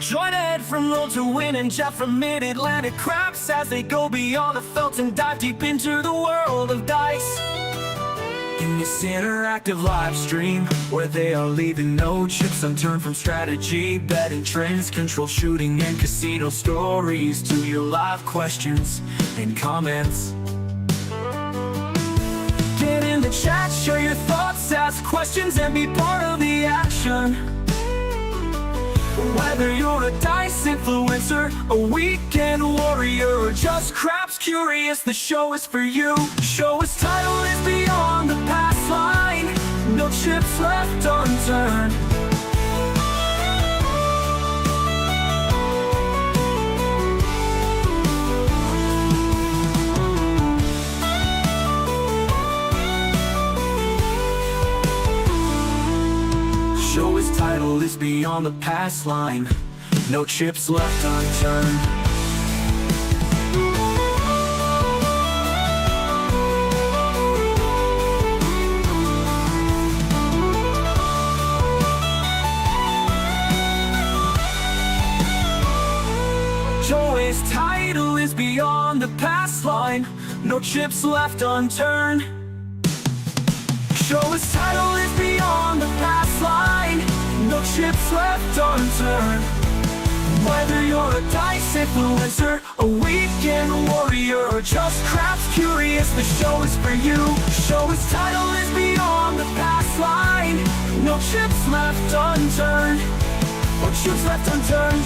Join Ed from Roll2Win and Jeff from midatlanticcraps as they go beyond the felt and dive deep into the world of dice. In this interactive live stream, where they are leaving no chips unturned from strategy, betting trends, control shooting, and casino stories to your live questions and comments. Get in the chat, share your thoughts, ask questions, and be part of the action. Whether you're a dice influencer, a weekend warrior, or just craps curious, the show is for you. Show's title is Beyond the Passline, no chips left unturned. Show's title is Beyond the Passline, no chips left unturned. Show's title is Beyond the Passline, no chips left unturned. Show's title is Beyond the Passline, no chips left unturned. Whether you're a dice influencer, a weekend warrior, or just craps curious, the show is for you. Show's title is Beyond the Passline, no chips left unturned, or chips left unturned.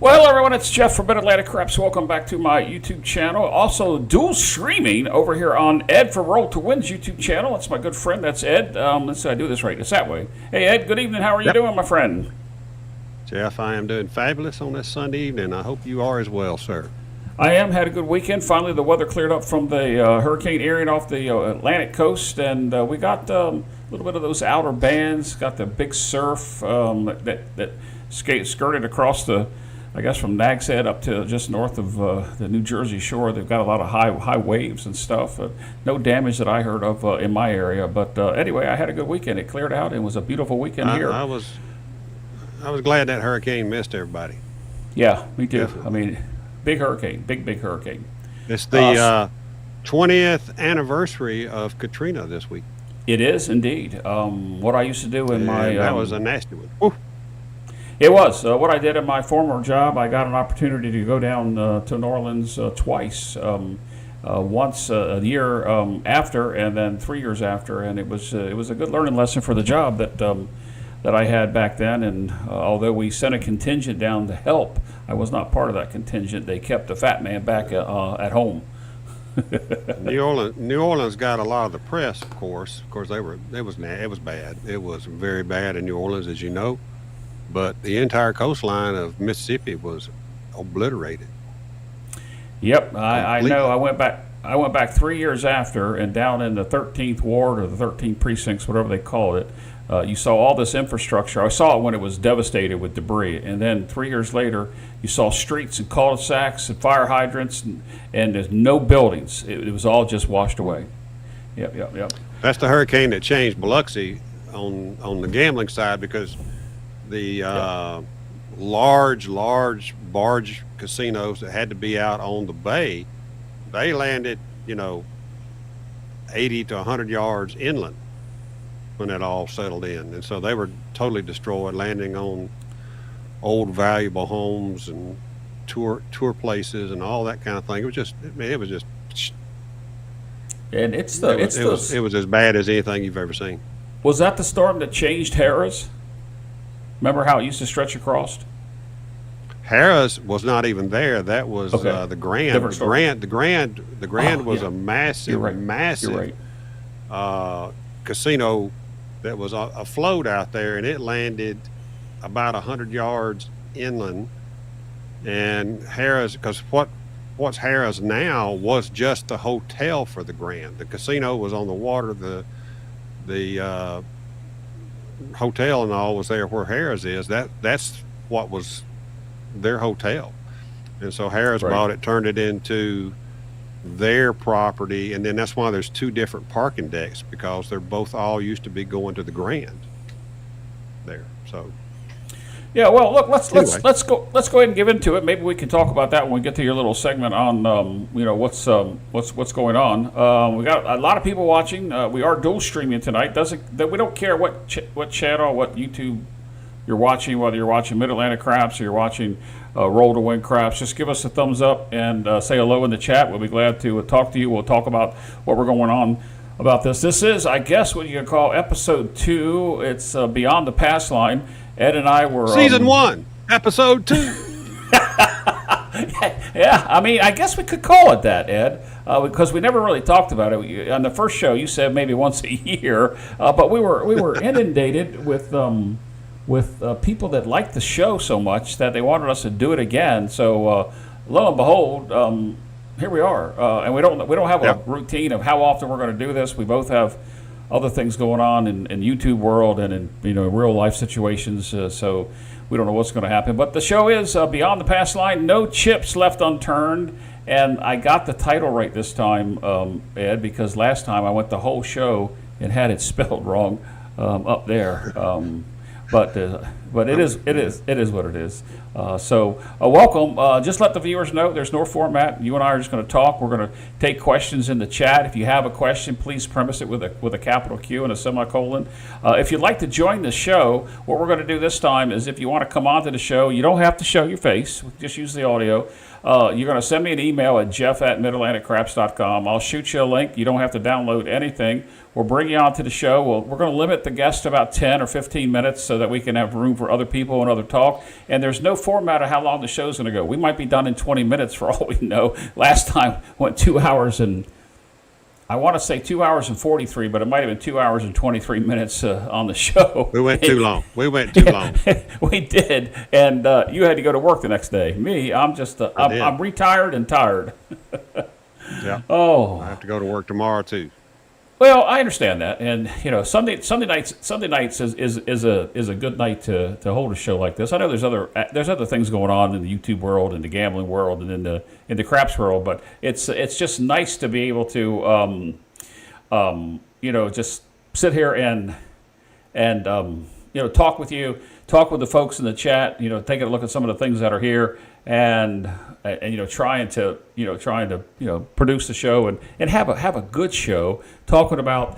Well, everyone, it's Jeff from midatlanticcraps. Welcome back to my YouTube channel. Also, dual streaming over here on Ed from Roll2Win's YouTube channel. That's my good friend. That's Ed. Let's see, I do this right. It's that way. Hey, Ed, good evening. How are you doing, my friend? Jeff, I am doing fabulous on this Sunday evening. I hope you are as well, sir. I am. Had a good weekend. Finally, the weather cleared up from the hurricane area off the Atlantic coast, and we got a little bit of those outer bands. Got the big surf that skirted across the, I guess, from Nag's Head up to just north of the New Jersey shore. They've got a lot of high waves and stuff. No damage that I heard of in my area. But anyway, I had a good weekend. It cleared out and was a beautiful weekend here. I was glad that hurricane missed everybody. Yeah, me too. Definitely. I mean, big hurricane, big hurricane. It's the 20th anniversary of Katrina this week. It is indeed. What I used to do in my that was a nasty one. Woo. It was. What I did in my former job, I got an opportunity to go down to New Orleans twice, once a year after, and then 3 years after, and it was a good learning lesson for the job that I had back then. And although we sent a contingent down to help, I was not part of that contingent. They kept the fat man back at home. New Orleans got a lot of the press, of course. Of course, it was bad. It was very bad in New Orleans, as you know. But the entire coastline of Mississippi was obliterated. Yep, I know. I went back 3 years after, and down in the 13th Ward or the 13th precincts, whatever they call it, you saw all this infrastructure. I saw it when it was devastated with debris, and then 3 years later, you saw streets and cul-de-sacs and fire hydrants, and there's no buildings. It was all just washed away. Yep. That's the hurricane that changed Biloxi on the gambling side, because the large barge casinos that had to be out on the bay, they landed 80 to 100 yards inland when it all settled in, and so they were totally destroyed, landing on old valuable homes and tour places and all that kind of thing. It was just and it was as bad as anything you've ever seen. Was that the storm that changed Harrah's? Remember how it used to stretch across? Harrah's was not even there. That was okay. The Grand. The Grand was a massive casino that was afloat out there, and it landed about 100 yards inland. And Harrah's, because what's Harrah's now was just the hotel for the Grand. The casino was on the water. The hotel and all was there where Harrah's is. That's what was their hotel. And so Harrah's bought it, turned it into their property, and then that's why there's two different parking decks, because they're both all used to be going to the Grand there. So Yeah, well, look, let's Anyway. go ahead and give into it. Maybe we can talk about that when we get to your little segment on what's going on. We got a lot of people watching. We are dual streaming tonight. We don't care what channel, what YouTube you're watching, whether you're watching Mid-Atlantic Craps or you're watching Roll2Win Craps. Just give us a thumbs up and say hello in the chat. We'll be glad to talk to you. We'll talk about what we're going on about this. This is, I guess, what you can call episode 2. It's Beyond the Passline. Ed and I were season 1, episode 2. Yeah, I mean, I guess we could call it that, Ed, because we never really talked about it. On the first show, you said maybe once a year, but we were inundated with people that liked the show so much that they wanted us to do it again. So lo and behold, here we are, and we don't have a routine of how often we're going to do this. We both have other things going on in YouTube world and in real life situations, so we don't know what's going to happen. But the show is Beyond the Passline, No Chips Left Unturned, and I got the title right this time, Ed, because last time I went the whole show and had it spelled wrong up there. But it is what it is. So welcome. Just let the viewers know there's no format. You and I are just going to talk. We're going to take questions in the chat. If you have a question, please premise it with a capital Q and a semicolon. If you'd like to join the show, what we're going to do this time is if you want to come onto the show, you don't have to show your face. Just use the audio. You're going to send me an email at jeff@midatlanticcraps.com. I'll shoot you a link. You don't have to download anything. We'll bring you onto the show. We're going to limit the guests to about 10 or 15 minutes so that we can have room for other people and other talk. And there's no format of how long the show's going to go. We might be done in 20 minutes for all we know. Last time went 2 hours and I want to say 2 hours and 43, but it might have been 2 hours and 23 minutes on the show. We went too long. We did, and you had to go to work the next day. Me, I'm just I'm retired and tired. Yeah. Oh, I have to go to work tomorrow too. Well, I understand that, and Sunday nights is a good night to hold a show like this. I know there's other things going on in the YouTube world, in the gambling world, and in the craps world, but it's just nice to be able to just sit here and talk with you, talk with the folks in the chat, taking a look at some of the things that are here, and trying to produce the show and have a good show talking about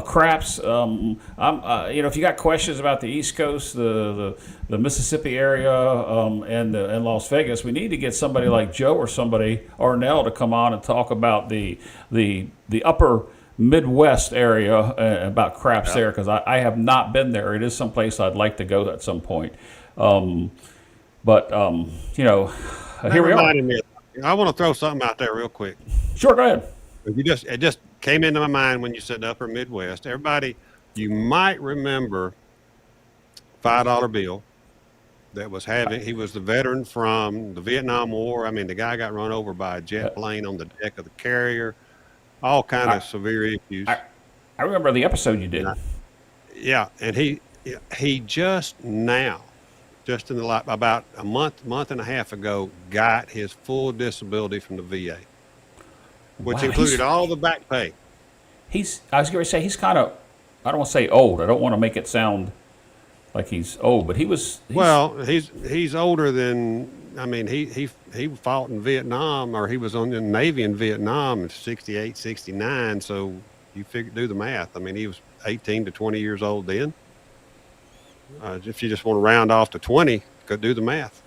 craps. If you got questions about the East Coast, the Mississippi area, and Las Vegas, we need to get somebody like Joe or somebody Arnell to come on and talk about the upper Midwest area about craps there, because I have not been there. It is someplace I'd like to go at some point. Here we are. I want to throw something out there real quick. Sure, go ahead. It just came into my mind when you said the upper Midwest. Everybody, you might remember $5 bill that was he was the veteran from the Vietnam War. I mean, the guy got run over by a jet plane on the deck of the carrier, all kind of severe issues. I remember the episode you did. Yeah, and he just now, just in about a month and a half ago, got his full disability from the VA, which included all the back pay. I was going to say, he's kind of, I don't want to say old. I don't want to make it sound like he's old, but he's older than, I mean, he fought in Vietnam, or he was on the Navy in Vietnam in 68, 69. So you do the math. I mean, he was 18 to 20 years old then. If you just want to round off to 20, go do the math.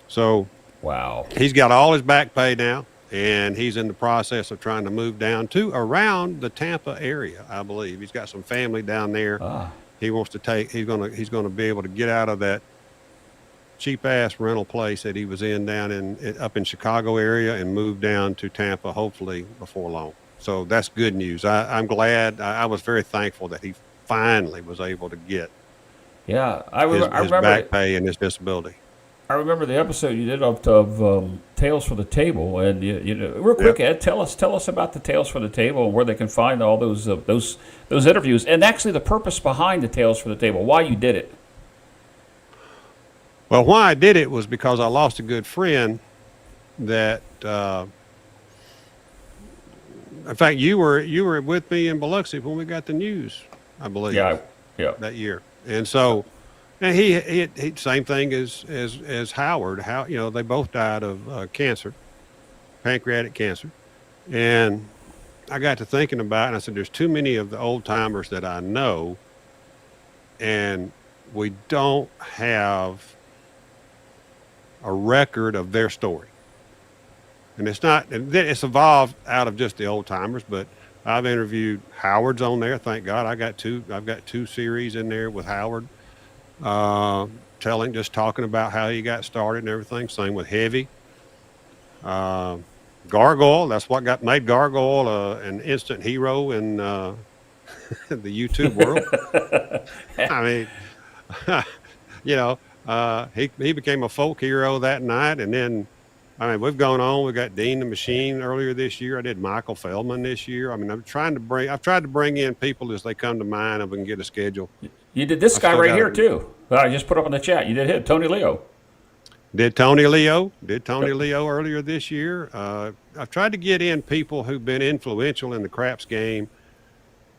So wow, he's got all his back pay now, and he's in the process of trying to move down to around the Tampa area. I believe he's got some family down there. He wants to he's gonna be able to get out of that cheap ass rental place that he was in down up in Chicago area and move down to Tampa, hopefully before long. So that's good news. I'm glad. I was very thankful that he finally was able to get I remember back pay and his disability. I remember the episode you did of Tales for the Table, and real quick, Ed, tell us about the Tales for the Table and where they can find all those interviews, and actually the purpose behind the Tales for the Table, why you did it. Well, why I did it was because I lost a good friend that In fact, you were with me in Biloxi when we got the news, I believe. Yeah, yeah. That year, and so, and he same thing as Howard. How they both died of cancer, pancreatic cancer, and I got to thinking about it, and I said, there's too many of the old timers that I know, and we don't have a record of their story. And it's evolved out of just the old timers, but I've interviewed Howard's on there. Thank God I've got two series in there with Howard, talking about how he got started and everything. Same with Heavy. Gargoyle, that's what made Gargoyle an instant hero in the YouTube world. I mean, he became a folk hero that night, and then, I mean, we've gone on. We got Dean the Machine earlier this year. I did Michael Feldman this year. I mean, I've tried to bring in people as they come to mind, and we can get a schedule. You did this guy right here too. I just put up in the chat. You did him, Tony Leo. Did Tony Leo Earlier this year. I've tried to get in people who've been influential in the craps game,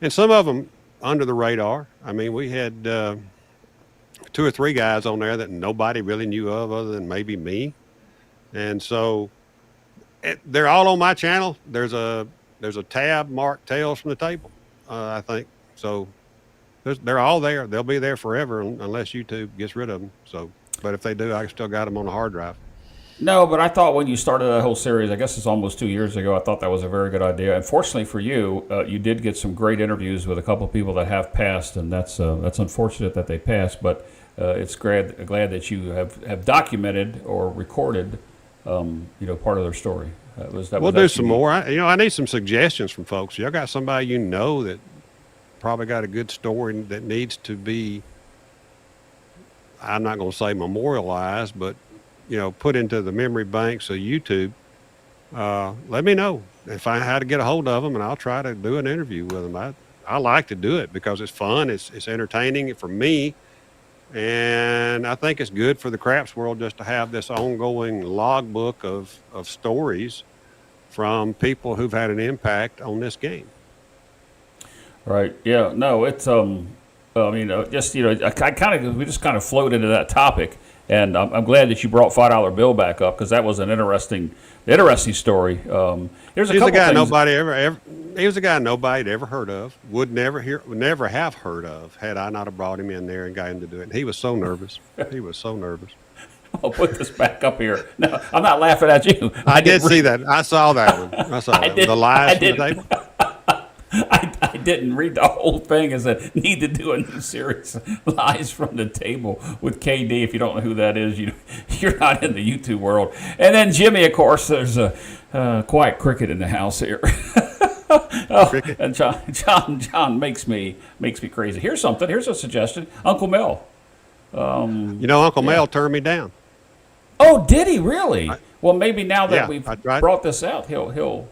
and some of them under the radar. I mean, we had 2 or 3 guys on there that nobody really knew of other than maybe me. And so they're all on my channel. There's a tab marked Tales from the Table, I think. So they're all there. They'll be there forever unless YouTube gets rid of them. So, but if they do, I still got them on the hard drive. No, but I thought when you started that whole series, I guess it's almost 2 years ago, I thought that was a very good idea. And fortunately for you, you did get some great interviews with a couple of people that have passed, and that's unfortunate that they passed. But it's glad that you have documented or recorded, part of their story. We'll do some more. I need some suggestions from folks. Y'all got somebody that probably got a good story that needs to be, I'm not going to say memorialized, but put into the memory banks of YouTube. Let me know if I how to get a hold of them, and I'll try to do an interview with them. I like to do it because it's fun. It's entertaining for me. And I think it's good for the craps world just to have this ongoing logbook of stories from people who've had an impact on this game. Right. Yeah. No, it's, we just kind of floated into that topic. And I'm glad that you brought $5 bill back up, because that was an interesting story. There's a couple things. He was a guy nobody'd ever heard of, would never have heard of had I not have brought him in there and got him to do it. And he was so nervous. I'll put this back up here. No, I'm not laughing at you. I did see that. I saw that one. I saw that. The lies from the table. I didn't read the whole thing as I need to do a new series, Lies from the Table with KD. If you don't know who that is, you're not in the YouTube world. And then Jimmy, of course, there's a quiet cricket in the house here. And John makes me crazy. Here's a suggestion. Uncle Mel. Uncle Mel turned me down. Oh, did he really? Well, maybe now that we've brought this out, he'll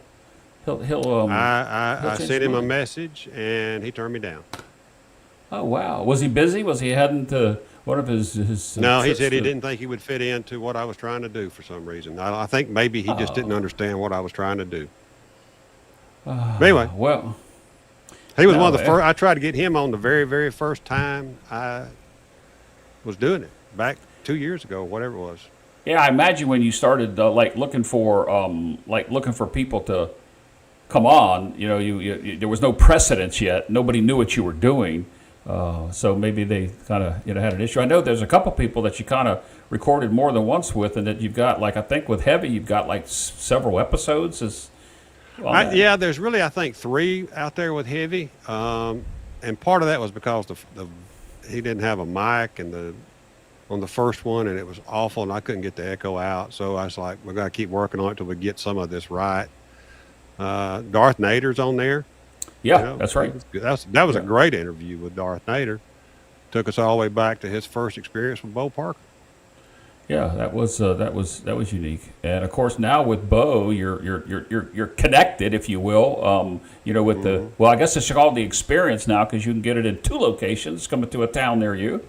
I sent him a message, and he turned me down. Oh, wow. Was he busy? Was he heading to one of his No, he said he didn't think he would fit into what I was trying to do for some reason. I think maybe he just didn't understand what I was trying to do. But anyway, well, he was one of the first. I tried to get him on the very, very first time I was doing it, back 2 years ago, whatever it was. Yeah, I imagine when you started looking for people to come on, you there was no precedence yet. Nobody knew what you were doing, so maybe they kind of had an issue. I know there's a couple people that you kind of recorded more than once with, and that you've got I think with Heavy you've got several episodes. There's really I think 3 out there with Heavy, and part of that was because he didn't have a mic on the first one, and it was awful, and I couldn't get the echo out. So I was like, we're gonna keep working on it till we get some of this right. Darth Nader's on there. Yeah, that's right. That was a great interview with Darth Nader. Took us all the way back to his first experience with Bo Parker. Yeah, that was unique. And of course now with Bo, you're connected, if you will. With the I guess it's called the experience now, because you can get it in 2 locations coming to a town near you.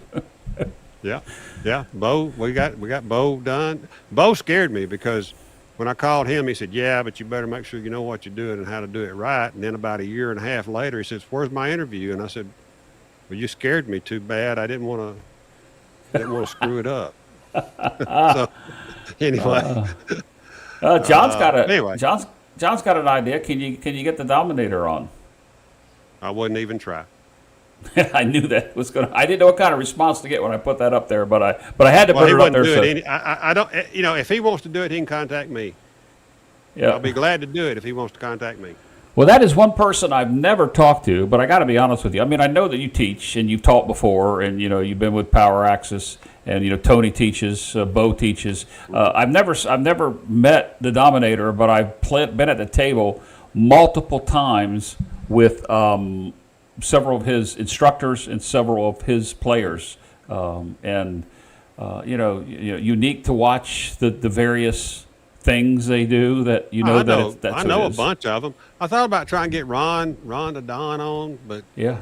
Yeah. Bo, we got Bo done. Bo scared me because when I called him, he said, "Yeah, but you better make sure you know what you're doing and how to do it right." And then about a year and a half later, he says, "Where's my interview?" And I said, "Well, you scared me too bad. I didn't want to screw it up." So anyway, anyway, John's got an idea. Can you get the Dominator on? I wouldn't even try. I knew that was gonna. I didn't know what kind of response to get when I put that up there, but I had to put it up there. Do it I don't. If he wants to do it, he can contact me. Yeah, I'll be glad to do it if he wants to contact me. Well, that is one person I've never talked to, but I got to be honest with you. I mean, I know that you teach and you've taught before, and you've been with Power Axis, and Tony teaches, Bo teaches. I've never met the Dominator, but I've been at the table multiple times with several of his instructors and several of his players, unique to watch the various things they do that I know a bunch of them. I thought about trying to get Ron to Don on, but yeah.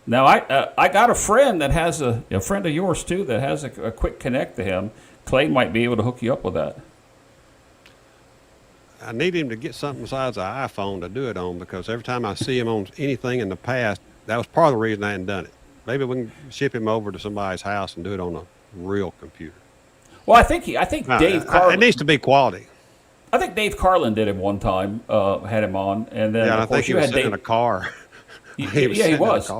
Now I got a friend that has a friend of yours too that has a quick connect to him. Clay might be able to hook you up with that. I need him to get something besides an iPhone to do it on, because every time I see him on anything in the past, that was part of the reason I hadn't done it. Maybe we can ship him over to somebody's house and do it on a real computer. Well, I think Dave Carlin. It needs to be quality. I think Dave Carlin did it one time, had him on, and then I think he was sitting in a car. He was.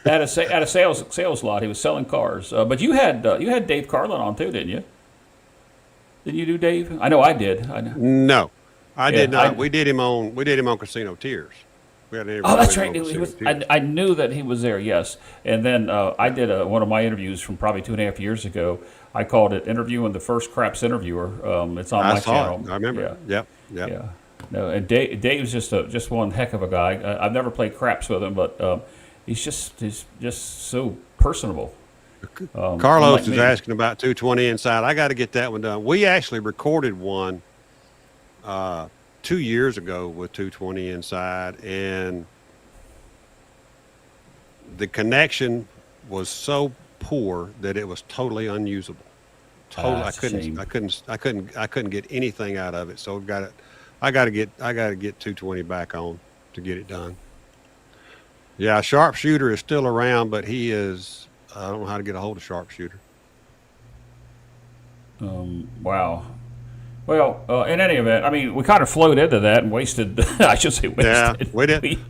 At a sales lot, he was selling cars. But you had Dave Carlin on too, didn't you? Didn't you do Dave? I know I did. No, I did not. We did him on Casino Tears. We had an interview. Oh, that's right. I knew that he was there. Yes, and then I did one of my interviews from probably 2.5 years ago. I called it "Interviewing the First Craps Interviewer." It's on my channel. I remember. Yeah. Yep. Yeah. No, and Dave's just one heck of a guy. I've never played craps with him, but he's just so personable. Carlos is asking about 220 Inside. I got to get that one done. We actually recorded one 2 years ago with 220 Inside, and the connection was so poor that it was totally unusable. I couldn't get anything out of it. So I got to get 220 back on to get it done. Yeah, Sharpshooter is still around, but he is. I don't know how to get a hold of Sharpshooter. Wow. Well, in any event, I mean, we kind of flowed into that and wasted. I should say wasted. Yeah, we did.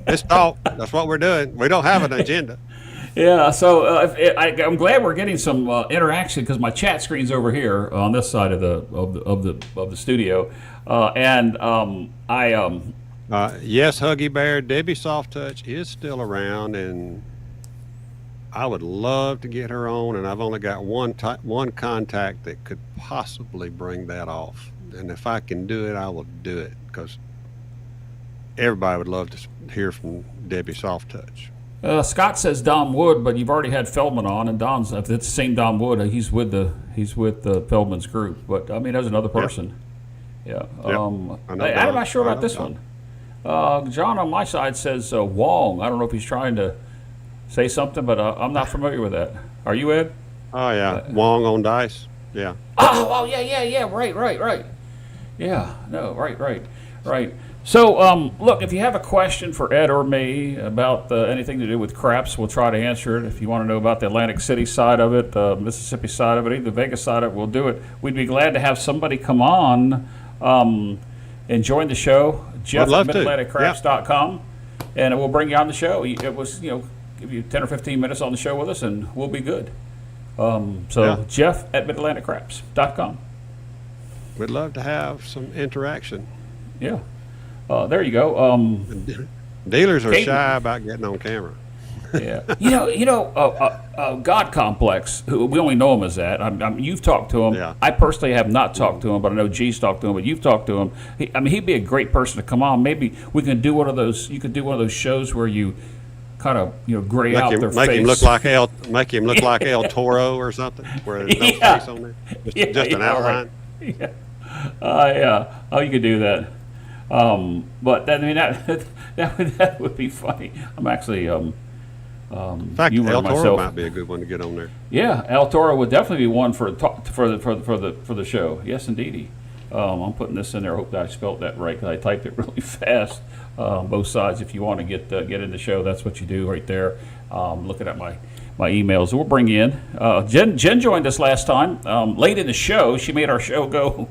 It's talk. That's what we're doing. We don't have an agenda. Yeah, so I'm glad we're getting some interaction, because my chat screen's over here on this side of the studio, yes, Huggy Bear, Debbie Soft Touch is still around, and I would love to get her on, and I've only got one contact that could possibly bring that off. And if I can do it, I will do it, because everybody would love to hear from Debbie Soft Touch. Scott says Don Wood, but you've already had Feldman on, and Don's it's the same Don Wood. He's with the Feldman's group, but I mean, there's another person. Yeah. I'm not sure about this one. John on my side says Wong. I don't know if he's trying to say something, but I'm not familiar with that. Are you, Ed? Oh yeah, Wong on dice. Yeah. Oh yeah. Right. Yeah. No. Right. So, look, if you have a question for Ed or me about anything to do with craps, we'll try to answer it. If you want to know about the Atlantic City side of it, the Mississippi side of it, either the Vegas side of it, we'll do it. We'd be glad to have somebody come on and join the show. Jeff at midatlanticcraps.com, and we'll bring you on the show. It was, give you 10 or 15 minutes on the show with us, and we'll be good. Jeff at midatlanticcraps.com. We'd love to have some interaction. Yeah. There you go. Dealers are shy about getting on camera. Yeah. God Complex, who we only know him as that. You've talked to him. Yeah. I personally have not talked to him, but I know G's talked to him, but you've talked to him. He'd be a great person to come on. Maybe we can do one of those. You could do one of those shows where you kind of gray out their face. Make him look like El Toro or something, where there's no face on there. Just an outline. Right. Yeah. Oh, you could do that. But that would be funny. I'm actually in fact, El Toro might be a good one to get on there. Yeah, El Toro would definitely be one for the show. Yes, indeedy. I'm putting this in there. I hope that I spelled that right because I typed it really fast. Both sides. If you want to get in the show, that's what you do right there. Looking at my emails. We'll bring you in. Jen joined us last time. Late in the show, she made our show go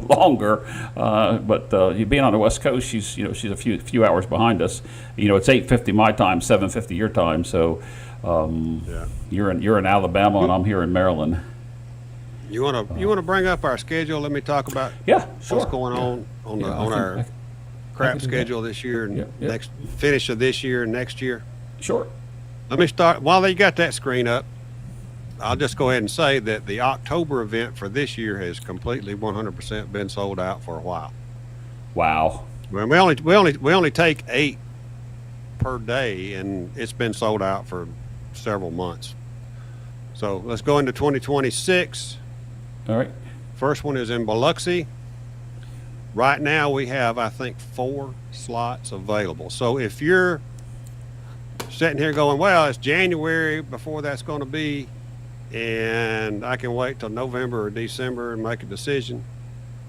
longer. But being on the West Coast, she's a few hours behind us. It's 8:50 my time, 7:50 your time. So you're in Alabama and I'm here in Maryland. You want to bring up our schedule? Let me talk about sure. what's going on our crap schedule this year and next finish of this year and next year. Sure. Let me start while they got that screen up. I'll just go ahead and say that the October event for this year has completely 100% been sold out for a while. Wow. Well, we only take 8 per day, and it's been sold out for several months. So let's go into 2026. All right. First one is in Biloxi. Right now we have, I think, 4 slots available. So if you're sitting here going, well, it's January before that's going to be, and I can wait till November or December and make a decision,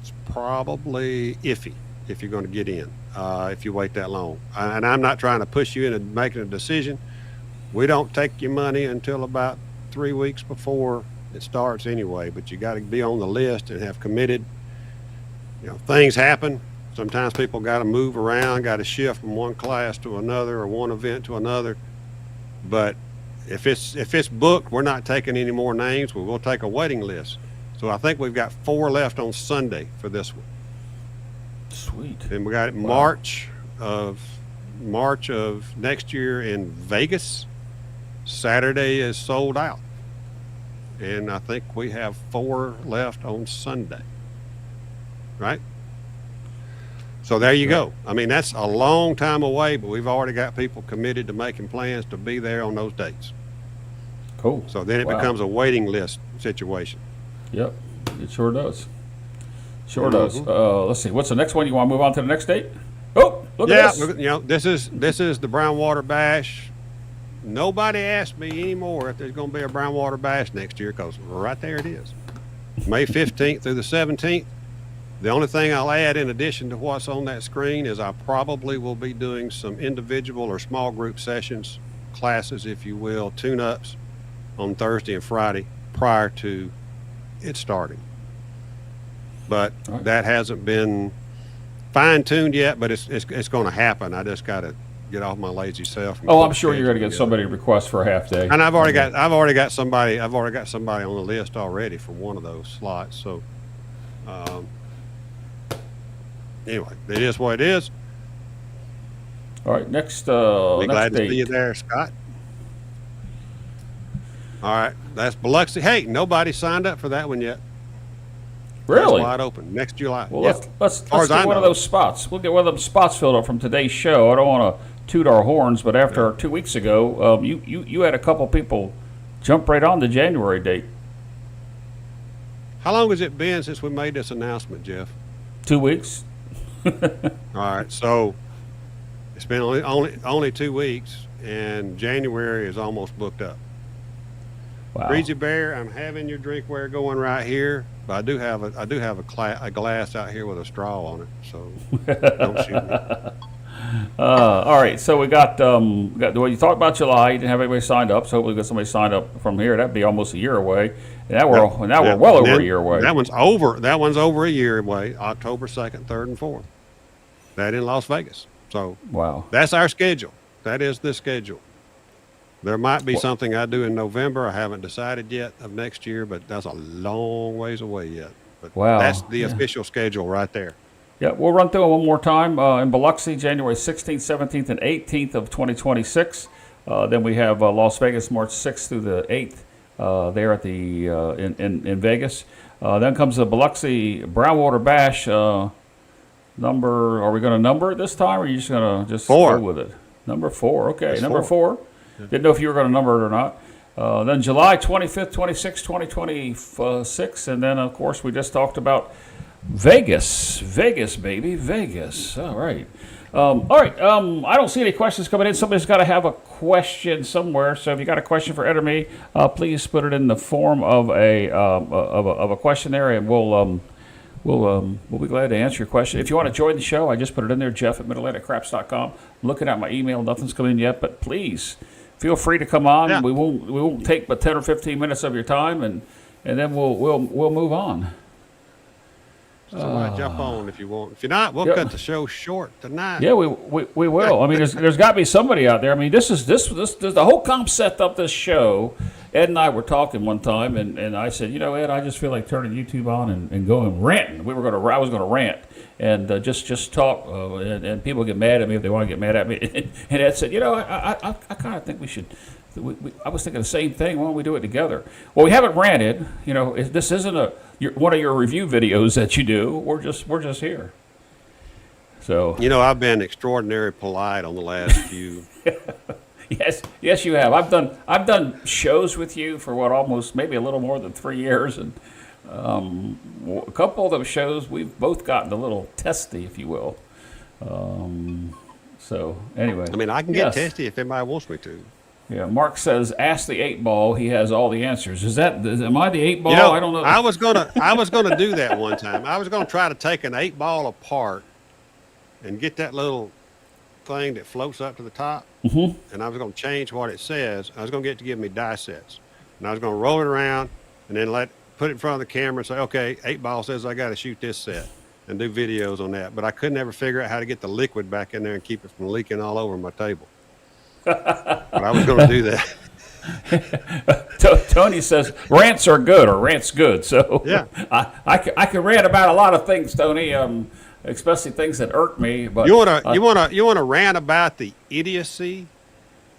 it's probably iffy if you're going to get in, if you wait that long. And I'm not trying to push you into making a decision. We don't take your money until about 3 weeks before it starts anyway, but you got to be on the list and have committed. Things happen. Sometimes people got to move around, got to shift from one class to another or one event to another. But if it's booked, we're not taking any more names. We will take a waiting list. So I think we've got 4 left on Sunday for this one. Sweet. And we got it March of next year in Vegas. Saturday is sold out. And I think we have 4 left on Sunday. Right? So there you go. I mean, that's a long time away, but we've already got people committed to making plans to be there on those dates. Cool. So then it becomes a waiting list situation. Yep, it sure does. Sure does. Let's see. What's the next one? You want to move on to the next date? Oh, look at this. This is the Brown Water Bash. Nobody asked me anymore if there's going to be a Brown Water Bash next year, because right there it is. May 15th through the 17th. The only thing I'll add in addition to what's on that screen is I probably will be doing some individual or small group sessions, classes, if you will, tune-ups on Thursday and Friday prior to it starting. But that hasn't been fine-tuned yet, but it's going to happen. I just got to get off my lazy self. Oh, I'm sure you're going to get somebody to request for a half day. And I've already got somebody on the list already for one of those slots. So anyway, it is what it is. All right, next be next glad date. to see you there, Scott. All right, that's Biloxi. Hey, nobody signed up for that one yet. Really? It's wide open next July. Well, yeah. let's get one of those spots. We'll get one of them spots filled up from today's show. I don't want to toot our horns, but after 2 weeks ago, you had a couple people jump right on the January date. How long has it been since we made this announcement, Jeff? 2 weeks. All right, so it's been only 2 weeks, and January is almost booked up. Wow. Breezy Bear, I'm having your drinkware going right here, but I do have a glass out here with a straw on it, so don't shoot me. All right, so we got well, you talked about July. You didn't have anybody signed up, so hopefully we got somebody signed up from here. That'd be almost a year away. And now we're well over a year away. That one's over a year away. October 2nd, 3rd, and 4th. That in Las Vegas. So wow, that's our schedule. That is the schedule. There might be something I do in November. I haven't decided yet of next year, but that's a long ways away yet. But that's the official schedule right there. Yeah, we'll run through it one more time. In Biloxi, January 16th, 17th, and 18th of 2026. Then we have Las Vegas, March 6th through the 8th there at the in Vegas. Then comes the Biloxi Brownwater Bash. Are we going to number it this time, or are you just going to just 4. go with it? Number 4. Okay, That's number 4. Didn't know if you were going to number it or not. Then July 25th, 26th, 2026. And then, of course, we just talked about Vegas, baby, Vegas. All right. I don't see any questions coming in. Somebody's got to have a question somewhere. So if you got a question for Ed or me, please put it in the form of a question there, and we'll we'll be glad to answer your question. If you want to join the show, I just put it in there, Jeff at midatlanticcraps.com. Looking at my email, nothing's come in yet, but please feel free to come on. Yeah. We won't take but 10 or 15 minutes of your time, and then we'll move on. Somebody jump on if you want. If you're not, we'll cut the show short tonight. Yeah, we will. I mean, there's got to be somebody out there. I mean, this the whole concept of this show. Ed and I were talking one time, and I said, Ed, I just feel like turning YouTube on and going ranting. I was going to rant and just talk, and people get mad at me if they want to get mad at me. And Ed said, I kind of think we should. I was thinking the same thing. Why don't we do it together? Well, we haven't ranted. This isn't one of your review videos that you do. We're just here. So I've been extraordinarily polite on the last few. Yes, you have. I've done shows with you for almost maybe a little more than 3 years, and a couple of those shows we've both gotten a little testy, if you will. So anyway, I mean, I can get testy if anybody wants me to. Yeah, Mark says, "Ask the 8-ball. He has all the answers." Am I the 8-ball? I don't know. I was gonna do that one time. I was gonna try to take an 8-ball apart and get that little thing that floats up to the top, and I was gonna change what it says. I was gonna get it to give me die sets, and I was gonna roll it around and then put it in front of the camera and say, "Okay, 8-ball says I got to shoot this set," and do videos on that. But I couldn't ever figure out how to get the liquid back in there and keep it from leaking all over my table. But I was going to do that. Tony says rants are good, or rants good. So yeah, I can rant about a lot of things, Tony, especially things that irk me. But you wanna rant about the idiocy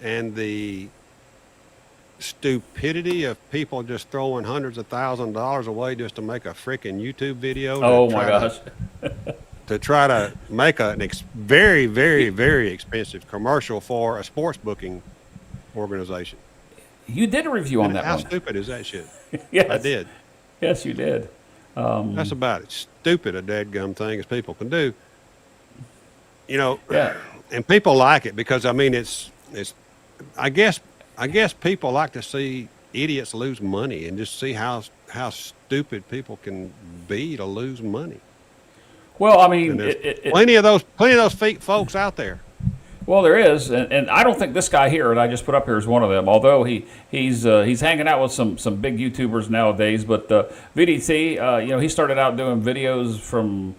and the stupidity of people just throwing hundreds of thousands of dollars away just to make a freaking YouTube video. Oh my gosh. To try to make a very, very, very expensive commercial for a sports booking organization. You did a review on that How one. How stupid is that shit? Yes. I did. Yes, you did. That's about as stupid a dadgum thing as people can do. Yeah. And people like it because, I mean, it's. I guess people like to see idiots lose money and just see how stupid people can be to lose money. Well, I mean, plenty of those fake folks out there. Well, there is, and I don't think this guy here that I just put up here is one of them. Although he's hanging out with some big YouTubers nowadays. But VDT, he started out doing videos from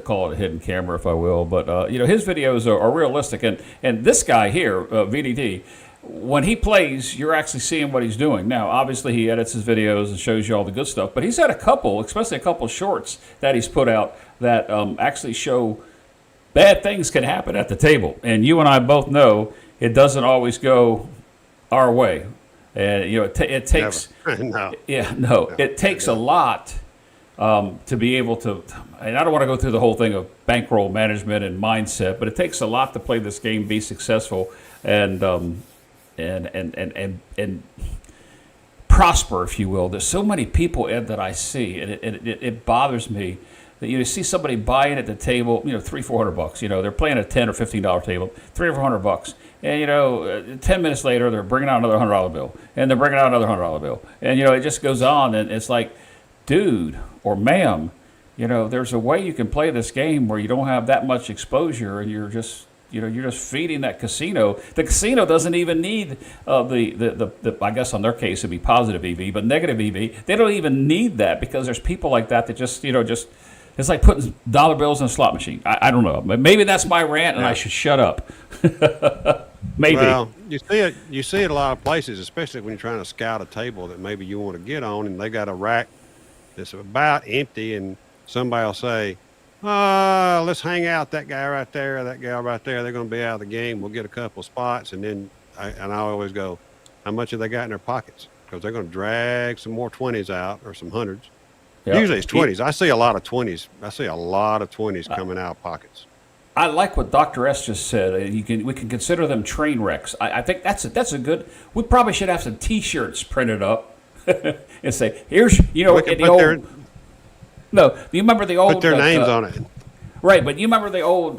call it a hidden camera if I will. But his videos are realistic, and this guy here, VDT. When he plays, you're actually seeing what he's doing. Now, obviously, he edits his videos and shows you all the good stuff. But he's had a couple, especially a couple shorts that he's put out that actually show bad things can happen at the table. And you and I both know it doesn't always go our way. And, it takes... No. Yeah, no. It takes a lot to be able to... And I don't want to go through the whole thing of bankroll management and mindset, but it takes a lot to play this game, be successful, and prosper, if you will. There's so many people, Ed, that I see, and it bothers me that you see somebody buying at the table, $300-400. They're playing a $10 or $15 table, $300 or $400, and 10 minutes later they're bringing out another $100 bill, and they're bringing out another $100 bill, and it just goes on, and it's like, dude or ma'am, there's a way you can play this game where you don't have that much exposure, and you're just feeding that casino. The casino doesn't even need the I guess on their case it'd be positive EV, but negative EV. They don't even need that because there's people like that just it's like putting dollar bills in a slot machine. I don't know. Maybe that's my rant, and I should shut up. Maybe. Well, you see it a lot of places, especially when you're trying to scout a table that maybe you want to get on, and they got a rack that's about empty, and somebody will say, let's hang out that guy right there, that gal right there. They're going to be out of the game. We'll get a couple spots. And then I always go, how much have they got in their pockets? Because they're going to drag some more 20s out or some hundreds. Yep. Usually it's 20s. I see a lot of 20s. I see a lot of 20s coming out of pockets. I like what Dr. S just said. We can consider them train wrecks. I think that's a good. We probably should have some T-shirts printed up and say, here's No, you remember the old... Put their names on it. Right, but you remember the old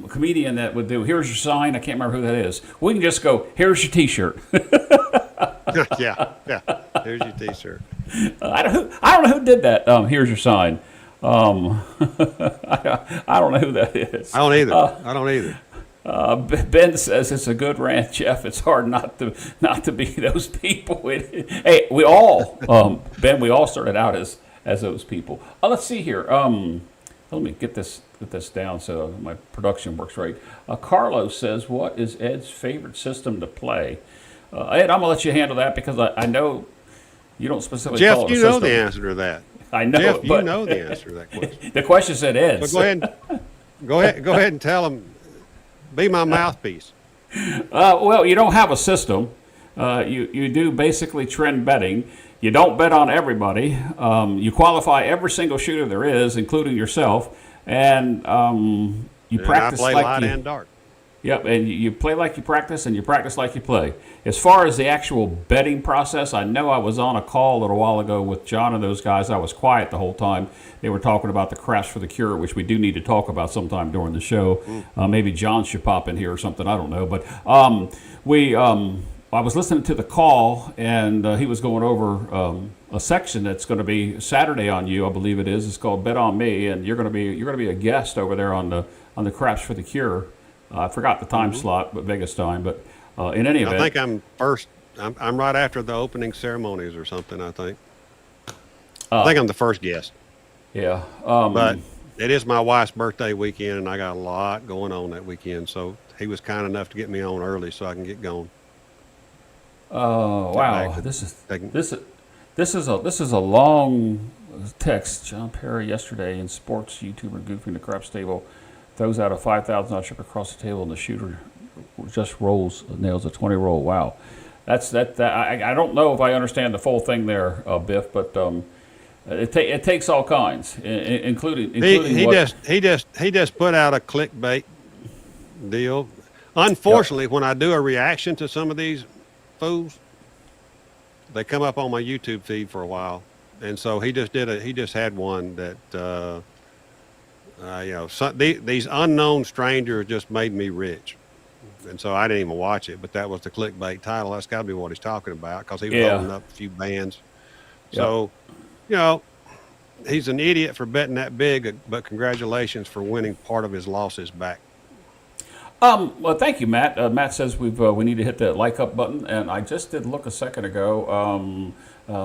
comedian that would do, here's your sign, I can't remember who that is. We can just go, here's your T-shirt. yeah, here's your T-shirt. I don't know who did that, here's your sign. I don't know who that is. I don't either. I don't either. Ben says it's a good rant, Jeff. It's hard not to be those people. Hey, we all, Ben, we all started out as those people. Let's see here. Let me get this down so my production works right. Carlos says, "What is Ed's favorite system to play?" Ed, I'm gonna let you handle that because I know you don't specifically Jeff, call it a you know system. the answer to that. I know, Jeff, but you know the answer to that question. the question said Ed. So go ahead and tell him. Be my mouthpiece. Well, you don't have a system. You do basically trend betting. You don't bet on everybody. You qualify every single shooter there is, including yourself, and you practice I play like light you. and dark. Yep, and you play like you practice, and you practice like you play. As far as the actual betting process, I know I was on a call a little while ago with John and those guys. I was quiet the whole time. They were talking about the craps for the cure, which we do need to talk about sometime during the show. Maybe John should pop in here or something. I don't know. But I was listening to the call, and he was going over a section that's going to be Saturday on you, I believe it is. It's called Bet on Me, and you're going to be a guest over there on the craps for the cure. I forgot the time slot, but Vegas time. But in any event, I think I'm first. I'm right after the opening ceremonies or something. I think I'm the first guest. Yeah. But it is my wife's birthday weekend, and I got a lot going on that weekend. So he was kind enough to get me on early so I can get going. Oh wow! This is a long text. John Perry yesterday in sports YouTuber goofing the craps table throws out a $5,000 chip across the table, and the shooter just nails a 20 roll. Wow, that's that. I don't know if I understand the full thing there, Biff, but it takes all kinds, including he just put out a clickbait deal. Unfortunately, when I do a reaction to some of these fools, they come up on my YouTube feed for a while, and so he just had one that these unknown strangers just made me rich, and so I didn't even watch it. But that was the clickbait title. That's got to be what he's talking about because he was holding up a few bands. So, he's an idiot for betting that big. But congratulations for winning part of his losses back. Well, thank you, Matt. Matt says we need to hit the like up button, and I just did look a second ago.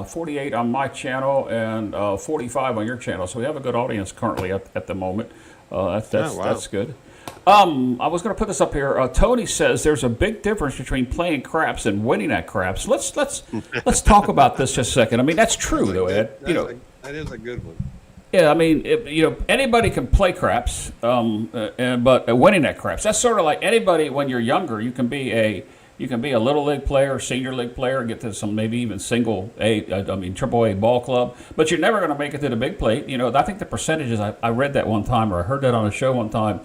48 on my channel and 45 on your channel, so we have a good audience currently at the moment. That's good. I was going to put this up here. Tony says there's a big difference between playing craps and winning at craps. Let's talk about this just a second. I mean, that's true though, Ed. That is a good one. Yeah, I mean, anybody can play craps, but winning at craps, that's sort of like anybody. When you're younger, you can be a little league player, senior league player, get to some maybe even triple A ball club, but you're never going to make it to the big plate. I think the percentages, I read that one time, or I heard that on a show one time,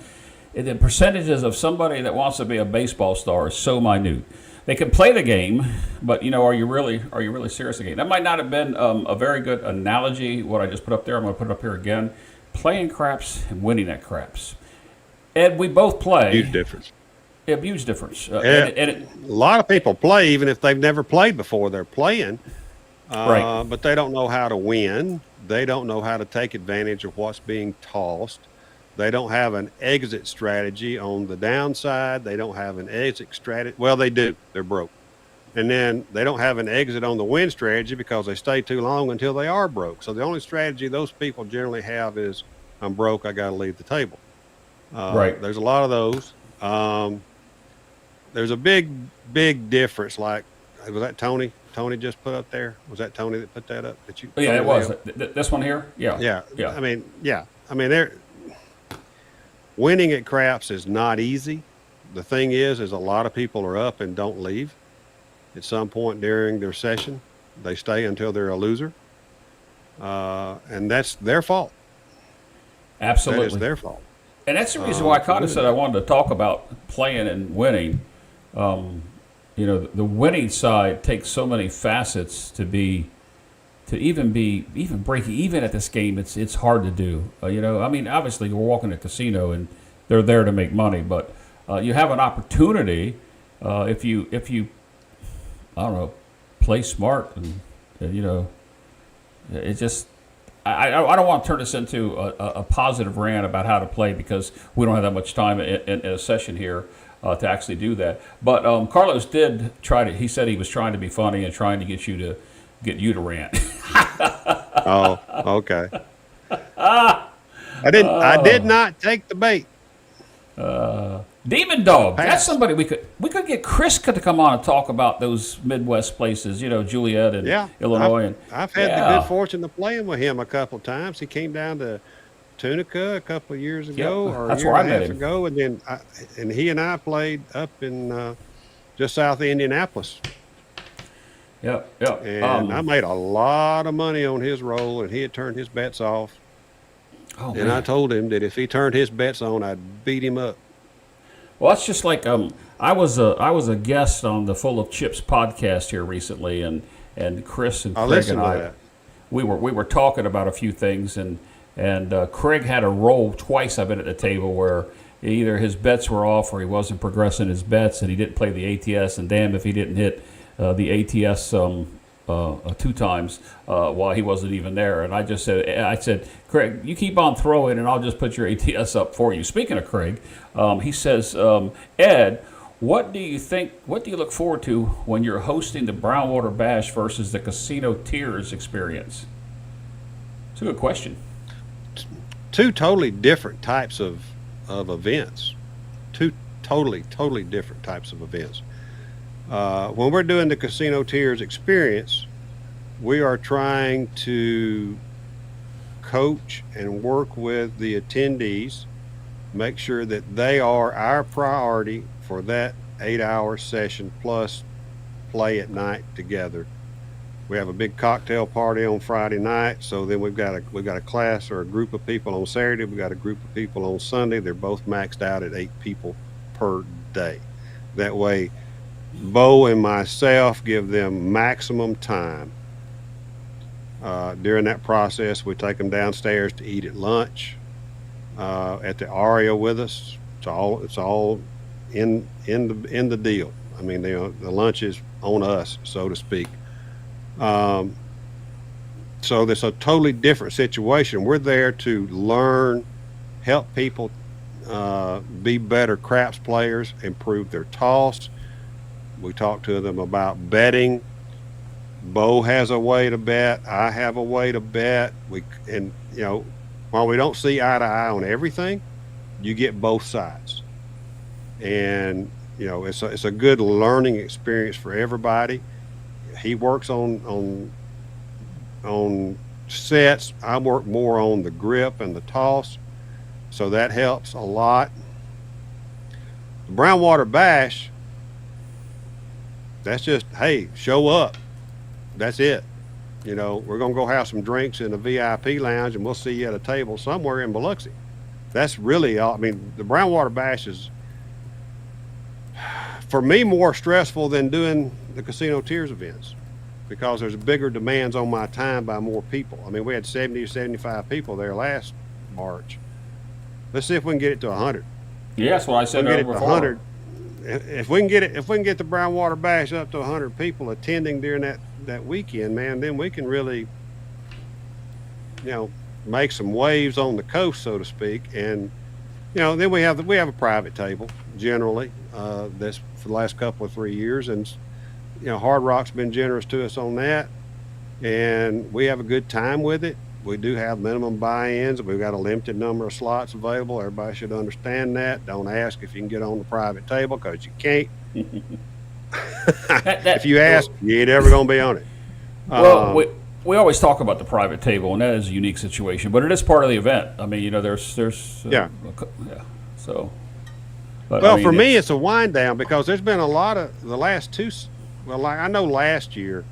the percentages of somebody that wants to be a baseball star is so minute. They can play the game, but are you really serious again? That might not have been a very good analogy, what I just put up there. I'm going to put it up here again. Playing craps and winning at craps. Ed, we both play. Huge difference. Yeah, huge difference. A lot of people play even if they've never played before. They're playing, right? But they don't know how to win. They don't know how to take advantage of what's being tossed. They don't have an exit strategy on the downside. They don't have an exit strategy. Well, they do. They're broke. And then they don't have an exit on the win strategy because they stay too long until they are broke. So the only strategy those people generally have is, I'm broke, I got to leave the table. Right. There's a lot of those. There's a big difference. Like, was that Tony? Tony just put up there? Was that Tony that put that up? Yeah, it was. This one here? Yeah. Yeah. I mean, they're winning at craps is not easy. The thing is a lot of people are up and don't leave. At some point during their session, they stay until they're a loser. And that's their fault. Absolutely. That is their fault. And that's the reason why I kind of said I wanted to talk about playing and winning. The winning side takes so many facets to even break even at this game. It's hard to do. Obviously we're walking a casino and they're there to make money, but you have an opportunity if you I don't know, play smart and it just I don't want to turn this into a positive rant about how to play because we don't have that much time in a session here to actually do that. But Carlos did try to. He said he was trying to be funny and trying to get you to rant. Oh, okay. I did not take the bait. Demon Dog. Pass. That's somebody we could get Chris to come on and talk about those Midwest places. Juliet and Illinois. I've had the good fortune of playing with him a couple of times. He came down to Tunica a couple of years ago, or that's a year where I and a met half him. ago, and he and I played up in just south of Indianapolis. Yep. And I made a lot of money on his roll, and he had turned his bets off. Oh, And man. I told him that if he turned his bets on, I'd beat him up. Well, that's just like I was a guest on the Full of Chips podcast here recently, and Chris and I Craig listened and to I that. we were talking about a few things, and Craig had a roll twice. I've been at the table where either his bets were off or he wasn't progressing his bets, and he didn't play the ATS. And damn if he didn't hit the ATS 2 times while he wasn't even there. And I said, Craig, you keep on throwing, and I'll just put your ATS up for you. Speaking of Craig, he says, Ed, what do you look forward to when you're hosting the Brownwater Bash versus the Casino Tiers experience? It's a good question. 2 totally different types of events. 2 totally different types of events. When we're doing the Casino Tiers experience, we are trying to coach and work with the attendees, make sure that they are our priority for that 8-hour session plus play at night together. We have a big cocktail party on Friday night, so then we've got a class or a group of people on Saturday. We've got a group of people on Sunday. They're both maxed out at 8 people per day. That way, Bo and myself give them maximum time. During that process, we take them downstairs to eat at lunch at the Aria with us. It's all in the deal. I mean, the lunch is on us, so to speak. So there's a totally different situation. We're there to learn, help people be better craps players, improve their toss. We talk to them about betting. Bo has a way to bet. I have a way to bet. While we don't see eye to eye on everything, you get both sides. And it's a good learning experience for everybody. He works on sets. I work more on the grip and the toss, so that helps a lot. The Brownwater Bash, that's just, hey, show up. That's it. We're gonna go have some drinks in the VIP lounge, and we'll see you at a table somewhere in Biloxi. That's really all. I mean, the Brownwater Bash is, for me, more stressful than doing the Casino Tiers events because there's bigger demands on my time by more people. I mean, we had 70 or 75 people there last March. Let's see if we can get it to 100. Yeah, that's what I said Get it to before. 100. If we can get the Brownwater Bash up to 100 people attending during that weekend, man, then we can really, make some waves on the coast, so to speak. And then we have a private table generally. That's for the last couple of 3 years, and Hard Rock's been generous to us on that, and we have a good time with it. We do have minimum buy-ins. We've got a limited number of slots available. Everybody should understand that. Don't ask if you can get on the private table, because you can't. If you ask, you ain't ever going to be on it. Well, we always talk about the private table, and that is a unique situation, but it is part of the event. I mean, there's Yeah. So, but, Well, for me, it's a wind down because there's been a lot of the last two. Well, like I know last year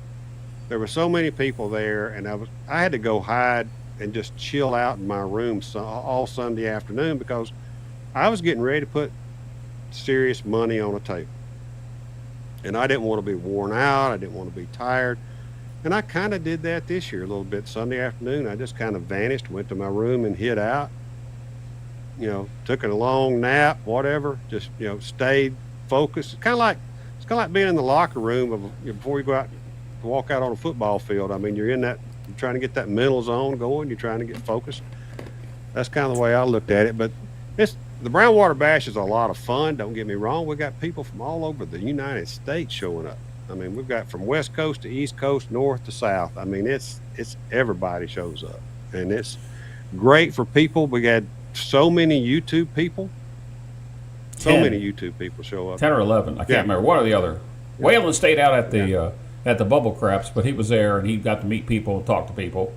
there were so many people there, and I had to go hide and just chill out in my room all Sunday afternoon because I was getting ready to put serious money on a table, and I didn't want to be worn out. I didn't want to be tired, and I kind of did that this year a little bit. Sunday afternoon, I just kind of vanished, went to my room and hid out. Took a long nap, whatever. Just stayed focused. It's kind of like being in the locker room before you go out to walk out on a football field. I mean, you're in that You're trying to get that mental zone going. You're trying to get focused. That's kind of the way I looked at it. But the Brownwater Bash is a lot of fun. Don't get me wrong. We got people from all over the United States showing up. I mean, we've got from West Coast to East Coast, North to South. I mean, it's everybody shows up, and it's great for people. We had so many YouTube people. So 10. many YouTube people show up. 10 or 11. I can't remember. One or the other. Waylon stayed out at the Bubble Craps, but he was there and he got to meet people and talk to people.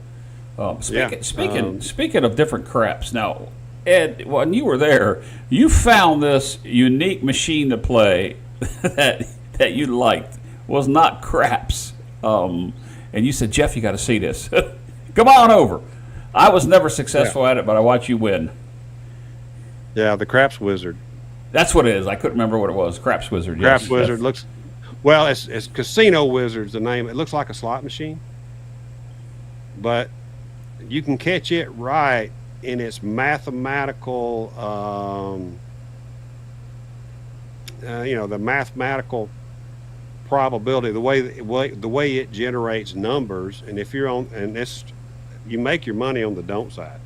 Speaking of different craps, now, Ed, when you were there, you found this unique machine to play that you liked. Was not craps. And you said, Jeff, you got to see this. Come on over. I was never successful at it, but I watched you win. Yeah, the Craps Wizard. That's what it is. I couldn't remember what it was. Craps Wizard. Craps Yes. Wizard looks, well, it's Casino Wizard's the name. It looks like a slot machine, but you can catch it right in its mathematical, the mathematical probability, the way it generates numbers. And if you're on, and you make your money on the don't side.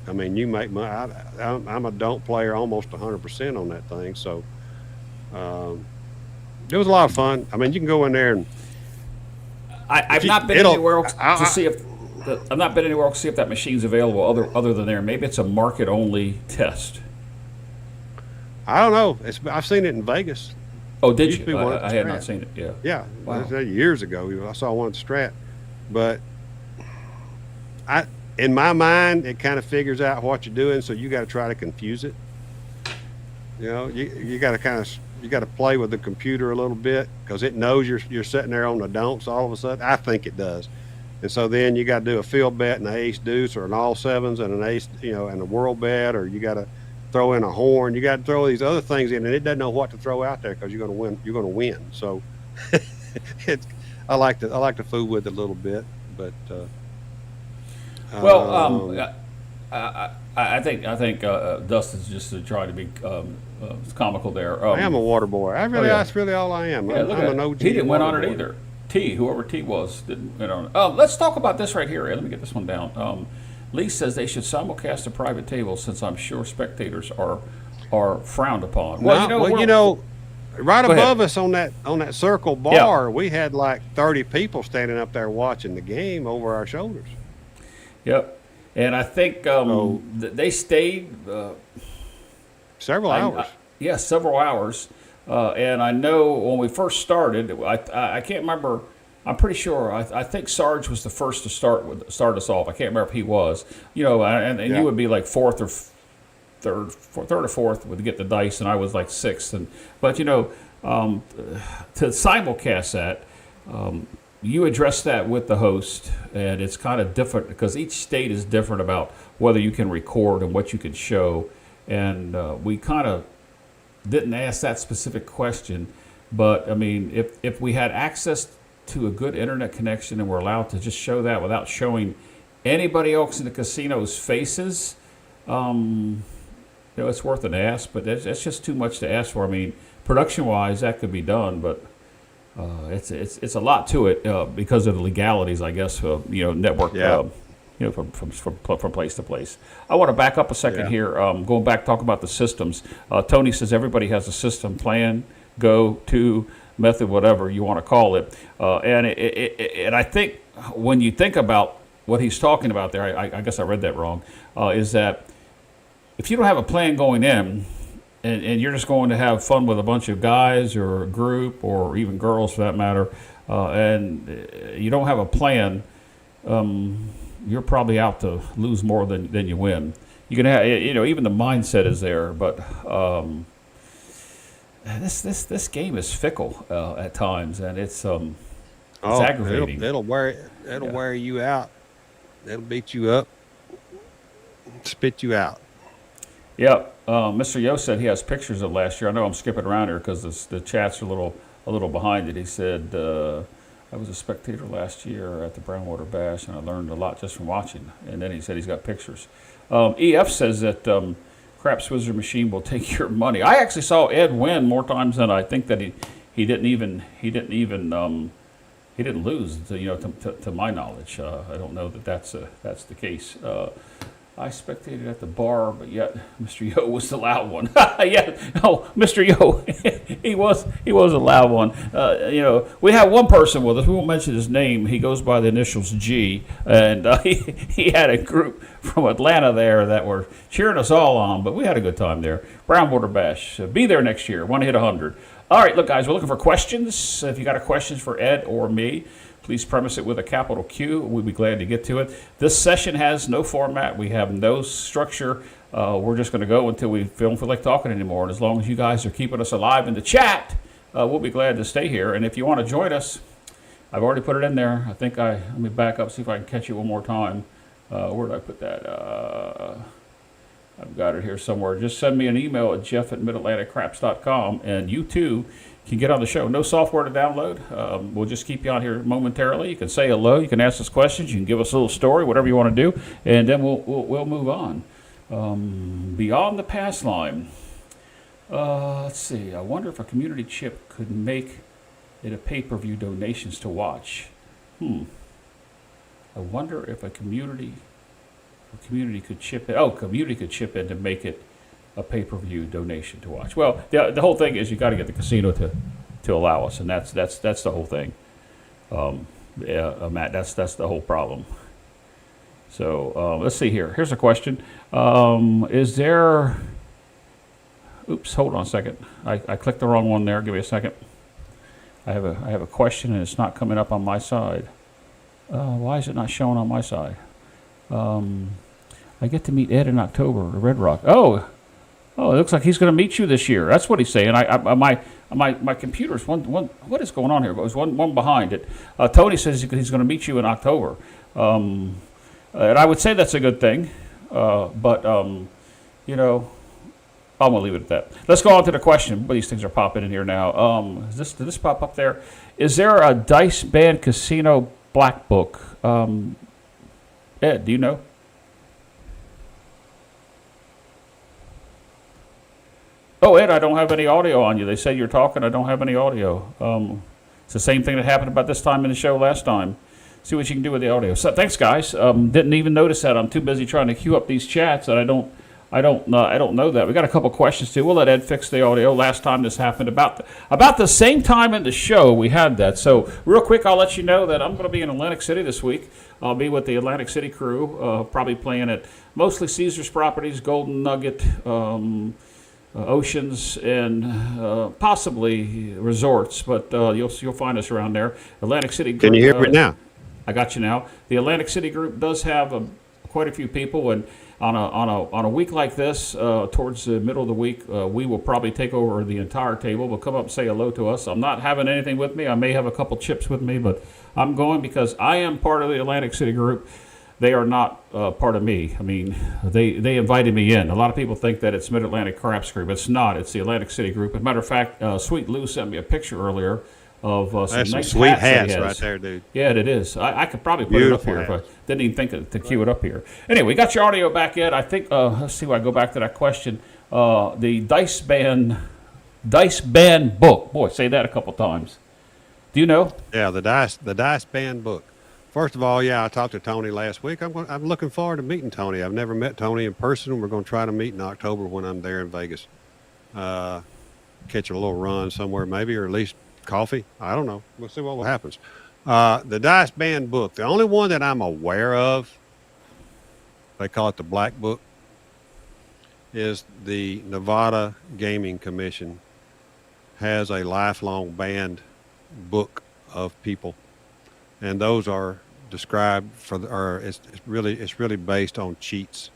I mean, you make money. I'm a don't player almost 100% on that thing. So it was a lot of fun. I mean, you can go in there and I've not been anywhere else to see if I've not been anywhere else to see if that machine's available other than there. Maybe it's a market only test. I don't know. I've seen it in Vegas. Oh, did you? I had not seen it. Yeah. Yeah. Wow. Years ago, I saw one at Strat, but in my mind, it kind of figures out what you're doing, so you got to try to confuse it. You know, you got to play with the computer a little bit because it knows you're sitting there on the don'ts all of a sudden. I think it does, and so then you got to do a field bet and an ace deuce or an all sevens and an ace, and a world bet, or you got to throw in a horn. You got to throw these other things in, and it doesn't know what to throw out there because you're going to win. You're going to win. So, I like to fool with it a little bit, but. Well, I think Dustin's just trying to be comical there. I am a water boy. That's really all I am. Yeah, I'm an OG. He didn't win on it boy. either. Whoever T was, didn't win on it. Let's talk about this right here. Let me get this one down. Lee says they should simulcast a private table since I'm sure spectators are frowned upon. Right above us on that circle bar, we had like 30 people standing up there watching the game over our shoulders. Yep, and I think they stayed several hours. Several hours. And I know when we first started, I can't remember. I'm pretty sure. I think Sarge was the first to start us off. I can't remember if he was. And you would be like third or fourth would get the dice, and I was like sixth. But to simulcast that. You address that with the host, and it's kind of different because each state is different about whether you can record and what you can show. And we kind of didn't ask that specific question, but I mean, if we had access to a good internet connection and we're allowed to just show that without showing anybody else in the casino's faces, it's worth an ask. But that's just too much to ask for. I mean, production-wise, that could be done, but. It's a lot to it because of the legalities, I guess. Network. From place to place. I want to back up a second here. Going back, talk about the systems. Tony says everybody has a system, plan, go, to, method, whatever you want to call it. And I think when you think about what he's talking about there, I guess I read that wrong. Is that if you don't have a plan going in. And you're just going to have fun with a bunch of guys or a group or even girls for that matter, and you don't have a plan, you're probably out to lose more than you win. You can have, even the mindset is there, but this game is fickle at times, and it's aggravating. It'll wear you out. It'll beat you up, spit you out. Yep. Mr. Yo said he has pictures of last year. I know I'm skipping around here because the chats are a little behind it. He said, I was a spectator last year at the Brownwater Bash, and I learned a lot just from watching. And then he said he's got pictures. EF says that Craps Wizard Machine will take your money. I actually saw Ed win more times than I think that he didn't even he didn't lose, to my knowledge. I don't know that that's the case. I spectated at the bar, but yet Mr. Yo was the loud one. Yeah, oh, Mr. Yo, he was a loud one. We have one person with us. We won't mention his name. He goes by the initials G, and he had a group from Atlanta there that were cheering us all on. But we had a good time there. Brownwater Bash. Be there next year. Want to hit 100. All right, look, guys, we're looking for questions. If you got a questions for Ed or me, please premise it with a capital Q. We'd be glad to get to it. This session has no format. We have no structure. We're just going to go until we don't feel like talking anymore. And as long as you guys are keeping us alive in the chat, we'll be glad to stay here. And if you want to join us, I've already put it in there. I think let me back up, see if I can catch it one more time. Where did I put that? I've got it here somewhere. Just send me an email at jeff@midatlanticcraps.com, and you too can get on the show. No software to download. We'll just keep you on here momentarily. You can say hello. You can ask us questions. You can give us a little story, whatever you want to do, and then we'll move on. Beyond the Passline. Let's see. I wonder if a community chip could make it a pay-per-view donations to watch. I wonder if a community could chip in. Oh, community could chip in to make it a pay-per-view donation to watch. Well, the whole thing is you got to get the casino to allow us, and that's the whole thing. Matt, that's the whole problem. So let's see here. Here's a question: is there? Oops, hold on a second. I clicked the wrong one there. Give me a second. I have a question, and it's not coming up on my side. Why is it not showing on my side? I get to meet Ed in October at Red Rock. Oh, it looks like he's going to meet you this year. That's what he's saying. My computer's one. What is going on here? It was one behind it. Tony says he's going to meet you in October, and I would say that's a good thing. But I'm going to leave it at that. Let's go on to the question. But these things are popping in here now. Did this pop up there? Is there a Dice Band Casino Black Book? Ed, do you know? Oh, Ed, I don't have any audio on you. They say you're talking. I don't have any audio. It's the same thing that happened about this time in the show last time. See what you can do with the audio. So, thanks, guys. Didn't even notice that. I'm too busy trying to queue up these chats, and I don't know that. We got a couple questions too. We'll let Ed fix the audio. Last time this happened about the same time in the show we had that. So real quick, I'll let you know that I'm going to be in Atlantic City this week. I'll be with the Atlantic City crew, probably playing at mostly Caesars Properties, Golden Nugget, Oceans, and possibly Resorts. But you'll find us around there. Atlantic City group. Can you hear me now? I got you now. The Atlantic City group does have quite a few people, and on a week like this, towards the middle of the week, we will probably take over the entire table. We'll come up and say hello to us. I'm not having anything with me. I may have a couple chips with me, but I'm going because I am part of the Atlantic City group. They are not part of me. I mean, they invited me in. A lot of people think that it's Mid-Atlantic Craps Group. It's not. It's the Atlantic City group. As a matter of fact, Sweet Lou sent me a picture earlier of some nice sweet hats right there, dude. Yeah, it is. I could probably put it up here if I didn't even think to cue it up here. Anyway, we got your audio back yet. I think, let's see why I go back to that question. The Dice Band book. Boy, say that a couple times. Do you know? Yeah, the Dice Band book. First of all, yeah, I talked to Tony last week. I'm looking forward to meeting Tony. I've never met Tony in person. We're going to try to meet in October when I'm there in Vegas. Catch a little run somewhere maybe, or at least coffee. I don't know. We'll see what happens. The Dice Band book, the only one that I'm aware of, they call it the Black Book, is the Nevada Gaming Commission has a lifelong banned book of people, and those are described it's really based on cheats,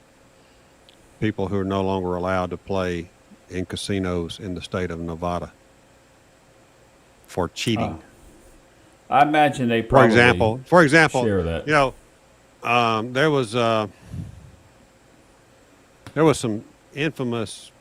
people who are no longer allowed to play in casinos in the state of Nevada for cheating. I imagine they probably for example, share that. There was some infamous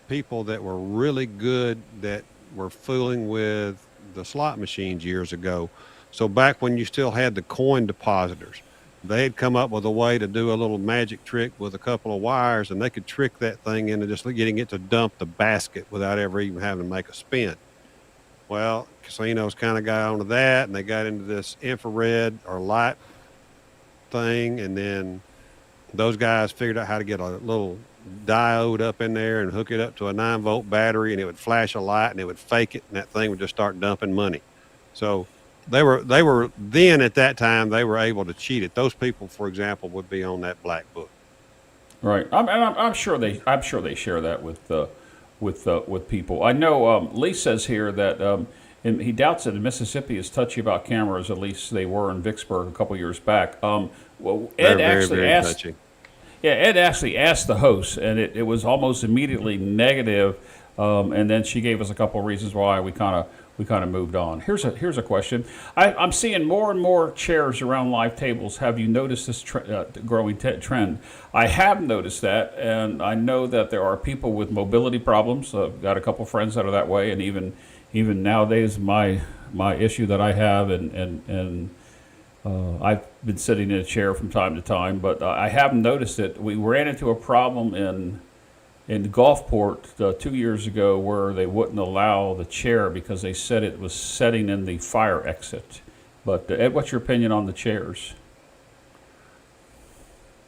people that were really good that were fooling with the slot machines years ago. So back when you still had the coin depositors, they had come up with a way to do a little magic trick with a couple of wires, and they could trick that thing into just getting it to dump the basket without ever even having to make a spin. Well, casinos kind of got onto that, and they got into this infrared or light thing, and then those guys figured out how to get a little diode up in there and hook it up to a 9-volt battery, and it would flash a light, and it would fake it, and that thing would just start dumping money. So they were then at that time they were able to cheat it. Those people, for example, would be on that black book. Right. I'm sure they share that with people. I know Lee says here that and he doubts that Mississippi is touchy about cameras. At least they were in Vicksburg a couple years back. Well, Ed actually asked. Touchy. Yeah, Ed actually asked the host, and it was almost immediately negative. And then she gave us a couple of reasons why we kind of moved on. Here's a question. I'm seeing more and more chairs around live tables. Have you noticed this growing trend? I have noticed that, and I know that there are people with mobility problems. I've got a couple of friends that are that way, and even nowadays my issue that I have, and I've been sitting in a chair from time to time, but I have noticed it. We ran into a problem in Gulfport 2 years ago where they wouldn't allow the chair because they said it was setting in the fire exit. But Ed, what's your opinion on the chairs?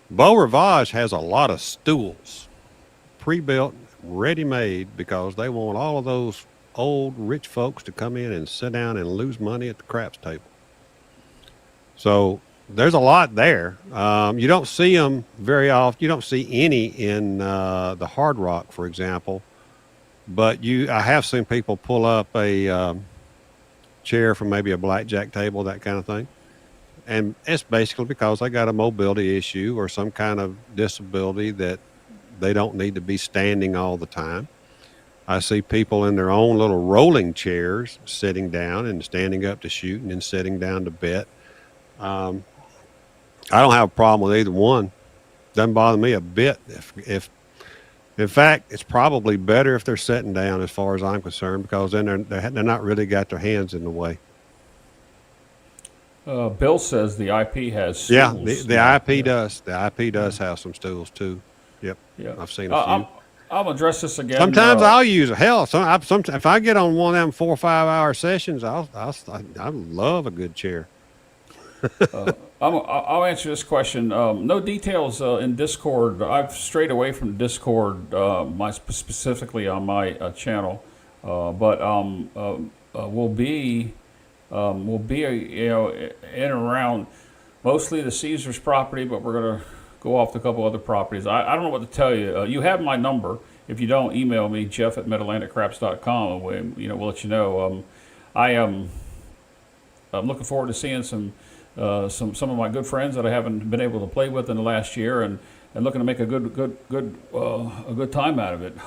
Beau Rivage has a lot of stools, pre-built, ready-made, because they want all of those old rich folks to come in and sit down and lose money at the craps table. So there's a lot there. You don't see them very often. You don't see any in the Hard Rock, for example. But I have seen people pull up a chair from maybe a blackjack table, that kind of thing. And it's basically because they got a mobility issue or some kind of disability that they don't need to be standing all the time. I see people in their own little rolling chairs sitting down and standing up to shoot and then sitting down to bet. I don't have a problem with either one. Doesn't bother me a bit. If in fact, it's probably better if they're sitting down, as far as I'm concerned, because then they're not really got their hands in the way. Bill says the IP has stools. Yeah, the IP does. The IP does have some stools too. Yep. Yeah, I've seen a few. I'll address this again. Sometimes I'll use sometimes if I get on one of them 4 or 5 hour sessions, I love a good chair. I'll answer this question. No details in Discord. I've strayed away from Discord, specifically on my channel, but we'll be in and around mostly the Caesars property, but we're gonna go off to a couple other properties. I don't know what to tell you. You have my number. If you don't, email me, Jeff at midatlanticcraps.com, and we'll let you know. I'm looking forward to seeing some of my good friends that I haven't been able to play with in the last year, and looking to make a good time out of it.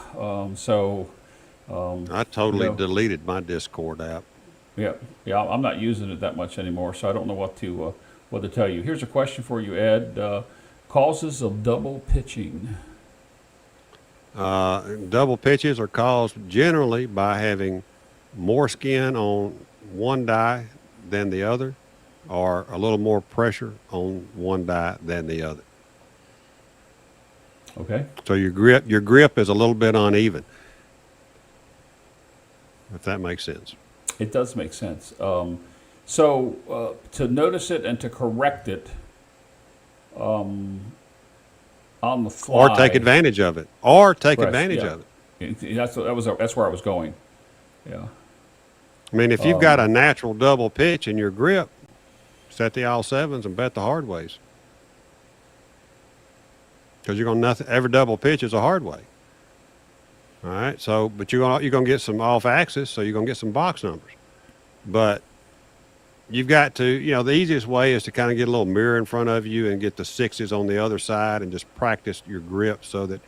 I totally deleted my Discord app. Yeah, I'm not using it that much anymore, so I don't know what to tell you. Here's a question for you, Ed. Causes of double pitching. Double pitches are caused generally by having more skin on one die than the other, or a little more pressure on one die than the other. Okay. So your grip is a little bit uneven, if that makes sense. It does make sense. So to notice it and to correct it on the fly, or take advantage of it, of it. That's where I was going. Yeah. I mean, if you've got a natural double pitch in your grip, set the all sevens and bet the hard ways, because every double pitch is a hard way. All right. So, but you're gonna get some off axis, so you're gonna get some box numbers. But you've got to, the easiest way is to kind of get a little mirror in front of you and get the sixes on the other side and just practice your grip so that,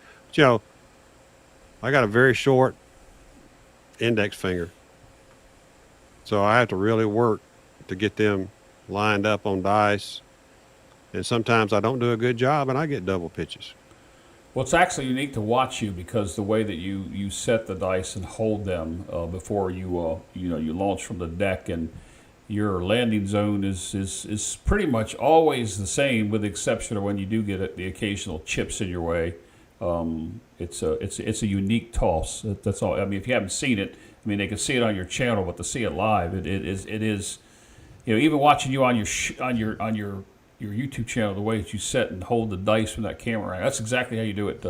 I got a very short index finger, so I have to really work to get them lined up on dice. And sometimes I don't do a good job and I get double pitches. Well, it's actually unique to watch you, because the way that you set the dice and hold them before you launch from the deck, and your landing zone is pretty much always the same, with the exception of when you do get the occasional chips in your way. it's a unique toss. That's all. I mean, if you haven't seen it, I mean, they can see it on your channel, but to see it live, it is. You know, even watching you on your YouTube channel, the way that you set and hold the dice from that camera, that's exactly how you do it.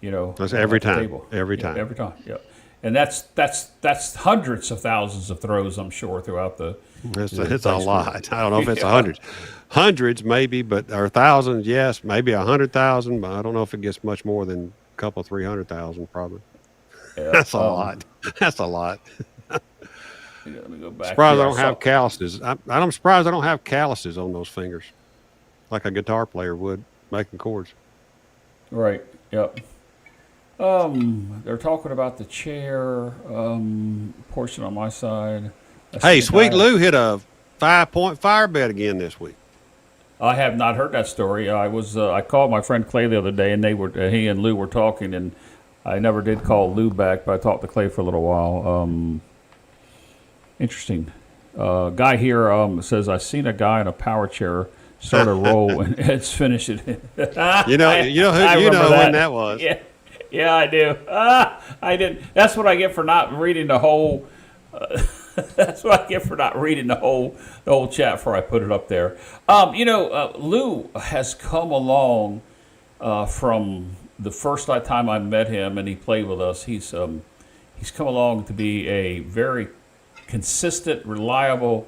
You know, that's every time. Table. Every Yeah, time. every time. Yeah, and that's hundreds of thousands of throws, I'm sure, throughout the. It's a lot. I don't know if it's hundreds maybe, but or thousands, yes, maybe 100,000, but I don't know if it gets much more than a couple 300,000 probably. Yeah, That's a lot. That's a lot. Yeah, let me go back. Surprised here. I don't have calluses. I'm surprised I don't have calluses on those fingers, like a guitar player would making chords. Right. Yep. They're talking about the chair portion on my side. Hey, Sweet Lou hit a 5-point fire bet again this week. I have not heard that story. I called my friend Clay the other day, and he and Lou were talking, and I never did call Lou back, but I talked to Clay for a little while. Interesting. Guy here says, I seen a guy in a power chair start a roll and it's finished it. You know when that was. Yeah, I do. I didn't. That's what I get for not reading the whole. That's what I get for not reading the whole chat before I put it up there. Lou has come along from the first time I met him and he played with us. He's come along to be a very consistent, reliable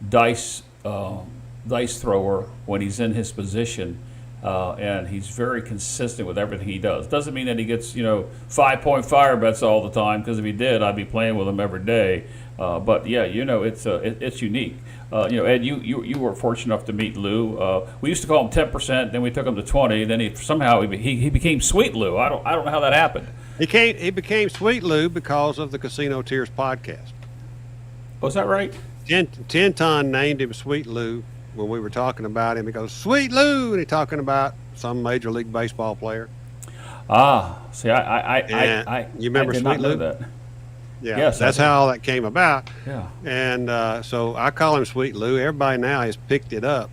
dice thrower when he's in his position, and he's very consistent with everything he does. Doesn't mean that he gets 5-point fire bets all the time, because if he did, I'd be playing with him every day. But yeah, it's unique. Ed, you were fortunate enough to meet Lou. We used to call him 10%, then we took him to 20. Then he became Sweet Lou. I don't know how that happened. He became Sweet Lou because of the Casino Tears podcast. Was that right? 10 Ton named him Sweet Lou when we were talking about him. He goes, Sweet Lou, and he's talking about some Major League Baseball player. See, I you remember I did Sweet not know Lou? that. Yeah, yes, that's how all that came about. Yeah, and so I call him Sweet Lou. Everybody now has picked it up.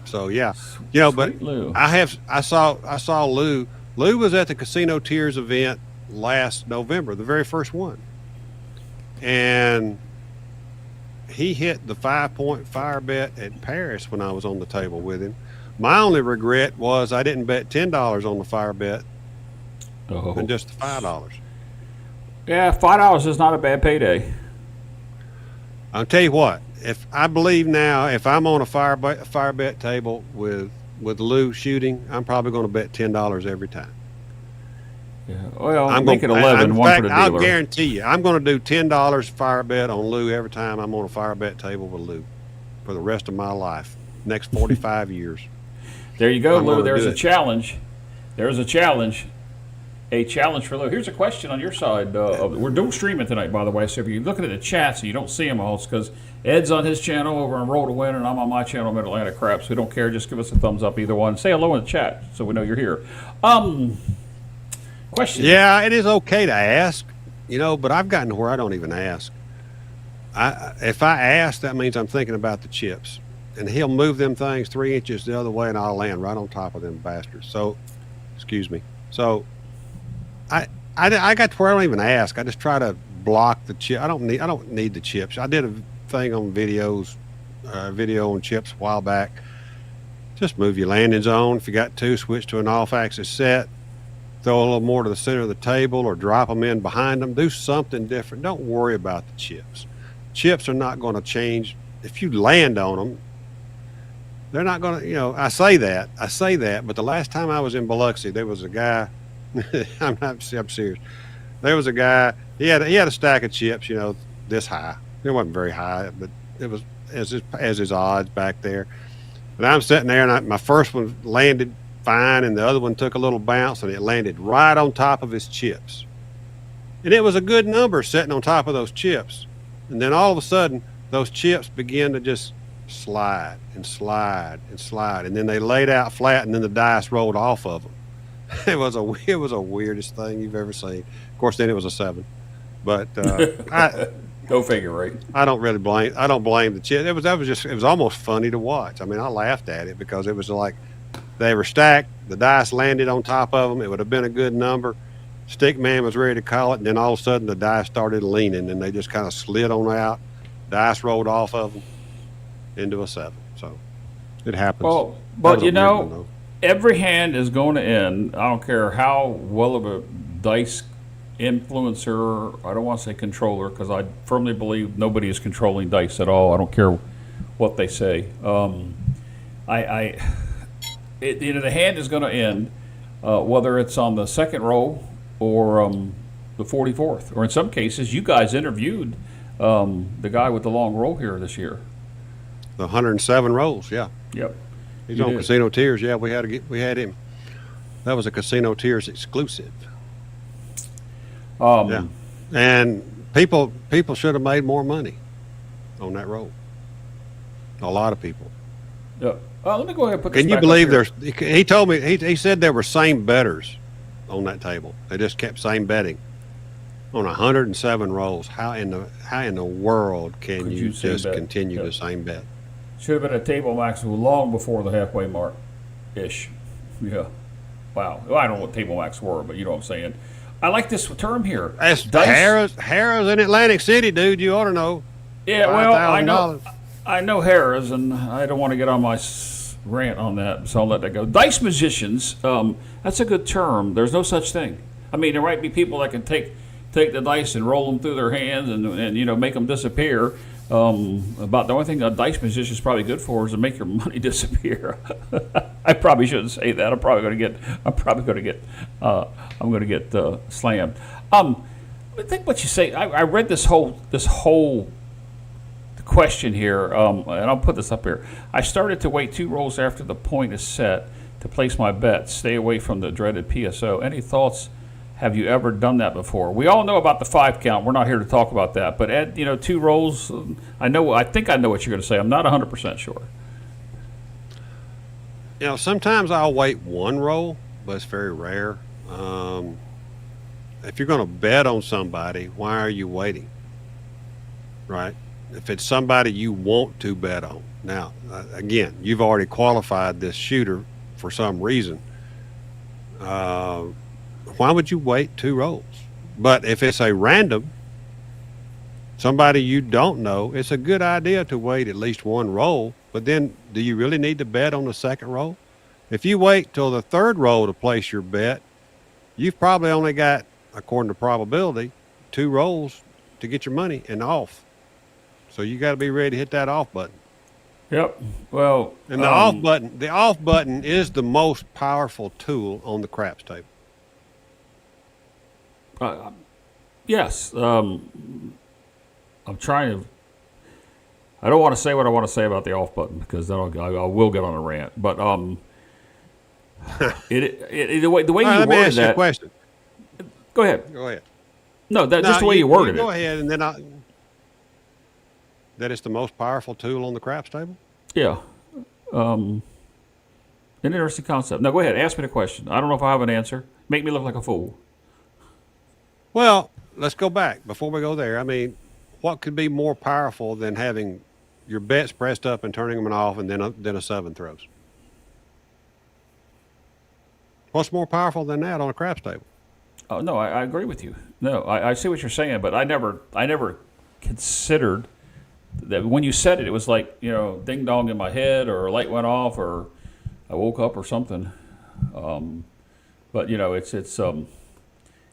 So yeah, Sweet Lou. I saw Lou. Lou was at the Casino Tears event last November, the very first one, and he hit the 5-point fire bet at Paris when I was on the table with him. My only regret was I didn't bet $10 on the fire bet and just the $5. Yeah, $5 is not a bad payday. I'll tell you what, if I'm on a fire bet table with Lou shooting, I'm probably going to bet $10 every time. Yeah. Well, make it 11, one for the dealer. I'll guarantee you, I'm going to do $10 fire bet on Lou every time I'm on a fire bet table with Lou for the rest of my life, next 45 years. There you go, Lou. There's a challenge. There's a challenge. A challenge for Lou. Here's a question on your side. We're dual streaming tonight, by the way, so if you're looking at the chats and you don't see them all, it's because Ed's on his channel over on Roll2Win, and I'm on my channel, midatlanticcraps. We don't care. Just give us a thumbs up, either one. Say hello in the chat so we know you're here. Question. Yeah, it is okay to ask, but I've gotten to where I don't even ask. If I ask, that means I'm thinking about the chips. And he'll move them things 3 inches the other way, and I'll land right on top of them bastards. So, excuse me. So, I got to where I don't even ask. I just try to block the chip. I don't need the chips. I did a thing on video on chips a while back. Just move your landing zone. If you got two, switch to an off-axis set. Throw a little more to the center of the table, or drop them in behind them. Do something different. Don't worry about the chips. Chips are not going to change. If you land on them, they're not going to, I say that, but the last time I was in Biloxi, there was a guy, I'm serious. There was a guy, he had a stack of chips, this high. It wasn't very high, but it was as his odds back there. And I'm sitting there, and my first one landed fine, and the other one took a little bounce, and it landed right on top of his chips. And it was a good number sitting on top of those chips. And then all of a sudden, those chips began to just slide and slide and slide, and then they laid out flat, and then the dice rolled off of them. It was a weirdest thing you've ever seen. Of course, then it was a 7, but go figure, right? I don't blame the chips. It was almost funny to watch. I mean, I laughed at it because it was like they were stacked. The dice landed on top of them. It would have been a good number. Stick man was ready to call it, and then all of a sudden the dice started leaning, and they just kind of slid on out. Dice rolled off of them into a 7. So it happens. Well, That but was a you weird one, know, though. every hand is going to end. I don't care how well of a dice influencer, I don't want to say controller, because I firmly believe nobody is controlling dice at all. I don't care what they say. The hand is going to end, whether it's on the second roll or the 44th. Or in some cases, you guys interviewed the guy with the long roll here this year. The 107 rolls, yeah. Yep. He's You on did. Casino Tiers. Yeah, we had him. That was a Casino Tiers exclusive. Yeah, and people should have made more money on that roll. A lot of people. Yeah. Let me go ahead and put this Can you back believe up here. he told me he said there were same bettors on that table. They just kept same betting on 107 rolls. How in the world can Could you you same just bet? continue Yeah. the same bet? Should have been a table max long before the halfway mark ish. Yeah. Wow. Well, I don't know what table max were, but you know what I'm saying. I like this term here. That's Dice- Harrah's in Atlantic City, dude. You ought to know. Yeah, well, I know. $5,000. I know Harrah's, and I don't want to get on my rant on that, so I'll let that go. Dice magicians, that's a good term. There's no such thing. I mean, there might be people that can take the dice and roll them through their hands and you know, make them disappear. About the only thing a dice magician is probably good for is to make your money disappear. I probably shouldn't say that. I'm going to get slammed. I think what you say. I read this whole question here, and I'll put this up here. I started to wait 2 rolls after the point is set to place my bet. Stay away from the dreaded PSO. Any thoughts? Have you ever done that before? We all know about the 5 count. We're not here to talk about that. But Ed, 2 rolls. I think I know what you're going to say. I'm not 100% sure. Sometimes I'll wait 1 roll, but it's very rare. If you're going to bet on somebody, why are you waiting? Right? If it's somebody you want to bet on. Now, again, you've already qualified this shooter for some reason. Why would you wait 2 rolls? But if it's a random, somebody you don't know, it's a good idea to wait at least 1 roll. But then, do you really need to bet on the second roll? If you wait till the 3rd roll to place your bet, you've probably only got, according to probability, 2 rolls to get your money and off. So you got to be ready to hit that off button. Yep. Well, And the off button is the most powerful tool on the craps table. yes. I'm trying to. I don't want to say what I want to say about the off button because then I will get on a rant. But the way All right, you let me worded ask you a that. question. Go ahead. Go ahead. No, just the way you worded Go it. ahead, and then that it's the most powerful tool on the craps table? Yeah. An interesting concept. Now go ahead. Ask me the question. I don't know if I have an answer. Make me look like a fool. Well, let's go back before we go there. I mean, what could be more powerful than having your bets pressed up and turning them off and then a 7 throws? What's more powerful than that on a craps table? Oh no, I agree with you. No, I see what you're saying, but I never considered that when you said it. It was like ding dong in my head, or a light went off, or I woke up, or something. But it's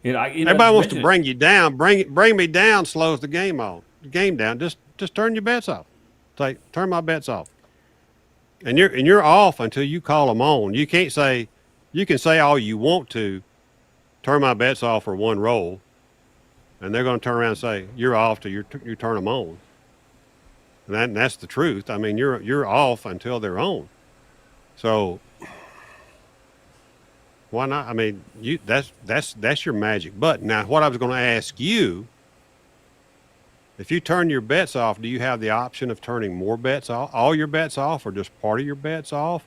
Everybody wants to bring you down. Bring me down slows the game down. Just turn your bets off. Say, turn my bets off. And you're off until you call them on. You can't say. You can say all you want to. Turn my bets off for 1 roll, and they're going to turn around and say you're off till you turn them on. And that's the truth. I mean, you're off until they're on. So why not? I mean, that's your magic button. Now, what I was going to ask you, if you turn your bets off, do you have the option of turning more bets off, all your bets off, or just part of your bets off?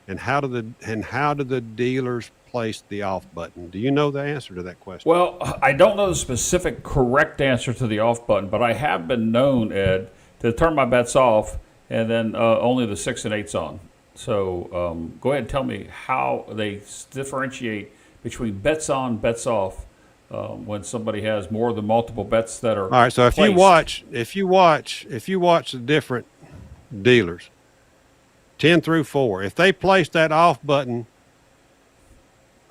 And how do the dealers place the off button? Do you know the answer to that question? Well, I don't know the specific correct answer to the off button, but I have been known, Ed, to turn my bets off and then only the 6 and 8s on. So go ahead and tell me how they differentiate between bets on, bets off, when somebody has more than multiple bets that are All right. So if you watch the different dealers, 10 through 4, if they place that off button,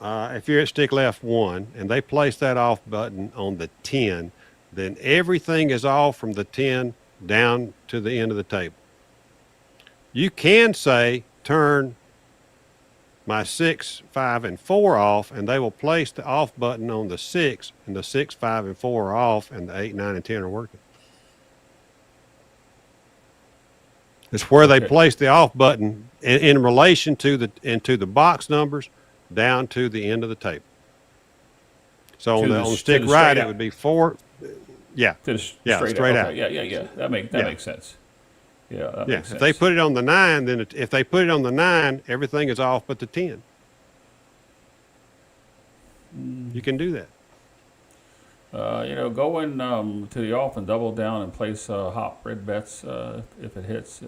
if you're at stick left 1 and they place that off button on the 10, then everything is off from the 10 down to the end of the table. You can say, turn my 6, 5, and 4 off, and they will place the off button on the 6, and the 6, 5, and 4 are off, and the 8, 9, and 10 are working. It's where they place the off button in relation to the box numbers down to the end of the table. So on the stick right, it would be 4. Yeah. Straight out. Yeah. That makes sense. Yeah. That makes sense. If they put it on the 9, then if they put it on the 9, everything is off but the 10. You can do that. Go in to the off and double down and place hop red bets if it hits.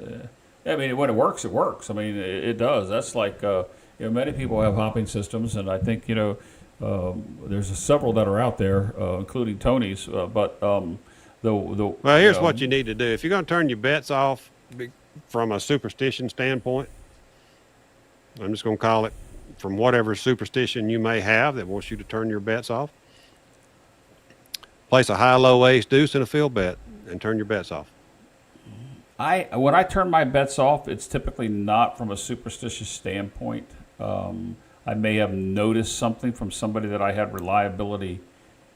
I mean, when it works, it works. I mean, it does. That's like many people have hopping systems, and I think there's several that are out there, including Tony's. Well, here's what you need to do. If you're going to turn your bets off from a superstition standpoint, I'm just going to call it, from whatever superstition you may have that wants you to turn your bets off, place a high, low, ace, deuce, and a field bet, and turn your bets off. When I turn my bets off, it's typically not from a superstitious standpoint. I may have noticed something from somebody that I had reliability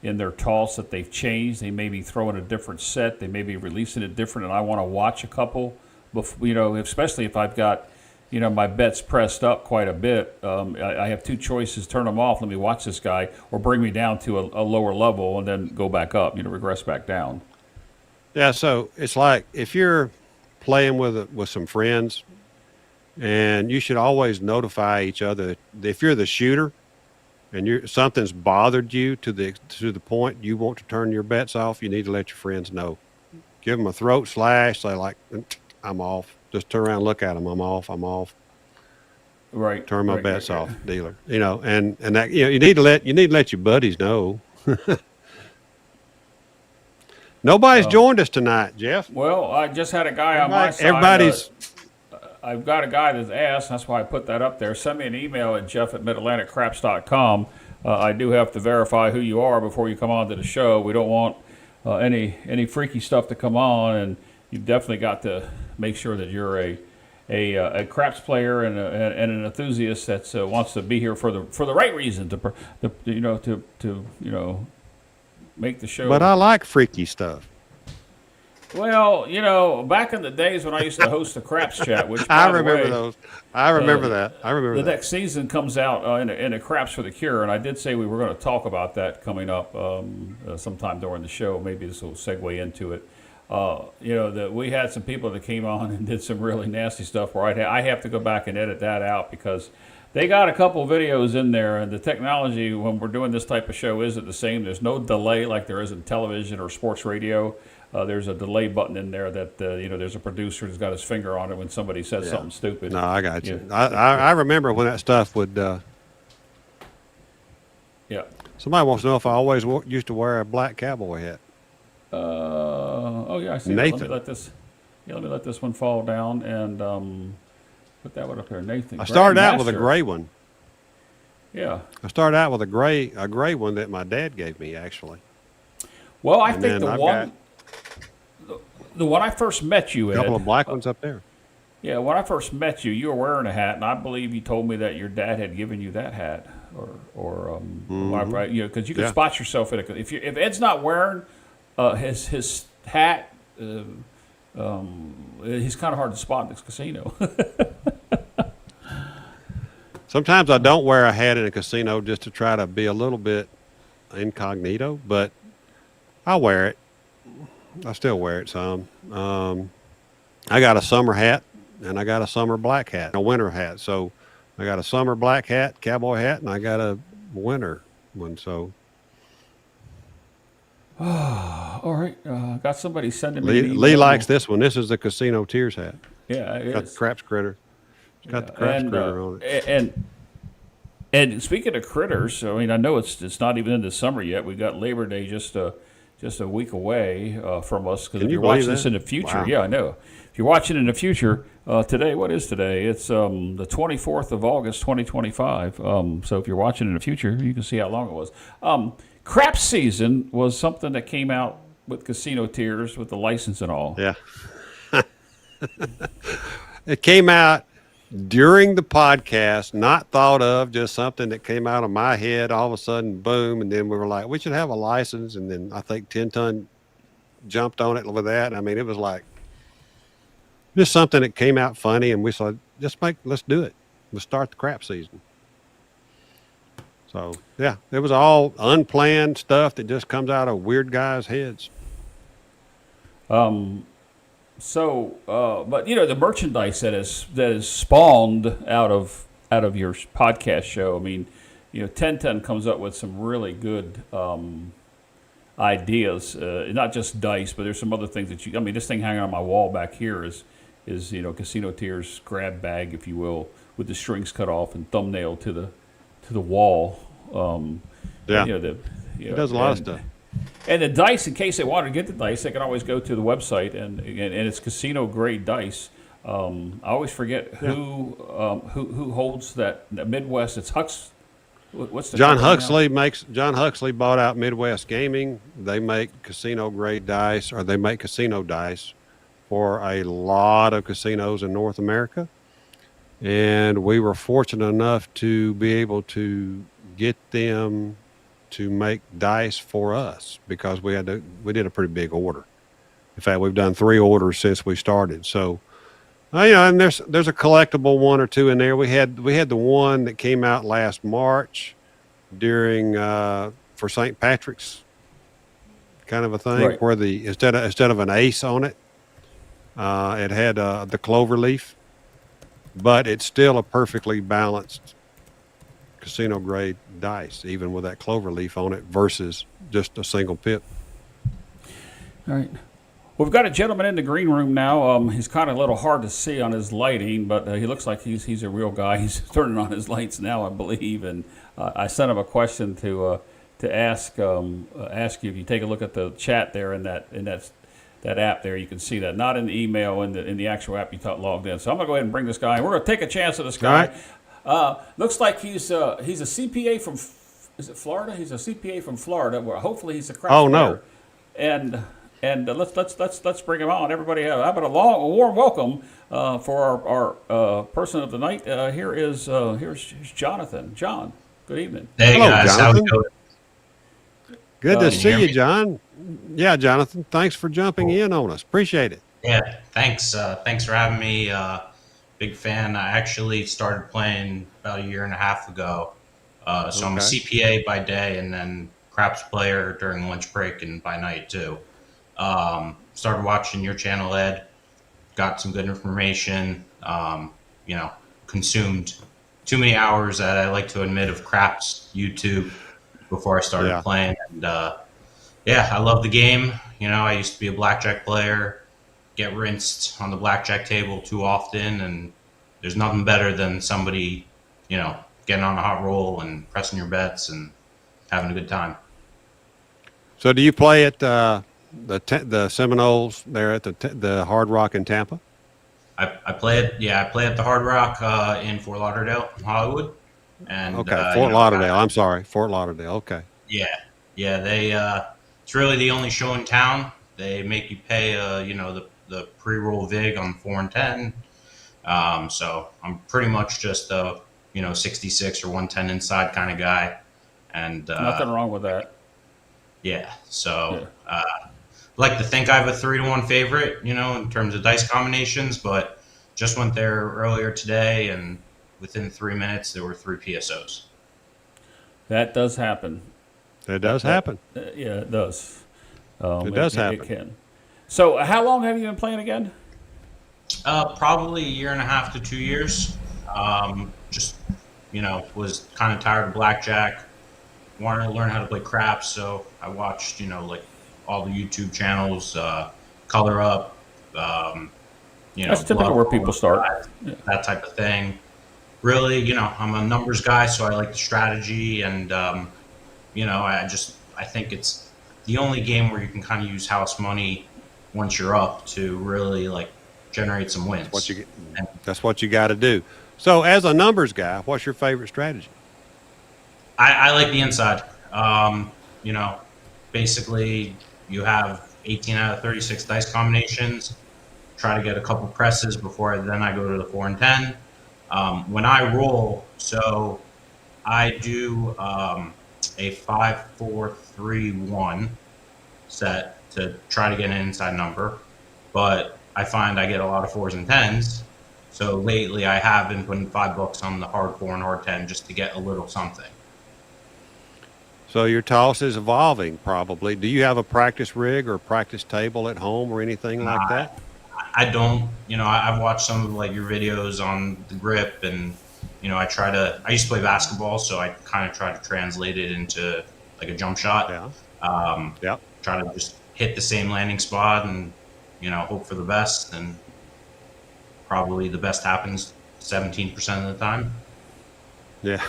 in their toss that they've changed. They may be throwing a different set. They may be releasing it different, and I want to watch a couple. Especially if I've got, my bets pressed up quite a bit. I have two choices: turn them off, let me watch this guy, or bring me down to a lower level and then go back up. Regress back down. Yeah. So it's like if you're playing with some friends, and you should always notify each other. If you're the shooter and something's bothered you to the point you want to turn your bets off, you need to let your friends know. Give them a throat slash. Say like, I'm off. Just turn around and look at them. I'm off. Right. Turn my bets off, dealer. And that you need to let your buddies know. Nobody's joined us tonight, Jeff. Well, I just had a guy on my side. I've got a guy that's asked, that's why I put that up there. Send me an email at jeff@midatlanticcraps.com. I do have to verify who you are before you come on to the show. We don't want any freaky stuff to come on, and you've definitely got to make sure that you're a craps player and an enthusiast that wants to be here for the right reason to make the show. But I like freaky stuff. Well, back in the days when I used to host the Craps Chat, which I remember those. I remember that. The next season comes out in a Craps for the Cure, and I did say we were going to talk about that coming up sometime during the show. Maybe this will segue into it. That we had some people that came on and did some really nasty stuff where I have to go back and edit that out because they got a couple videos in there, and the technology when we're doing this type of show isn't the same. There's no delay like there is in television or sports radio. There's a delay button in there that, there's a producer who's got his finger on it when somebody says something stupid. No, I got you. I remember when that stuff would... Yeah. Somebody wants to know if I always used to wear a black cowboy hat. I see. Nathan. Let me let this one fall down and put that one up there. Nathan. I started out with a gray one. Yeah. I started out with a gray one that my dad gave me, actually. Well, I think the one I first met you, Ed. A couple of black ones up there. Yeah, when I first met you, you were wearing a hat, and I believe you told me that your dad had given you that hat, because you can spot yourself in it. If Ed's not wearing his hat, he's kind of hard to spot in this casino. Sometimes I don't wear a hat in a casino just to try to be a little bit incognito, but I wear it. I still wear it some. I got a summer hat and I got a summer black hat, a winter hat. So I got a summer black hat, cowboy hat, and I got a winter one. So. All right. Got somebody sending me. Lee likes this one. This is the Casino Tears hat. Yeah, it got is. the Craps critter. Got the craps critter on it. And speaking of critters, I mean, I know it's not even into summer yet. We got Labor Day just a week away from us. Because if you're watching this in the future, yeah, I know. If you're watching in the future, today, what is today? It's the 24th of August, 2025. So if you're watching in the future, you can see how long it was. Craps season was something that came out with casino tiers with the license and all. Yeah. It came out during the podcast, not thought of, just something that came out of my head. All of a sudden, boom, and then we were like, we should have a license. And then I think 10 Ton jumped on it with that. I mean, it was like just something that came out funny, and we said, let's do it. Let's start the crap season. So yeah, it was all unplanned stuff that just comes out of weird guys' heads. But the merchandise that is spawned out of your podcast show. I mean, 1010 comes up with some really good ideas. Not just dice, but there's some other things that I mean, this thing hanging on my wall back here is Casino Tiers grab bag, if you will, with the strings cut off and thumbnail to the wall. It does a lot of stuff. And the dice, in case they want to get the dice, they can always go to the website, and it's casino grade dice. I always forget who holds that Midwest. It's Hux. What's the John Huxley John Huxley bought out Midwest Gaming. They make casino grade dice, or they make casino dice for a lot of casinos in North America. And we were fortunate enough to be able to get them to make dice for us, because we did a pretty big order. In fact, we've done 3 orders since we started. So, and there's a collectible one or two in there. We had the one that came out last March during for St. Patrick's kind of a thing, right, where instead of an ace on it, it had the clover leaf, but it's still a perfectly balanced casino grade dice, even with that clover leaf on it, versus just a single pip. All right. We've got a gentleman in the green room now. He's kind of a little hard to see on his lighting, but he looks like he's a real guy. He's turning on his lights now, I believe. And I sent him a question to ask you. If you take a look at the chat there in that app there, you can see that. Not in the email, in the actual app you logged in. So I'm gonna go ahead and bring this guy. We're gonna take a chance of this guy. Looks like he's a CPA from, is it Florida? He's a CPA from Florida. Where hopefully he's a craps player. No. And let's bring him on. Everybody, how about a warm welcome for our person of the night? Here's Jonathan. John, good evening. Hey. Hello, guys, Jonathan. how's it going? Good to see hear you, me? John. Yeah, Jonathan. Thanks for jumping in on us. Appreciate it. Yeah, thanks. Thanks for having me. Big fan. I actually started playing about 1.5 years ago. So I'm a CPA by day, and then craps player during lunch break and by night too. Started watching your channel, Ed. Got some good information. Consumed too many hours that I like to admit of craps YouTube before I started playing. And I love the game. I used to be a blackjack player. Get rinsed on the blackjack table too often, and there's nothing better than somebody, getting on a hot roll and pressing your bets and having a good time. So, do you play at the Seminoles there at the Hard Rock in Tampa? I play at the Hard Rock in Fort Lauderdale, Hollywood. And Fort Lauderdale. I'm sorry, Fort Lauderdale. Okay. Yeah. They it's really the only show in town. They make you pay the pre-roll vig on 4 and 10. So I'm pretty much just a 66 or 110 inside kind of guy, and nothing wrong with that. Yeah. So like to think I have a 3-1 favorite, in terms of dice combinations, but just went there earlier today, and within 3 minutes there were 3 PSOs. That does happen. It does happen. Yeah, it does. It does happen. It can. So, how long have you been playing again? Probably 1.5 to 2 years. Was kind of tired of blackjack. Wanted to learn how to play craps, so I watched, like all the YouTube channels, Color Up, That's typically where people start. That type of thing. Really, I'm a numbers guy, so I like the strategy, and I think it's the only game where you can kind of use house money once you're up to really like generate some wins. That's what you got to do. So, as a numbers guy, what's your favorite strategy? I like the inside. Basically, you have 18 out of 36 dice combinations. Try to get a couple presses before then I go to the 4 and 10. When I roll, so I do a 5, 4, 3, 1 set to try to get an inside number, but I find I get a lot of 4s and 10s. So lately, I have been putting $5 on the hard 4 and hard 10 just to get a little something. So your toss is evolving, probably. Do you have a practice rig or a practice table at home or anything like that? I don't. I've watched some of like your videos on the grip, and I used to play basketball, so I kind of try to translate it into like a jump shot. Yeah. Try to just hit the same landing spot and hope for the best, and probably the best happens 17% of the time. Yeah.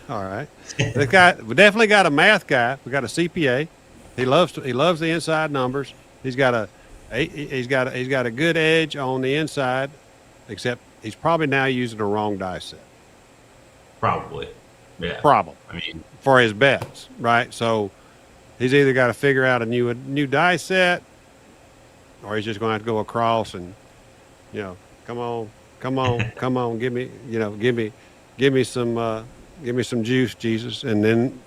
All right. We definitely got a math guy. We got a CPA. He loves the inside numbers. He's got a good edge on the inside, except he's probably now using the wrong dice set. Probably. Yeah. Probably. I mean, for his bets, right? So he's either got to figure out a new dice set, or he's just going to have to go across and, come on, give me some juice, Jesus, and then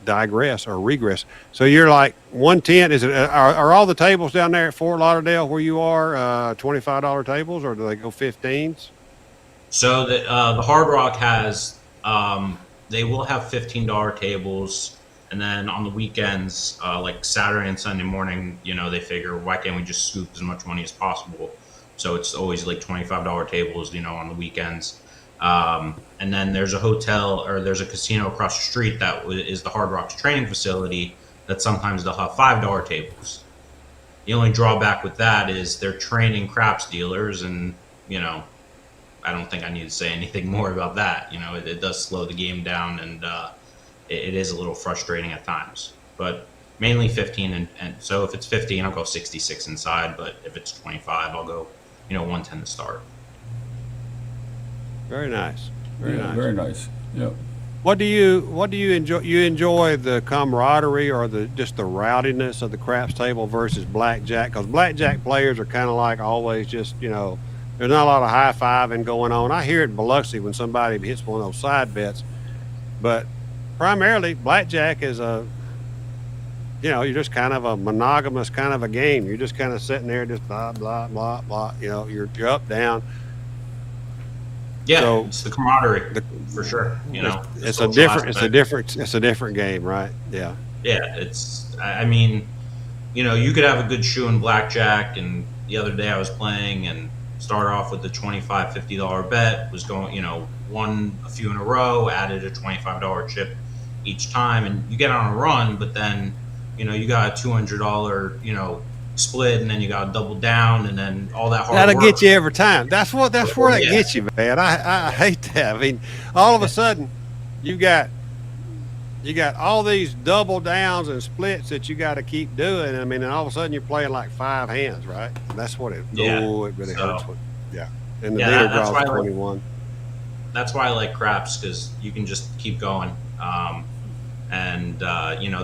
digress or regress. So you're like 110. Is it? Are all the tables down there at Fort Lauderdale where you are $25 tables, or do they go 15s? So the Hard Rock has they will have $15 tables, and then on the weekends, like Saturday and Sunday morning, they figure why can't we just scoop as much money as possible? So it's always like $25 tables, on the weekends. And then there's a hotel or there's a casino across the street that is the Hard Rock's training facility that sometimes they'll have $5 tables. The only drawback with that is they're training craps dealers, and I don't think I need to say anything more about that. It does slow the game down, and it is a little frustrating at times. But mainly 15, and so if it's 15, I'll go 66 inside. But if it's 25, I'll go 110 to start. Very nice. Very nice. Yep. What do you enjoy? You enjoy the camaraderie or just the rowdiness of the craps table versus blackjack? Because blackjack players are kind of like always just, there's not a lot of high-fiving going on. I hear it in Biloxi when somebody hits one of those side bets. But primarily, blackjack is you're just kind of a monogamous kind of a game. You're just kind of sitting there just blah, blah, blah, blah. You're up, down. Yeah, so it's the camaraderie for sure. It's a different game, right? Yeah. Yeah, you could have a good shoe in blackjack, and the other day I was playing and started off with the $25, $50 bet, was going, won a few in a row, added a $25 chip each time, and you get on a run, but then, you got a $200, split, and then you got to double down, and then all that hard That'll work. get you every time. That's where that gets you, man. I hate that. I mean, all of a sudden, you got all these double downs and splits that you got to keep doing. I mean, and all of a sudden you're playing like 5 hands, right? And that's what it. Yeah. Oh, it really hurts. Yeah. And the Yeah, dealer draws 21. That's why I like craps, because you can just keep going.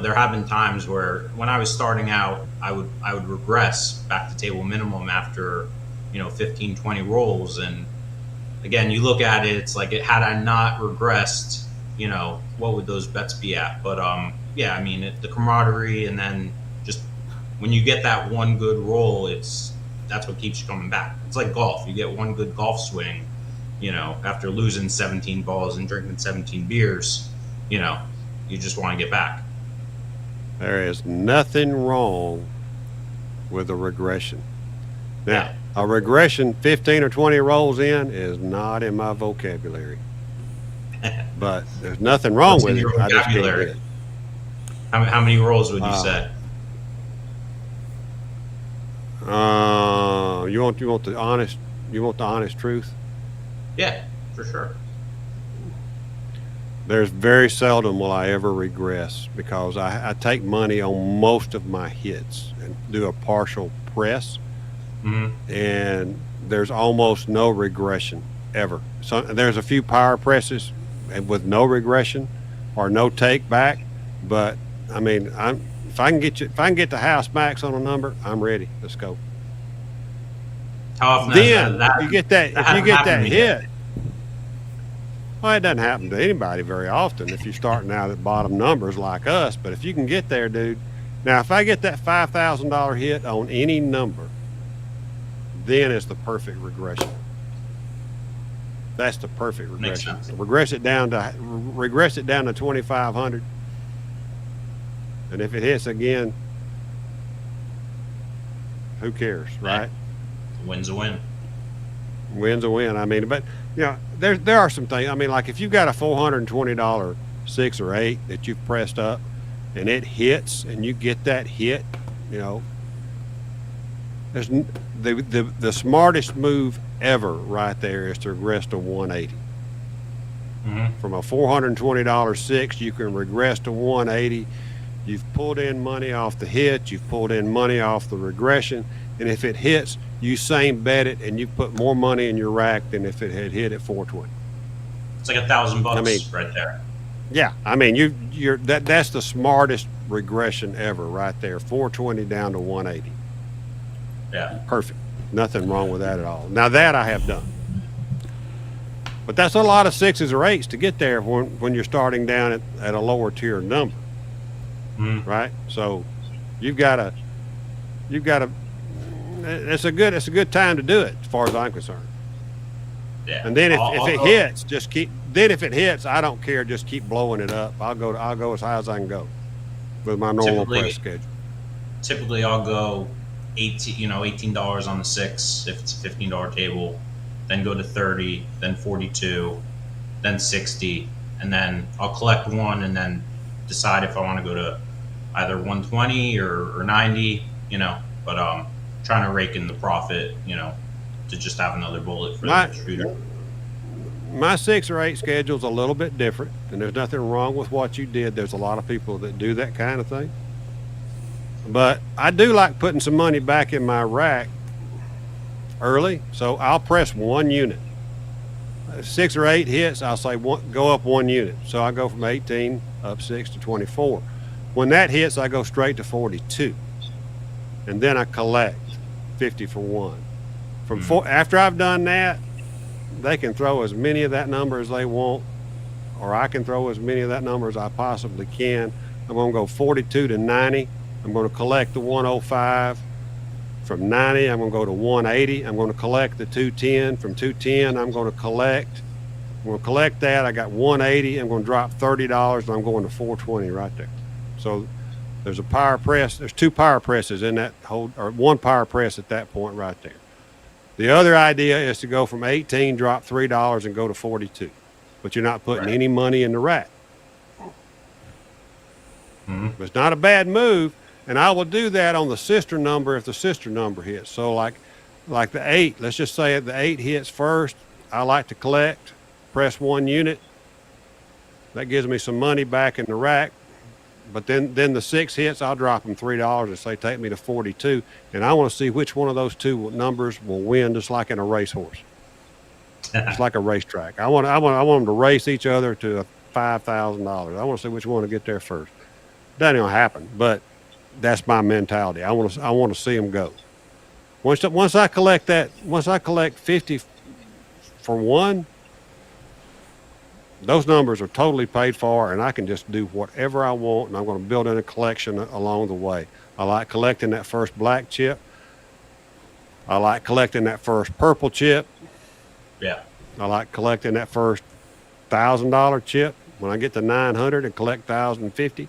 There have been times where when I was starting out, I would regress back to table minimum after 15, 20 rolls, and again, you look at it, it's like, had I not regressed, what would those bets be at? But the camaraderie, and then just when you get that one good roll, that's what keeps you coming back. It's like golf. You get one good golf swing, after losing 17 balls and drinking 17 beers, you just want to get back. There is nothing wrong with a regression. Now, a regression 15 or 20 rolls in is not in my vocabulary. But there's nothing wrong with it. I just can't do it. How many rolls would you say? You want the honest truth? Yeah, for sure. There's very seldom will I ever regress because I take money on most of my hits and do a partial press, and there's almost no regression ever. So there's a few power presses with no regression or no take back, but I mean, if I can get the house max on a number, I'm ready. Let's go. How often Then that you get that. If you hasn't get happened that to me hit, yet. well, it doesn't happen to anybody very often if you're starting out at bottom numbers like us. But if you can get there, dude. Now, if I get that $5,000 hit on any number, then it's the perfect regression. That's the perfect Makes regression. sense. Regress it down to 2,500, and if it hits again, who cares, right? Win's a win. Win's a win. I mean, but there are some things. I mean, like if you've got a $420 6 or 8 that you've pressed up, and it hits, and you get that hit, there's the smartest move ever right there is to regress to 180. From a $420 6, you can regress to 180. You've pulled in money off the hit. You've pulled in money off the regression. And if it hits, you same bet it, and you put more money in your rack than if it had hit at 420. It's like $1,000 I mean, right there. Yeah, I mean that's the smartest regression ever right there. 420 down to 180. Yeah. Perfect. Nothing wrong with that at all. Now that I have done. But that's a lot of 6s or 8s to get there when you're starting down at a lower tier number. Right? So you've got to it's a good time to do it as far as I'm concerned. Yeah. And then if it hits, if it hits, I don't care, just keep blowing it up. I'll go as high as I can go with my normal press schedule. Typically I'll go $18 on the 6 if it's a $15 table, then go to 30, then 42, then 60, and then I'll collect one and then decide if I want to go to either 120 or 90, but trying to rake in the profit, to just have another bullet for the shooter. My 6 or 8 schedule's a little bit different, and there's nothing wrong with what you did. There's a lot of people that do that kind of thing. But I do like putting some money back in my rack early, so I'll press 1 unit. 6 or 8 hits, I'll say go up 1 unit. So I go from 18 up 6 to 24. When that hits, I go straight to 42. And then I collect 50 for 1. After I've done that, they can throw as many of that number as they want, or I can throw as many of that number as I possibly can. I'm going to go 42 to 90. I'm going to collect the 105. From 90, I'm going to go to 180. I'm going to collect the 210. From 210, I'm going to collect that. I got 180. I'm going to drop $30, and I'm going to 420 right there. So there's a power press. There's 2 power presses in that whole, or 1 power press at that point right there. The other idea is to go from 18, drop $3, and go to 42. But you're not putting any money in the rack. But it's not a bad move, and I will do that on the sister number if the sister number hits. So like the 8, let's just say the 8 hits first. I like to collect, press 1 unit. That gives me some money back in the rack. But then the 6 hits, I'll drop them $3 and say, take me to 42. And I want to see which one of those 2 numbers will win, just like in a racehorse. It's like a racetrack. I want them to race each other to $5,000. I want to see which one will get there first. That ain't gonna happen, but that's my mentality. I want to see them go. Once I collect 50 for 1. Those numbers are totally paid for, and I can just do whatever I want, and I'm going to build in a collection along the way. I like collecting that first black chip. I like collecting that first purple chip. Yeah. I like collecting that first $1,000 chip. When I get to 900 and collect 1,050,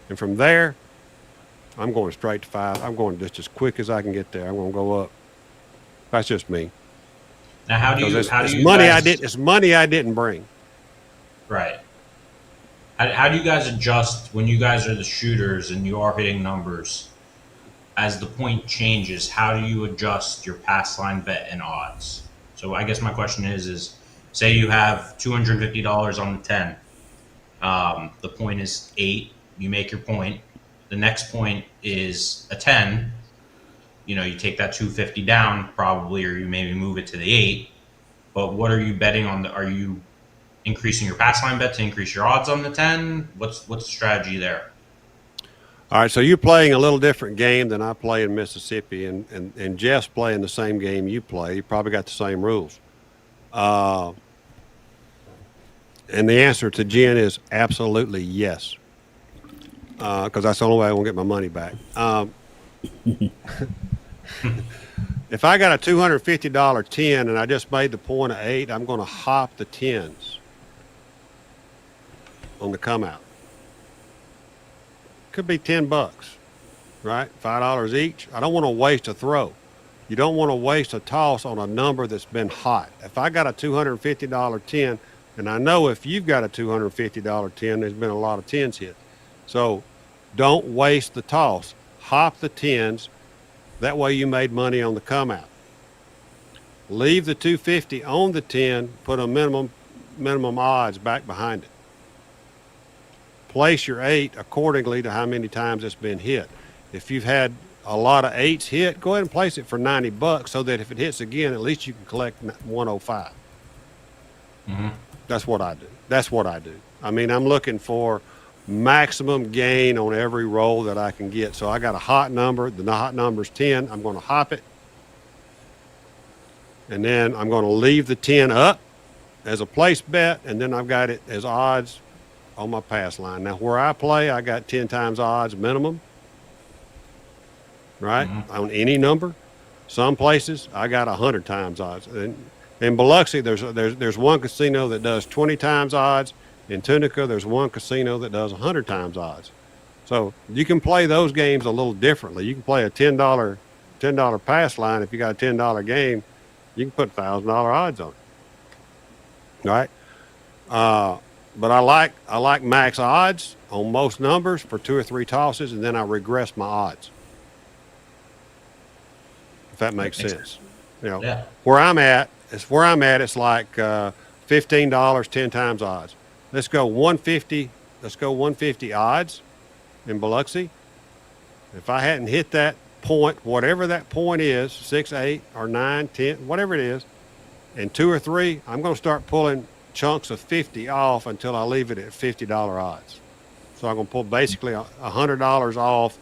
and from there, I'm going straight to 5. I'm going just as quick as I can get there. I'm going to go up. That's just me. Now, how do you It's money I didn't bring. Right. How do you guys adjust when you guys are the shooters and you are hitting numbers? as the point changes, how do you adjust your pass line bet and odds? So I guess my question is say you have $250 on the 10. The point is 8. You make your point. The next point is a 10. You know, you take that 250 down probably, or you maybe move it to the 8. But what are you betting on? Are you increasing your pass line bet to increase your odds on the 10? What's the strategy there? All right, so you're playing a little different game than I play in Mississippi, and Jeff's playing the same game you play. You probably got the same rules. And the answer to Jen is absolutely yes, because that's the only way I won't get my money back. If I got a $250 10 and I just made the point of 8, I'm going to hop the 10s on the come out. Could be $10, right? $5 each. I don't want to waste a throw. You don't want to waste a toss on a number that's been hot. If I got a $250 10, and I know if you've got a $250 10, there's been a lot of 10s hit. So don't waste the toss. Hop the 10s. That way you made money on the come out. Leave the 250 on the 10, put a minimum odds back behind it. Place your 8 accordingly to how many times it's been hit. If you've had a lot of 8s hit, go ahead and place it for $90 so that if it hits again, at least you can collect 105. Mm-hmm. That's what I do. I mean, I'm looking for maximum gain on every roll that I can get. So I got a hot number. The hot number's 10. I'm going to hop it. And then I'm going to leave the 10 up as a place bet. And then I've got it as odds on my pass line. Now, where I play, I got 10 times odds minimum, right? Mm-hmm. On any number. Some places, I got 100 times odds. And in Biloxi, there's one casino that does 20 times odds. In Tunica, there's one casino that does 100 times odds. So you can play those games a little differently. You can play a $10 pass line. If you got a $10 game, you can put $1,000 odds on it. All right? But I like max odds on most numbers for 2 or 3 tosses, and then I regress my odds. If that makes sense. You know, Yeah. where I'm at, it's like $15, 10 times odds. Let's go 150. Let's go 150 odds in Biloxi. If I hadn't hit that point, whatever that point is, 6, 8, or 9, 10, whatever it is, in 2 or 3, I'm going to start pulling chunks of 50 off until I leave it at $50 odds. So I'm going to pull basically $100 off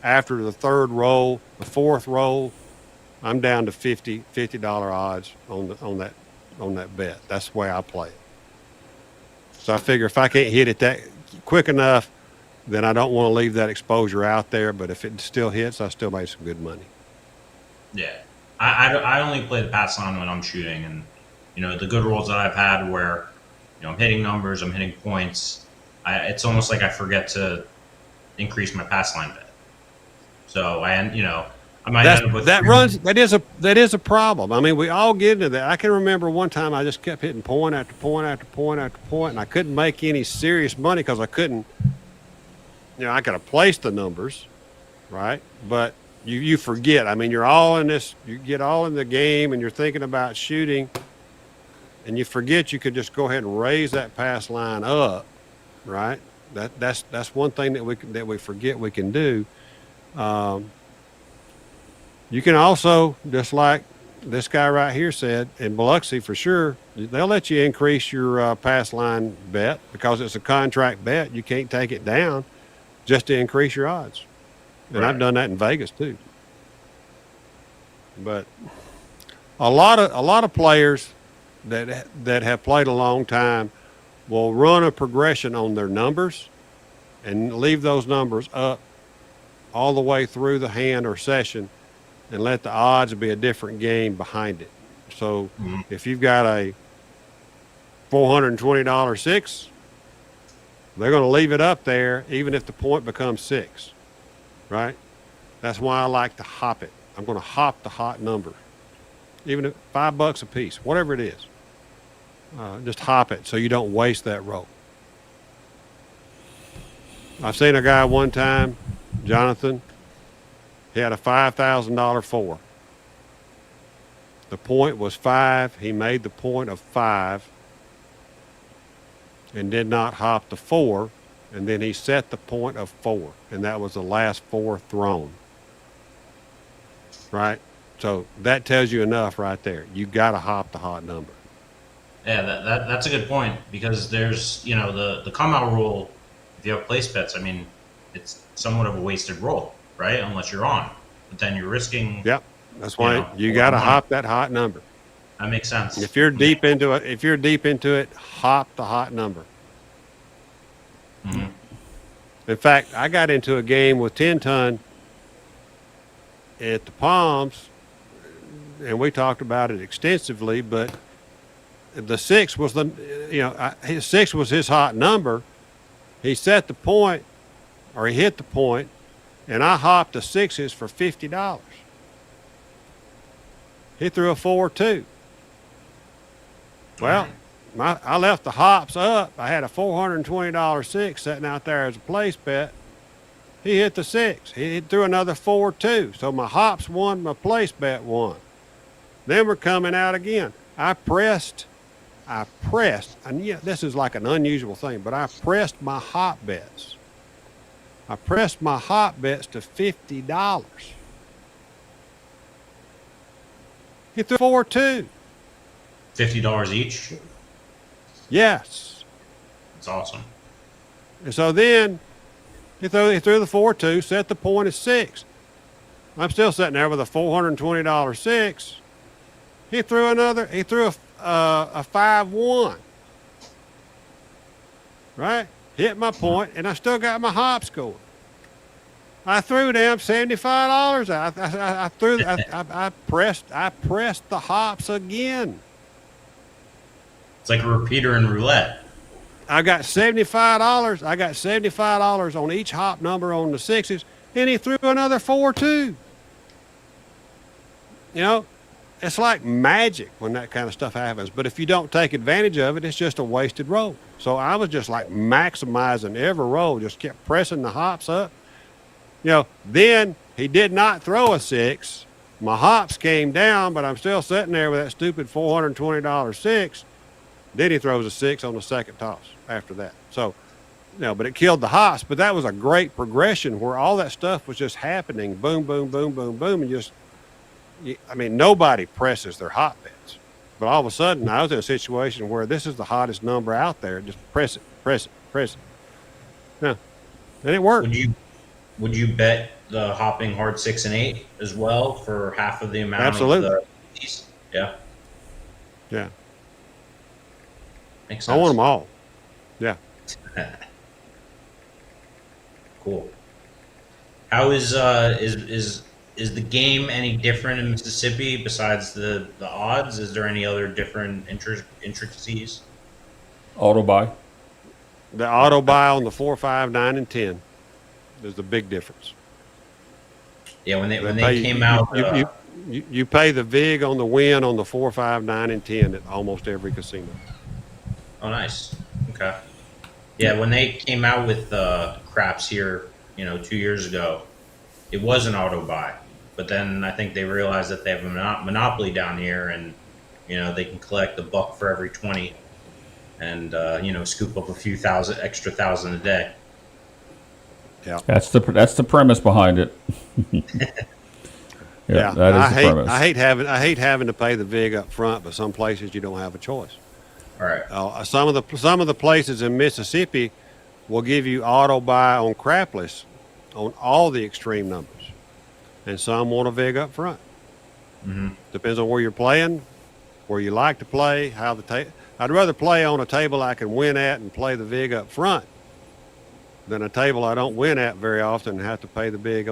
after the 3rd roll. The 4th roll, I'm down to $50 odds on that bet. That's the way I play it. So I figure if I can't hit it that quick enough, then I don't want to leave that exposure out there. But if it still hits, I still make some good money. Yeah. I only play the pass line when I'm shooting. And, you know, the good rolls that I've had where, you know, I'm hitting numbers, I'm hitting points, it's almost like I forget to increase my pass line bet. So, I might end up with that is a problem. I mean, we all get into that. I can remember one time I just kept hitting point after point after point after point, and I couldn't make any serious money because I couldn't. You know, I could have placed the numbers, right? But you forget. I mean, you're all in this. You get all in the game, and you're thinking about shooting, and you forget you could just go ahead and raise that pass line up, right? That's one thing that we forget we can do. You can also, just like this guy right here said, in Biloxi for sure, they'll let you increase your pass line bet because it's a contract bet. You can't take it down just to increase your odds. And Right. I've done that in Vegas too. But a lot of players that have played a long time will run a progression on their numbers and leave those numbers up all the way through the hand or session and let the odds be a different game behind it. So if you've got a $420 6, they're going to leave it up there even if the point becomes 6, right? That's why I like to hop it. I'm going to hop the hot number, even at $5 a piece, whatever it is. Just hop it so you don't waste that roll. I've seen a guy one time, Jonathan. He had a $5,000 4. The point was 5. He made the point of 5 and did not hop the 4. And then he set the point of 4. And that was the last 4 thrown. Right? So that tells you enough right there. You got to hop the hot number. Yeah, that's a good point, because there's, the come out rule. If you have place bets, I mean, it's somewhat of a wasted roll, right? Unless you're on, but then you're risking. Yep, that's why you got to hop that hot number. That makes sense. If you're deep into it, hop the hot number. Mm-hmm. In fact, I got into a game with 10 ton at the Palms, and we talked about it extensively, but the 6 was his 6 was his hot number. He set the point, or he hit the point, and I hopped the 6s for $50. He threw a 4 too. Well, I left the hops up. I had a $420 6 sitting out there as a place bet. He hit the 6. He threw another 4 too. So my hops won, my place bet won. Then we're coming out again. I pressed, and yeah, this is like an unusual thing, but I pressed my hop bets. I pressed my hop bets to $50. He threw 4 too. $50 each? Yes. That's awesome. And so then he threw the 4 2, set the point at 6. I'm still sitting there with a $420 6. He threw a 5-1. Right? Hit my point, and I still got my hops going. I threw them $75 out. I pressed the hops again. It's like a repeater in roulette. I got $75. I got $75 on each hop number on the 6s, and he threw another 4 too. It's like magic when that kind of stuff happens. But if you don't take advantage of it, it's just a wasted roll. So I was just like maximizing every roll, just kept pressing the hops up. Then he did not throw a 6. My hops came down, but I'm still sitting there with that stupid $420 6. Then he throws a 6 on the second toss after that. So, but it killed the hops. But that was a great progression where all that stuff was just happening. Boom, boom, boom, boom, boom. And nobody presses their hot bets. But all of a sudden, I was in a situation where this is the hottest number out there. Just press it, press it, press it. Yeah. And it worked. Would you bet the hopping hard 6 and 8 as well for half of the amount? Absolutely. Of the Yeah. Yeah. Makes sense. I want them all. Yeah. Cool. How is the game any different in Mississippi besides the odds? Is there any other different intricacies? Auto buy. The auto buy on the 4, 5, 9, and 10 is the big difference. Yeah, when they came out, you pay the VIG on the win on the 4, 5, 9, and 10 at almost every casino. Oh, nice. Okay. Yeah, when they came out with craps here, 2 years ago, it was an auto buy. But then I think they realized that they have a monopoly down here, and they can collect $1 for every 20, and scoop up a few extra thousand a day. Yeah, that's the premise behind it. Yeah, that is the premise. I hate having to pay the VIG up front, but some places you don't have a choice. All right. Some of the places in Mississippi will give you auto buy on crapless on all the extreme numbers, and some want a VIG up front. Mm-hmm. Depends on where you're playing, where you like to play, how I'd rather play on a table I can win at and play the VIG up front than a table I don't win at very often and have to pay the VIG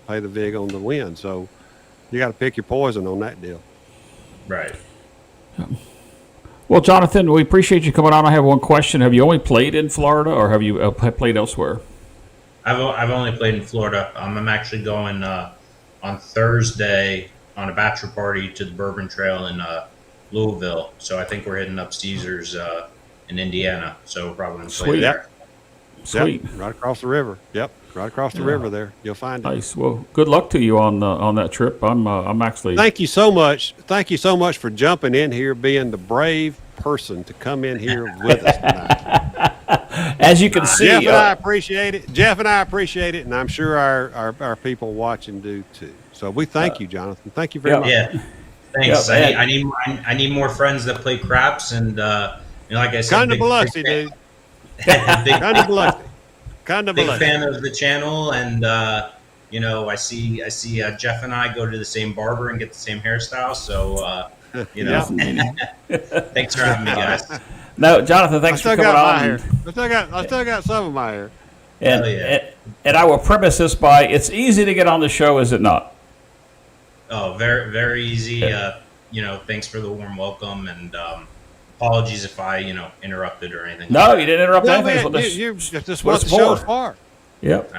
pay the VIG on the win. So you got to pick your poison on that deal. Right. Well, Jonathan, we appreciate you coming on. I have one question. Have you only played in Florida, or have you played elsewhere? I've only played in Florida. I'm actually going on Thursday on a bachelor party to the Bourbon Trail in Louisville. So I think we're hitting up Caesars in Indiana. So we're probably going to play Sweet. there. Sweet. Yep, right across the river. Yep, right across the river there. You'll find it. Nice. Well, good luck to you on that trip. I'm actually. Thank you so much. Thank you so much for jumping in here, being the brave person to come in here with us tonight. As you can see, Jeff and I appreciate it. Jeff and I appreciate it, and I'm sure our people watching do too. So we thank you, Jonathan. Thank you very much. Yeah, thanks. Yep. I need more friends that play craps, and like I said, Kind of Biloxi, dude. Kind of Biloxi. Kind of big Biloxi. fan of the channel, and I see Jeff and I go to the same barber and get the same hairstyle. So thanks for having me, guys. No, Jonathan, thanks for coming on. I still got some of my hair. And I will premise this by: it's easy to get on the show, is it not? Oh, very, very easy. Thanks for the warm welcome, and apologies if I, interrupted or anything. No, you didn't interrupt anything. Man, this what the show's for. Yep.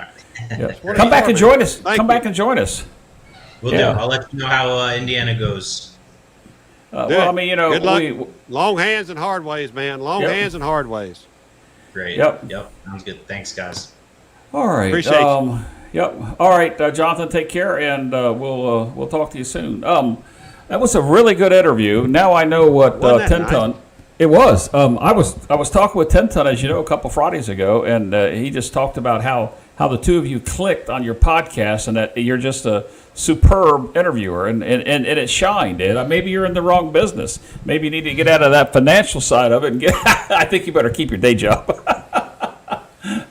Come back and join us. Back and join us. We'll do. I'll let you know how Indiana goes. Well, I mean, good luck. Long hands and hard ways, man. Long hands and hard ways. Great. Yep. Sounds good. Thanks, guys. All right. Appreciate you. Yep. All right, Jonathan. Take care, and we'll talk to you soon. That was a really good interview. Now I know what 10 ton. It was. I was talking with 10 ton, as you know, a couple Fridays ago, and he just talked about how the two of you clicked on your podcast, and that you're just a superb interviewer, and it shined. And maybe you're in the wrong business. Maybe you need to get out of that financial side of it and get. I think you better keep your day job.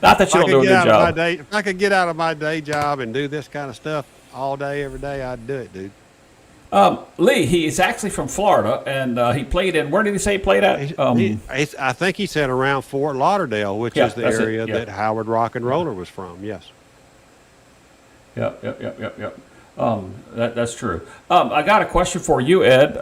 Not that you don't do a good job. If I could get out of my day job and do this kind of stuff all day, every day, I'd do it, dude. Lee, he's actually from Florida, and he played in. Where did he say he played at? I think he said around Fort Lauderdale, which is the area that Howard Rock and Roller was from. Yes. Yep. That's true. I got a question for you, Ed.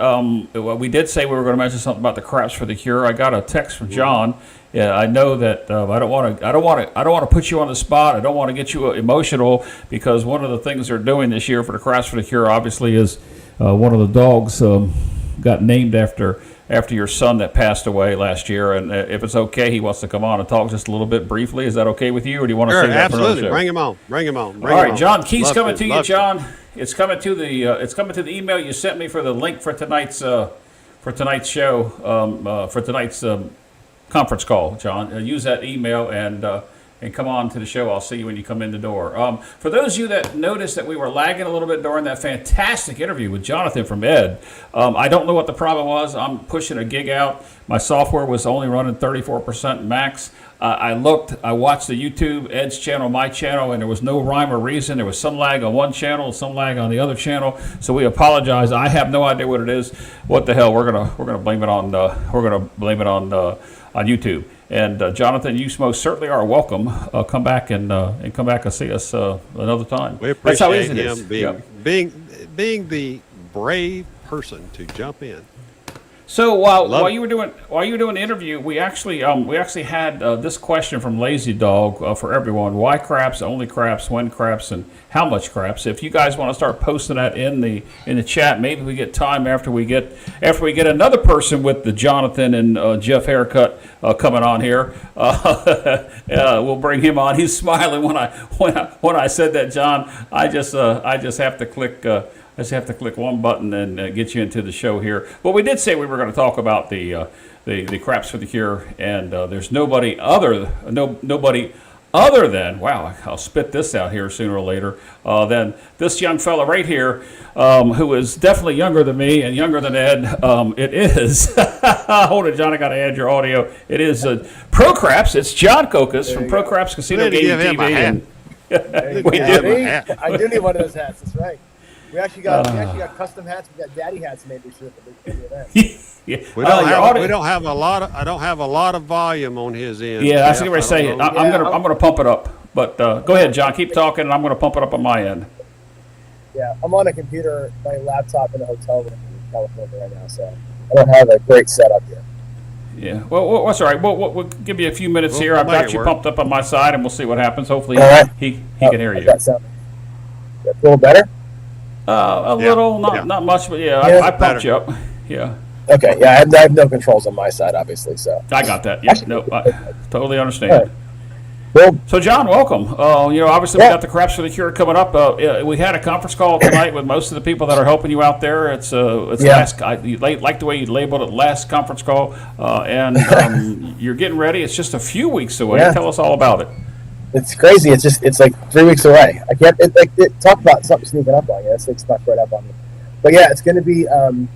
We did say we were going to mention something about the Craps for the Cure. I got a text from John. Yeah, I know that I don't want to put you on the spot. I don't want to get you emotional, because one of the things they're doing this year for the Craps for the Cure, obviously, is one of the dogs got named after your son that passed away last year. And if it's okay, he wants to come on and talk just a little bit briefly. Is that okay with you, or do you want to say that absolutely. for another show? Bring him on. All right, John Key's coming to you, John. It's coming to the email you sent me for the link for tonight's show, for tonight's conference call, John. Use that email and come on to the show. I'll see you when you come in the door. For those of you that noticed that we were lagging a little bit during that fantastic interview with Jonathan from Ed, I don't know what the problem was. I'm pushing a gig out. My software was only running 34% max. I watched the YouTube, Ed's channel, my channel, and there was no rhyme or reason. There was some lag on one channel, some lag on the other channel. So we apologize. I have no idea what it is. What the hell? We're gonna blame it on YouTube. And Jonathan, you most certainly are welcome. Come back and see us another time. We appreciate him being the brave person to jump in. So while you were doing the interview, we actually had this question from Lazy Dog for everyone: why craps, only craps, when craps, and how much craps? If you guys want to start posting that in the chat, maybe we get time after we get another person with the Jonathan and Jeff haircut coming on here. We'll bring him on. He's smiling when I said that, John. I just have to click. I just have to click one button and get you into the show here. Well, we did say we were going to talk about the Craps for the Cure, and there's nobody other than, wow, I'll spit this out here sooner or later, than this young fella right here, who is definitely younger than me and younger than Ed. It is, hold it, John, I got to add your audio. It is Pro Craps. It's John Kokas from Pro Craps Casino Gaming TV. I do need one of those hats. That's right. We actually got custom hats. We got daddy hats made this year for the event. We don't have a lot of. I don't have a lot of volume on his end. Yeah, that's what I say. I'm gonna pump it up. But go ahead, John. Keep talking, and I'm gonna pump it up on my end. Yeah, I'm on a computer, my laptop in a hotel room in California right now, so I don't have a great setup here. Yeah. Well, that's all right. We'll give you a few minutes here. I've got you pumped up on my side, and we'll see what happens. Hopefully, he can hear you. That's a little better. A little, not much, but I pumped you up. Yeah. Okay. Yeah, I have no controls on my side, obviously. So I got that. Yeah. No, I totally understand. Right. Cool. So, John, welcome. Obviously, we got the Craps for the Cure coming up. We had a conference call tonight with most of the people that are helping you out there. It's last. You like the way you labeled it, last conference call, and you're getting ready. It's just a few weeks away. Yeah. Tell us all about it. It's crazy. It's like 3 weeks away. I can't talk about something sneaking up on you. It's snuck right up on me. But yeah, it's going to be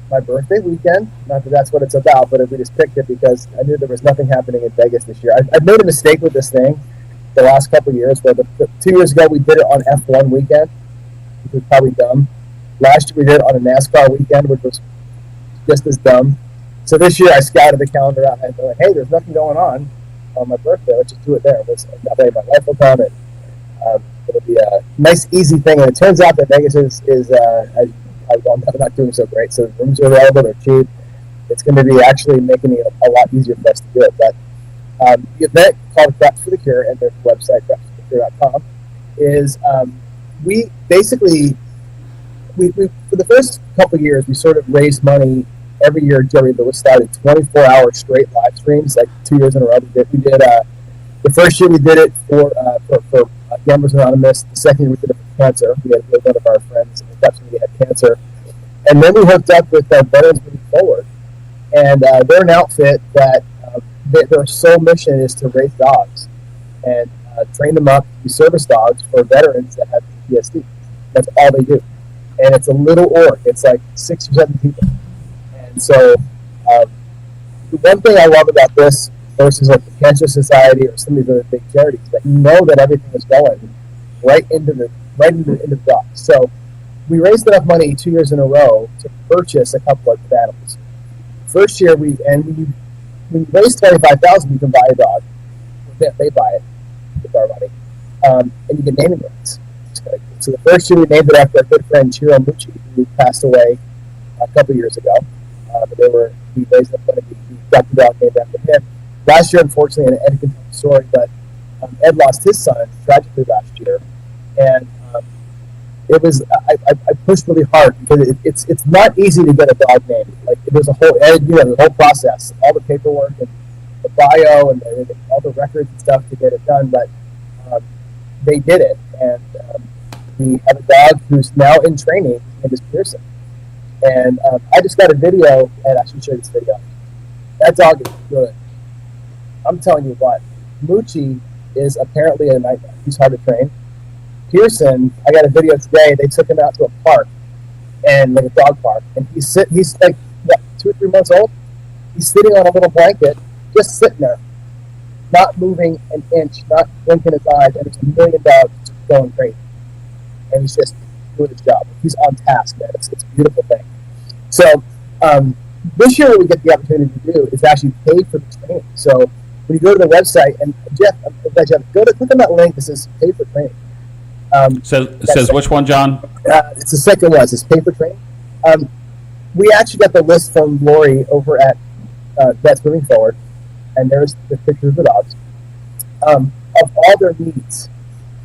my birthday weekend. Not that that's what it's about, but we just picked it because I knew there was nothing happening in Vegas this year. I've made a mistake with this thing the last couple of years, where 2 years ago we did it on F1 weekend, which was probably dumb. Last year we did it on a NASCAR weekend, which was just as dumb. So this year I scouted the calendar out and I'm like, hey, there's nothing going on my birthday. Let's just do it there. My wife will come, and it'll be a nice, easy thing. And it turns out that Vegas I'm not doing so great. So the rooms are available, they're cheap. It's going to be actually making it a lot easier for us to do it. But the event called Craps for the Cure, and their website, crapsforthecure.com, is we basically, for the first couple of years, we sort of raised money every year. Jerry Lewis started 24-hour straight live streams, like 2 years in a row. We did the first year we did it for Gamblers Anonymous. The second year we did it for cancer. We had one of our friends in Texas who had cancer. And then we hooked up with Veterans Moving Forward. And they're an outfit that their sole mission is to raise dogs and train them up to be service dogs for veterans that have PTSD. That's all they do. And it's a little org. It's like 6 or 7 people. And so the one thing I love about this versus like the Cancer Society or some of these other big charities, that you know that everything is going right into the dogs. So we raised enough money 2 years in a row to purchase a couple of animals. First year when you raise $25,000, you can buy a dog. They buy it with our money, and you get naming rights. So the first year we named it after our good friend Chiro Mucci, who passed away a couple years ago. We raised enough money. We got the dog named after him. Last year, unfortunately, and Ed can tell the story, but Ed lost his son tragically last year, and it was I pushed really hard because it's not easy to get a dog named. Like there's a whole the whole process, all the paperwork and the bio and all the records and stuff to get it done, but they did it, and we have a dog who's now in training. His name is Pearson, and I just got a video, and I should show you this video. That dog is good. I'm telling you what, Moochie is apparently a nightmare. He's hard to train. Pearson, I got a video today. They took him out to a park, and like a dog park, and he's like what, 2 or 3 months old. He's sitting on a little blanket, just sitting there, not moving an inch, not blinking his eyes, and there's a million dogs just going crazy, and he's just doing his job. He's on task, man. It's a beautiful thing. So this year, what we get the opportunity to do is actually pay for the training. So when you go to the website, and Jeff, click on that link that says pay for training. Says which one, John? It's the second one. It says pay for training. We actually got the list from Lori over at Vets Moving Forward, and there's the pictures of the dogs, of all their needs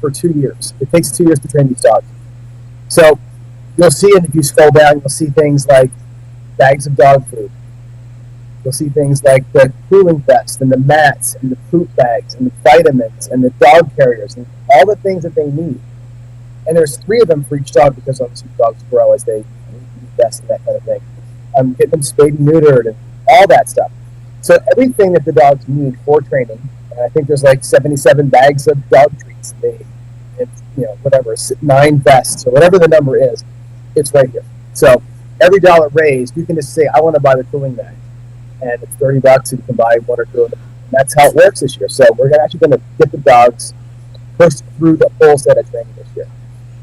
for 2 years. It takes 2 years to train these dogs. So you'll see it if you scroll down. You'll see things like bags of dog food. You'll see things like the cooling vest and the mats and the poop bags and the vitamins and the dog carriers and all the things that they need. And there's 3 of them for each dog because obviously dogs grow as they invest and that kind of thing. Get them spayed and neutered and all that stuff. So everything that the dogs need for training, and I think there's like 77 bags of dog treats, whatever, 9 vests or whatever the number is, it's right here. So every dollar raised, you can just say, I want to buy the cooling bag. And it's $30 and you can buy 1 or 2 of them. And that's how it works this year. So we're actually going to get the dogs pushed through the full set of training this year.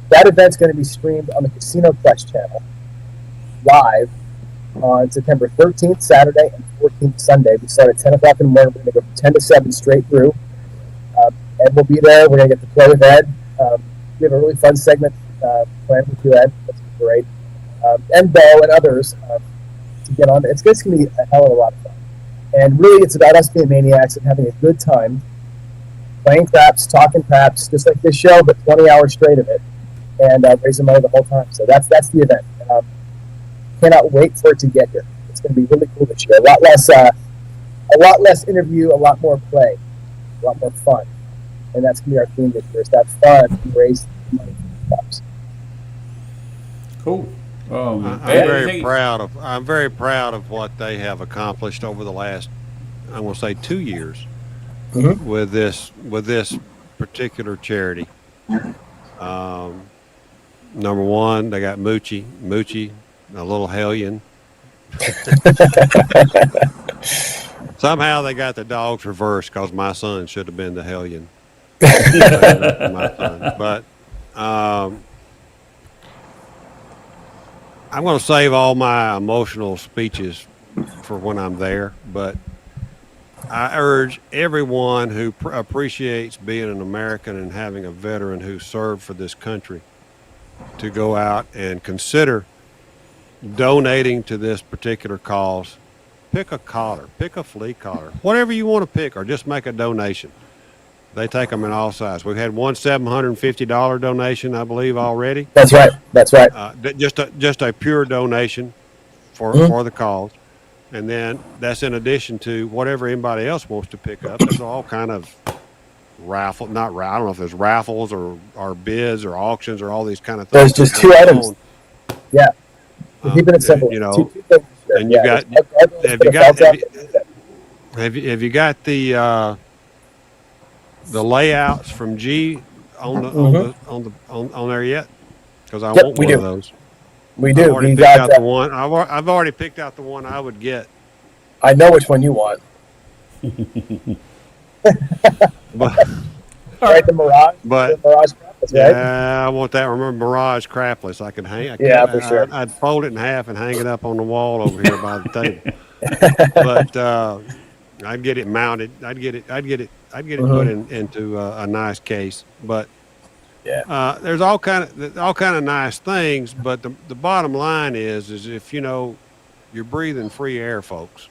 That event's going to be streamed on the Casino Quest channel live on September 13th, Saturday, and 14th, Sunday. We start at 10 o'clock in the morning. We're going to go from 10 to 7 straight through. Ed will be there. We're going to get to play with Ed. We have a really fun segment planned with you, Ed. That's great. And Bo and others to get on. It's going to be a hell of a lot of fun. And really, it's about us being maniacs and having a good time, playing craps, talking craps, just like this show, but 20 hours straight of it, and raising money the whole time. So that's the event. Cannot wait for it to get here. It's going to be really cool this year. A lot less interview, a lot more play, a lot more fun. and that's gonna be our theme this year. Is that fun and raise money for the pups. Cool. I'm Ed, very anything- proud of. I'm very proud of what they have accomplished over the last, I want to say, 2 years Mhm. with this particular charity. Number one, they got Moochie, a little hellion. Somehow they got the dogs reversed because my son should have been the hellion. My son. But I'm going to save all my emotional speeches for when I'm there. But I urge everyone who appreciates being an American and having a veteran who served for this country to go out and consider donating to this particular cause. Pick a collar, pick a flea collar, whatever you want to pick, or just make a donation. They take them in all sizes. We've had one $750 donation, I believe, already. That's right. Just a pure donation for the cause, and then that's in addition to whatever anybody else wants to pick up. There's all kind of I don't know if there's raffles or bids or auctions or all these kind of things. There's just 2 items. Yeah. We're keeping it simple. You know, two things here. and you Yeah, got have you got the layouts from G on there yet? Because I want we one do. of those. We I've do. already We picked got out the one. I've already picked out the one I would get. I know which one you want. But Right, the Mirage. But- the Mirage Crapless, right? yeah, I want that. Remember Mirage Crapless? I could hang. For sure. I'd fold it in half and hang it up on the wall over here by the table. But I'd get it mounted. I'd get it put into a nice case. But there's all kind of nice things. But the bottom line is if you're breathing free air, folks.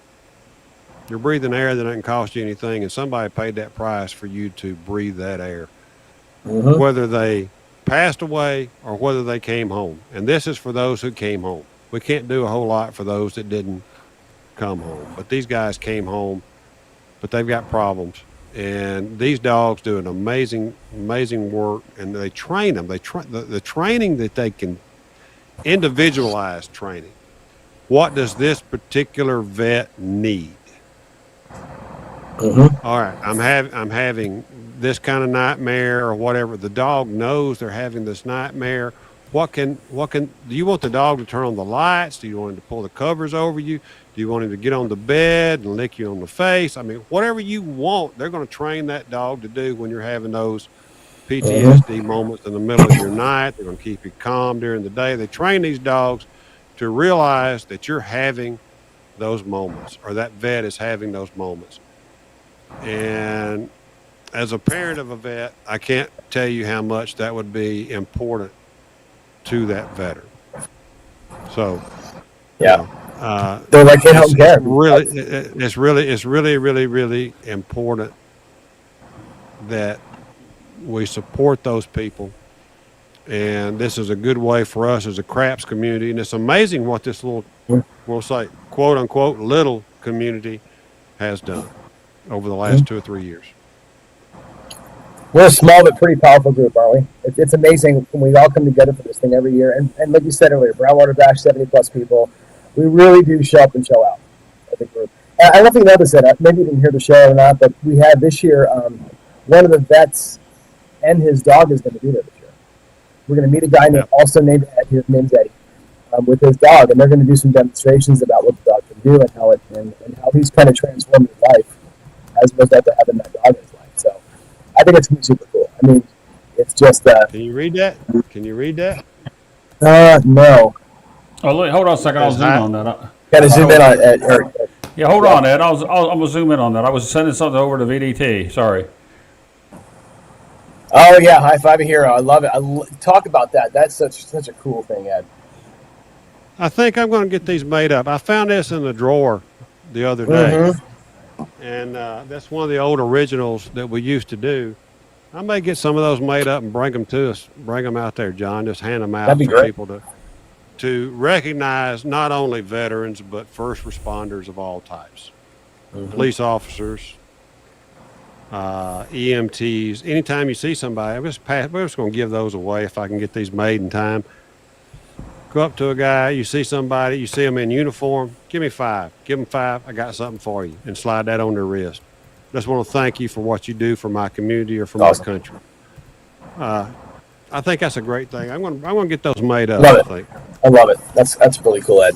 You're breathing air that doesn't cost you anything, and somebody paid that price for you to breathe that air. Whether they passed away or whether they came home. And this is for those who came home. We can't do a whole lot for those that didn't come home. But these guys came home, but they've got problems. And these dogs do an amazing work, and they train them. The training that they can, individualized training. What does this particular vet need? All right, I'm having this kind of nightmare or whatever. The dog knows they're having this nightmare. What can do you want the dog to turn on the lights? Do you want him to pull the covers over you? Do you want him to get on the bed and lick you on the face? I mean, whatever you want, they're going to train that dog to do when you're having those PTSD moments in the middle of your night. They're going to keep you calm during the day. They train these dogs to realize that you're having those moments, or that vet is having those moments. And as a parent of a vet, I can't tell you how much that would be important to that veteran. So, they're like in-home care. It's really important that we support those people. And this is a good way for us as a craps community. And it's amazing what this little, we'll say, quote unquote, little community has done over the last 2 or 3 years. We're a small but pretty powerful group, aren't we? It's amazing when we all come together for this thing every year. And like you said earlier, Brownwater Bash, 70 plus people. We really do show up and show out as a group. And I don't know if you noticed that. Maybe you didn't hear the show or not, but we had this year, one of the vets and his dog is going to be there this year. We're going to meet a guy also named Ed. His name's Eddie, with his dog, and they're going to do some demonstrations about what the dog can do and how he's kind of transformed his life as a result of having that dog in his life. So I think it's going to be super cool. I mean, it's just. Can you read that? No. Oh, hold on a second. I'll zoom on that. Got to zoom in on it, Eric. Yeah, hold on, Ed. I'm gonna zoom in on that. I was sending something over to VDT. Sorry. Oh yeah, high five a hero. I love it. Talk about that. That's such a cool thing, Ed. I think I'm going to get these made up. I found this in the drawer the other day, and that's one of the old originals that we used to do. I may get some of those made up and bring them to us. Bring them out there, John. Just hand them out for people to recognize not only veterans but first responders of all types, police officers, EMTs. Anytime you see somebody, we're just going to give those away if I can get these made in time. Go up to a guy, you see somebody, you see them in uniform, give me 5. Give them 5, I got something for you, and slide that on their wrist. Just want to thank you for what you do for my community or for my country. I think that's a great thing. I'm going to get those made up. Love it. I think. I love it. That's really cool, Ed.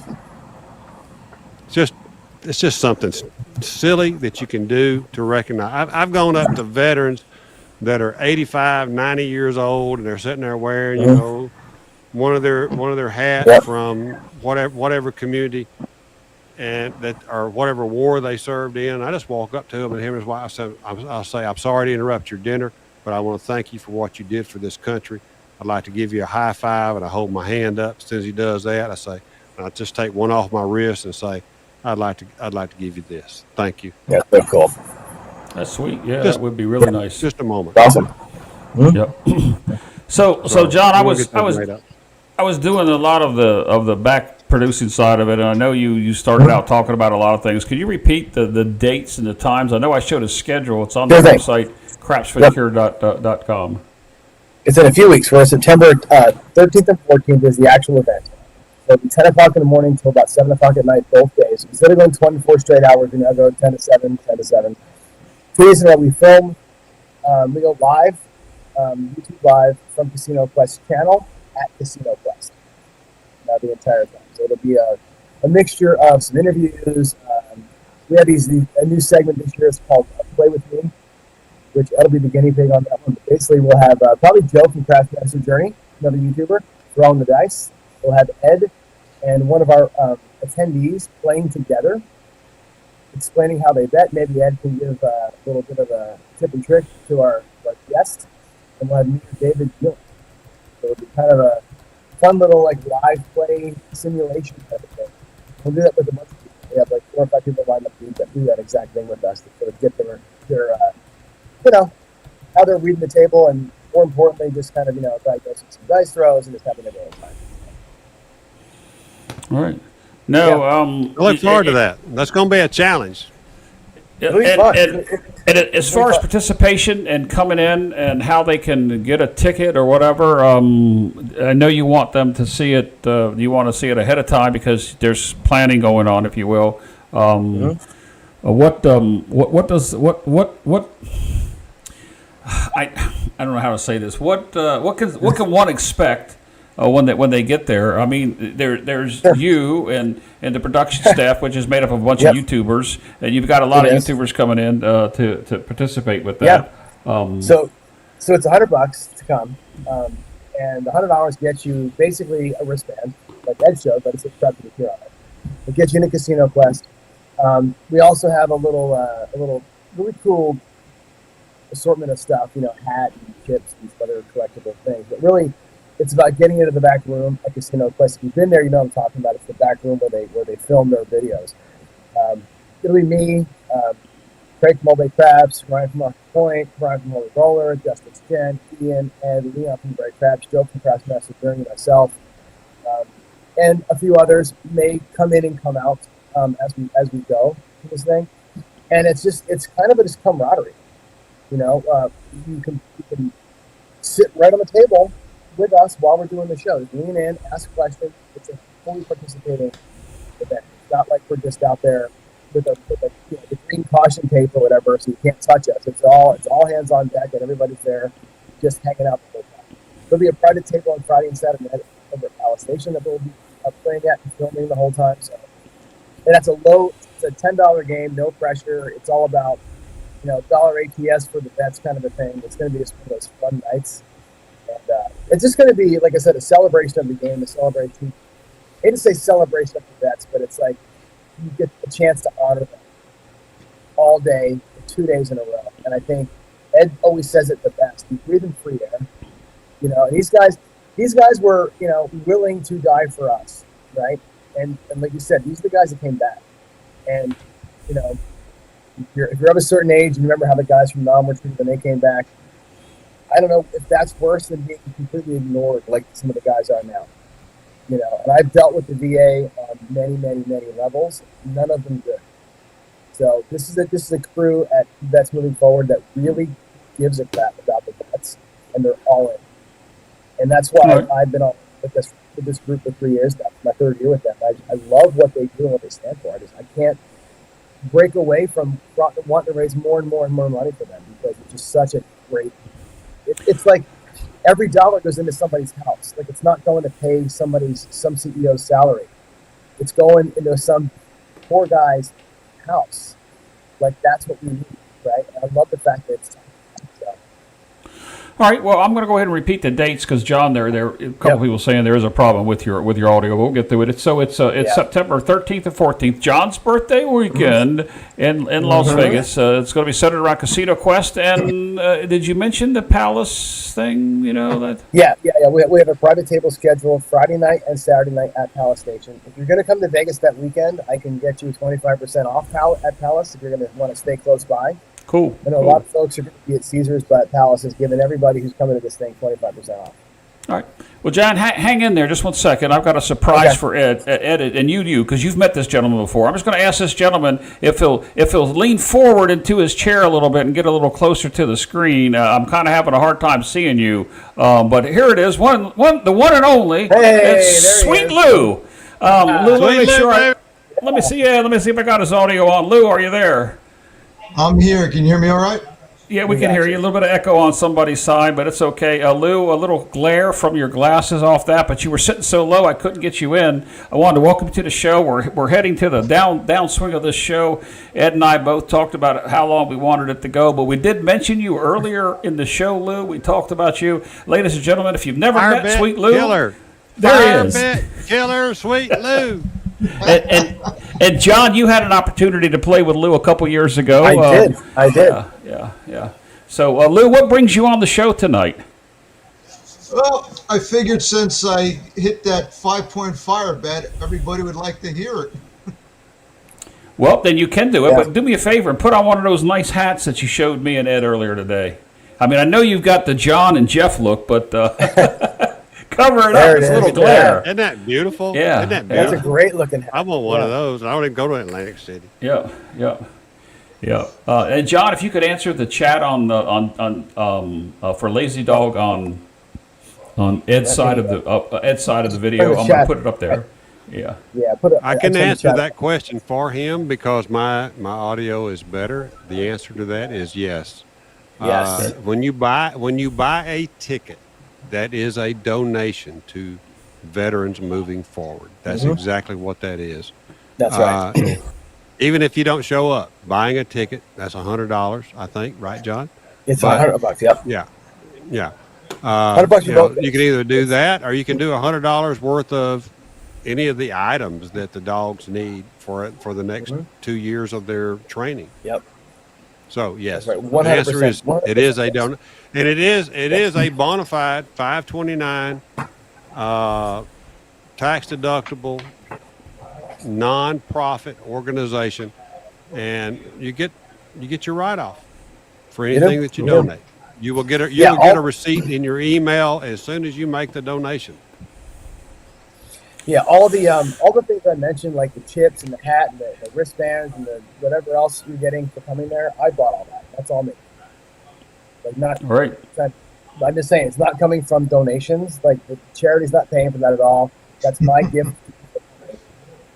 It's just something silly that you can do to recognize. I've gone up to veterans that are 85, 90 years old, and they're sitting there wearing, you know, one of their hats from whatever community, and that or whatever war they served in. I just walk up to him and his wife. I'll say, I'm sorry to interrupt your dinner, but I want to thank you for what you did for this country. I'd like to give you a high five, and I hold my hand up. As soon as he does that, I just take one off my wrist and say, I'd like to give you this. Thank you. Yeah, so cool. That's sweet. Yeah, that would be really nice. Just a moment. Awesome. Yep. So John, I was doing a lot of the back producing side of it, and I know you started out talking about a lot of things. Could you repeat the dates and the times? I know I showed a schedule. It's on the website, crapsforthecure.com. It's in a few weeks. We're September 13th and 14th is the actual event. So it'll be 10 o'clock in the morning until about 7 o'clock at night, both days. Instead of going 24 straight hours, we now go 10 to 7, 10 to 7. 2 days in a row, we film. We go live, YouTube live from Casino Quest channel at Casino Quest. The entire time. So it'll be a mixture of some interviews. We have a new segment this year. It's called Play With Me, which I'll be the guinea pig on that one. But basically, we'll have probably Joe from Craft Master Journey, another YouTuber, throwing the dice. We'll have Ed and one of our attendees playing together, explaining how they bet. Maybe Ed can give a little bit of a tip and trick to our guest. And we'll have me and David dealing. So it'll be kind of a fun little live play simulation type of thing. We'll do that with a bunch of people. We have 4 or 5 people lined up to do that exact thing with us to sort of get their how they're reading the table, and more importantly, just kind of diagnosing some dice throws and just having a good time. All right. No, I look forward to that. That's going to be a challenge. And as far as participation and coming in and how they can get a ticket or whatever, I know you want them to see it. You want to see it ahead of time because there's planning going on, if you will. What I don't know how to say this. What can one expect when they get there? I mean, there's you and the production staff, which is made up of a bunch of YouTubers, and you've got a lot of YouTubers coming in to participate with that. So it's $100 to come, and $100 gets you basically a wristband, like Ed showed, but it's a strap to the gear on it. It gets you into Casino Quest. We also have a little really cool assortment of stuff, hat and chips and other collectible things. But really, it's about getting into the back room at Casino Quest. If you've been there, you know what I'm talking about. It's the back room where they film their videos. It'll be me, Craig from Roll2WinCraps, Ryan from Rock Point, Brian from Holy Roller, Justice Jen, Ian, and Leon from Roll2WinCraps, Joe from Craft Master Journey, myself, and a few others may come in and come out as we go to this thing. And it's kind of a just camaraderie. You can sit right on the table with us while we're doing the show. Just lean in, ask questions. It's a fully participating event. It's not like we're just out there with the green caution tape or whatever, so you can't touch us. It's all hands on deck, and everybody's there just hanging out the whole time. There'll be a private table on Friday and Saturday night over at Palace Station that we'll be playing at and filming the whole time. So, and it's a $10 game, no pressure. It's all about dollar ATS for the bets kind of a thing. It's going to be just one of those fun nights. And it's just going to be, like I said, a celebration of the game, a celebration. I hate to say celebration of the bets, but it's like you get a chance to honor them all day for 2 days in a row. And I think Ed always says it the best. He's breathing free air. And these guys were, willing to die for us, right? And like you said, these are the guys that came back. And, if you're of a certain age and you remember how the guys from Nam were treated when they came back, I don't know if that's worse than being completely ignored like some of the guys are now. And I've dealt with the VA on many, many, many levels. None of them good. So this is a crew that's moving forward that really gives a crap about the vets, and they're all in. And that's why Right. I've been on with this group for 3 years now. It's my third year with them. I love what they do and what they stand for. I can't break away from wanting to raise more and more and more money for them, because it's just such a great. It's like every dollar goes into somebody's house. Like, it's not going to pay some CEO's salary. It's going into some poor guy's house. Like, that's what we need, right? And I love the fact that it's time. So, All right. Well, I'm going to go ahead and repeat the dates because John, there a couple people saying there is a problem with your audio. We'll get through it. It's September 13th and 14th, John's birthday weekend in Las Vegas. It's going to be centered around Casino Quest. And did you mention the Palace thing? You know that. Yeah. We have a private table scheduled Friday night and Saturday night at Palace Station. If you're going to come to Vegas that weekend, I can get you 25% off at Palace if you're going to want to stay close by. Cool. I know a lot of folks are going to be at Caesars, but Palace has given everybody who's coming to this thing 25% off. All right. Well, John, hang in there just 1 second. I've got a surprise for Ed, and you, because you've met this gentleman before. I'm just going to ask this gentleman if he'll lean forward into his chair a little bit and get a little closer to the screen. I'm kind of having a hard time seeing you, but here it is, the one and only. Hey, it's there he Sweet is. Lou. Lou, let me see if I got his audio on. Lou, are you there? I'm here. Can you hear me all right? Yeah, we can hear you. A little bit of echo on somebody's side, but it's okay. Lou, a little glare from your glasses off that, but you were sitting so low I couldn't get you in. I wanted to welcome you to the show. We're heading to the downswing of this show. Ed and I both talked about how long we wanted it to go, but we did mention you earlier in the show, Lou. We talked about you. Ladies and gentlemen, if you've never met Sweet Lou, Killer. there he is. Killer, Sweet Lou. And John, you had an opportunity to play with Lou a couple years ago. I did. Yeah. So, Lou, what brings you on the show tonight? Well, I figured since I hit that 5-point fire bet, everybody would like to hear it. Well, then you can do it, Yeah. but do me a favor and put on one of those nice hats that you showed me and Ed earlier today. I mean, I know you've got the John and Jeff look, but cover it There up. it It's a is, little glare. Isn't that beautiful? Yeah. Isn't that That's a beautiful? great looking hat. I want one of Yeah. those. I don't even go to Atlantic City. Yeah. And John, if you could answer the chat for Lazy Dog on Ed's side of the video, I'm going to put it up there. Yeah. Yeah, I can turned the answer chat- that question for him because my audio is better. The answer to that is yes. Yes. When you buy a ticket, that is a donation to veterans moving forward. That's exactly what that is. That's right. Even if you don't show up, buying a ticket, that's $100, I think, right, John? It's but- $100. Yep. Yeah. $100 for both you can either do that or you can do $100 worth of any of the items that the dogs need for the next 2 years of their training. Yep. So yes, That's right. the answer is 100%. it is a donation, and it is a bona fide 529 tax deductible non-profit organization, and you get your write-off for anything that you donate. You will get a receipt in your email as soon as you make the donation. Yeah, all the things I mentioned, like the chips and the hat and the wristbands and the whatever else you're getting for coming there, I bought all that. That's all me. Like not All right. I'm just saying it's not coming from donations. Like the charity's not paying for that at all. That's my gift.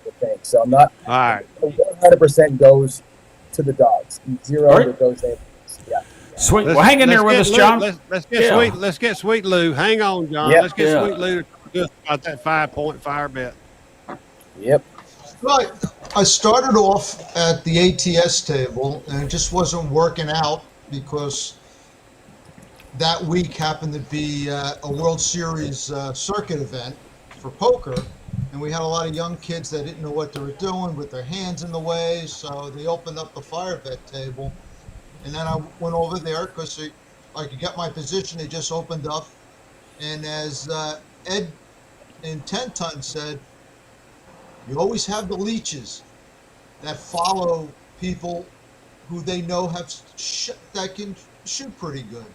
The thing. So I'm not. All right. 100% goes to the dogs. Zero All right. that goes there. Yeah. Sweet. Well, hang in there with us, John. Let's get Sweet Lou. Hang on, John. Yep. Let's get Yeah. Sweet Lou to do about that 5-point fire bet. Yep. Right. I started off at the ATS table, and it just wasn't working out because that week happened to be a World Series circuit event for poker, and we had a lot of young kids that didn't know what they were doing with their hands in the way, so they opened up the fire bet table, and then I went over there because I could get my position. They just opened up, and as Ed in 10 Ton said, you always have the leeches that follow people who they know that can shoot pretty good.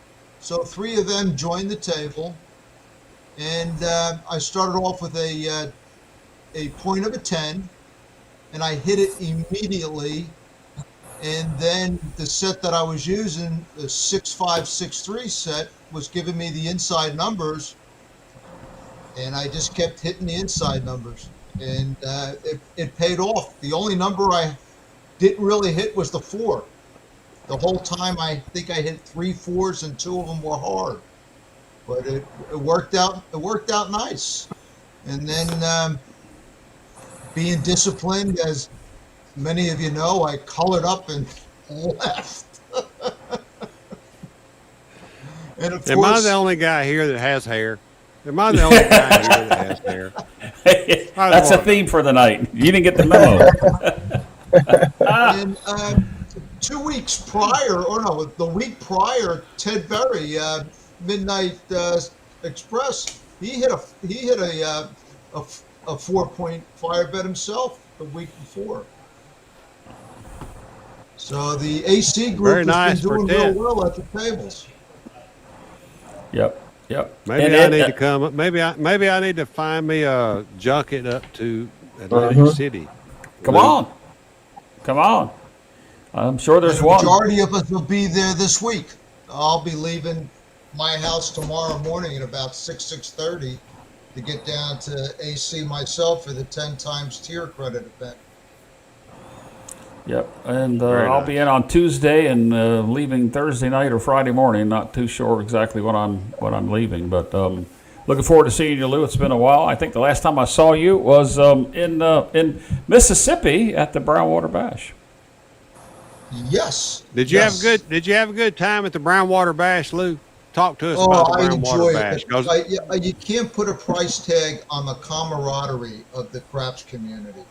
So 3 of them joined the table, and I started off with a point of a 10, and I hit it immediately And then the set that I was using, the 6563 set, was giving me the inside numbers, and I just kept hitting the inside numbers, and it paid off. The only number I didn't really hit was the 4. The whole time I think I hit 3 4s and 2 of them were hard, but it worked out. It worked out nice. And then being disciplined, as many of you know, I colored up and left. And of Am I course, the only guy here that has hair? Am I the only guy here that has hair? That's a theme for the night. You didn't get the memo. and 2 weeks prior, or no, the week prior, Ted Berry, Midnight Express, he hit a 4-point fire bet himself the week before. So the AC group Very nice has been doing for real Ted. well at the tables. Yep. Maybe And I need to come. Maybe I need to find me a junket up to Atlantic City. Come on. I'm sure there's The one. majority of us will be there this week. I'll be leaving my house tomorrow morning at about 6:30 to get down to AC myself for the 10 times tier credit event. Yep, and Very I'll nice. be in on Tuesday and leaving Thursday night or Friday morning. Not too sure exactly when I'm leaving, but looking forward to seeing you, Lou. It's been a while. I think the last time I saw you was in Mississippi at the Brownwater Bash. Yes. Did you yes. Did you have a good time at the Brownwater Bash, Lou? Talk to us Oh, about the I Brownwater enjoy Bash. it. 'Cause You can't put a price tag on the camaraderie of the craps community.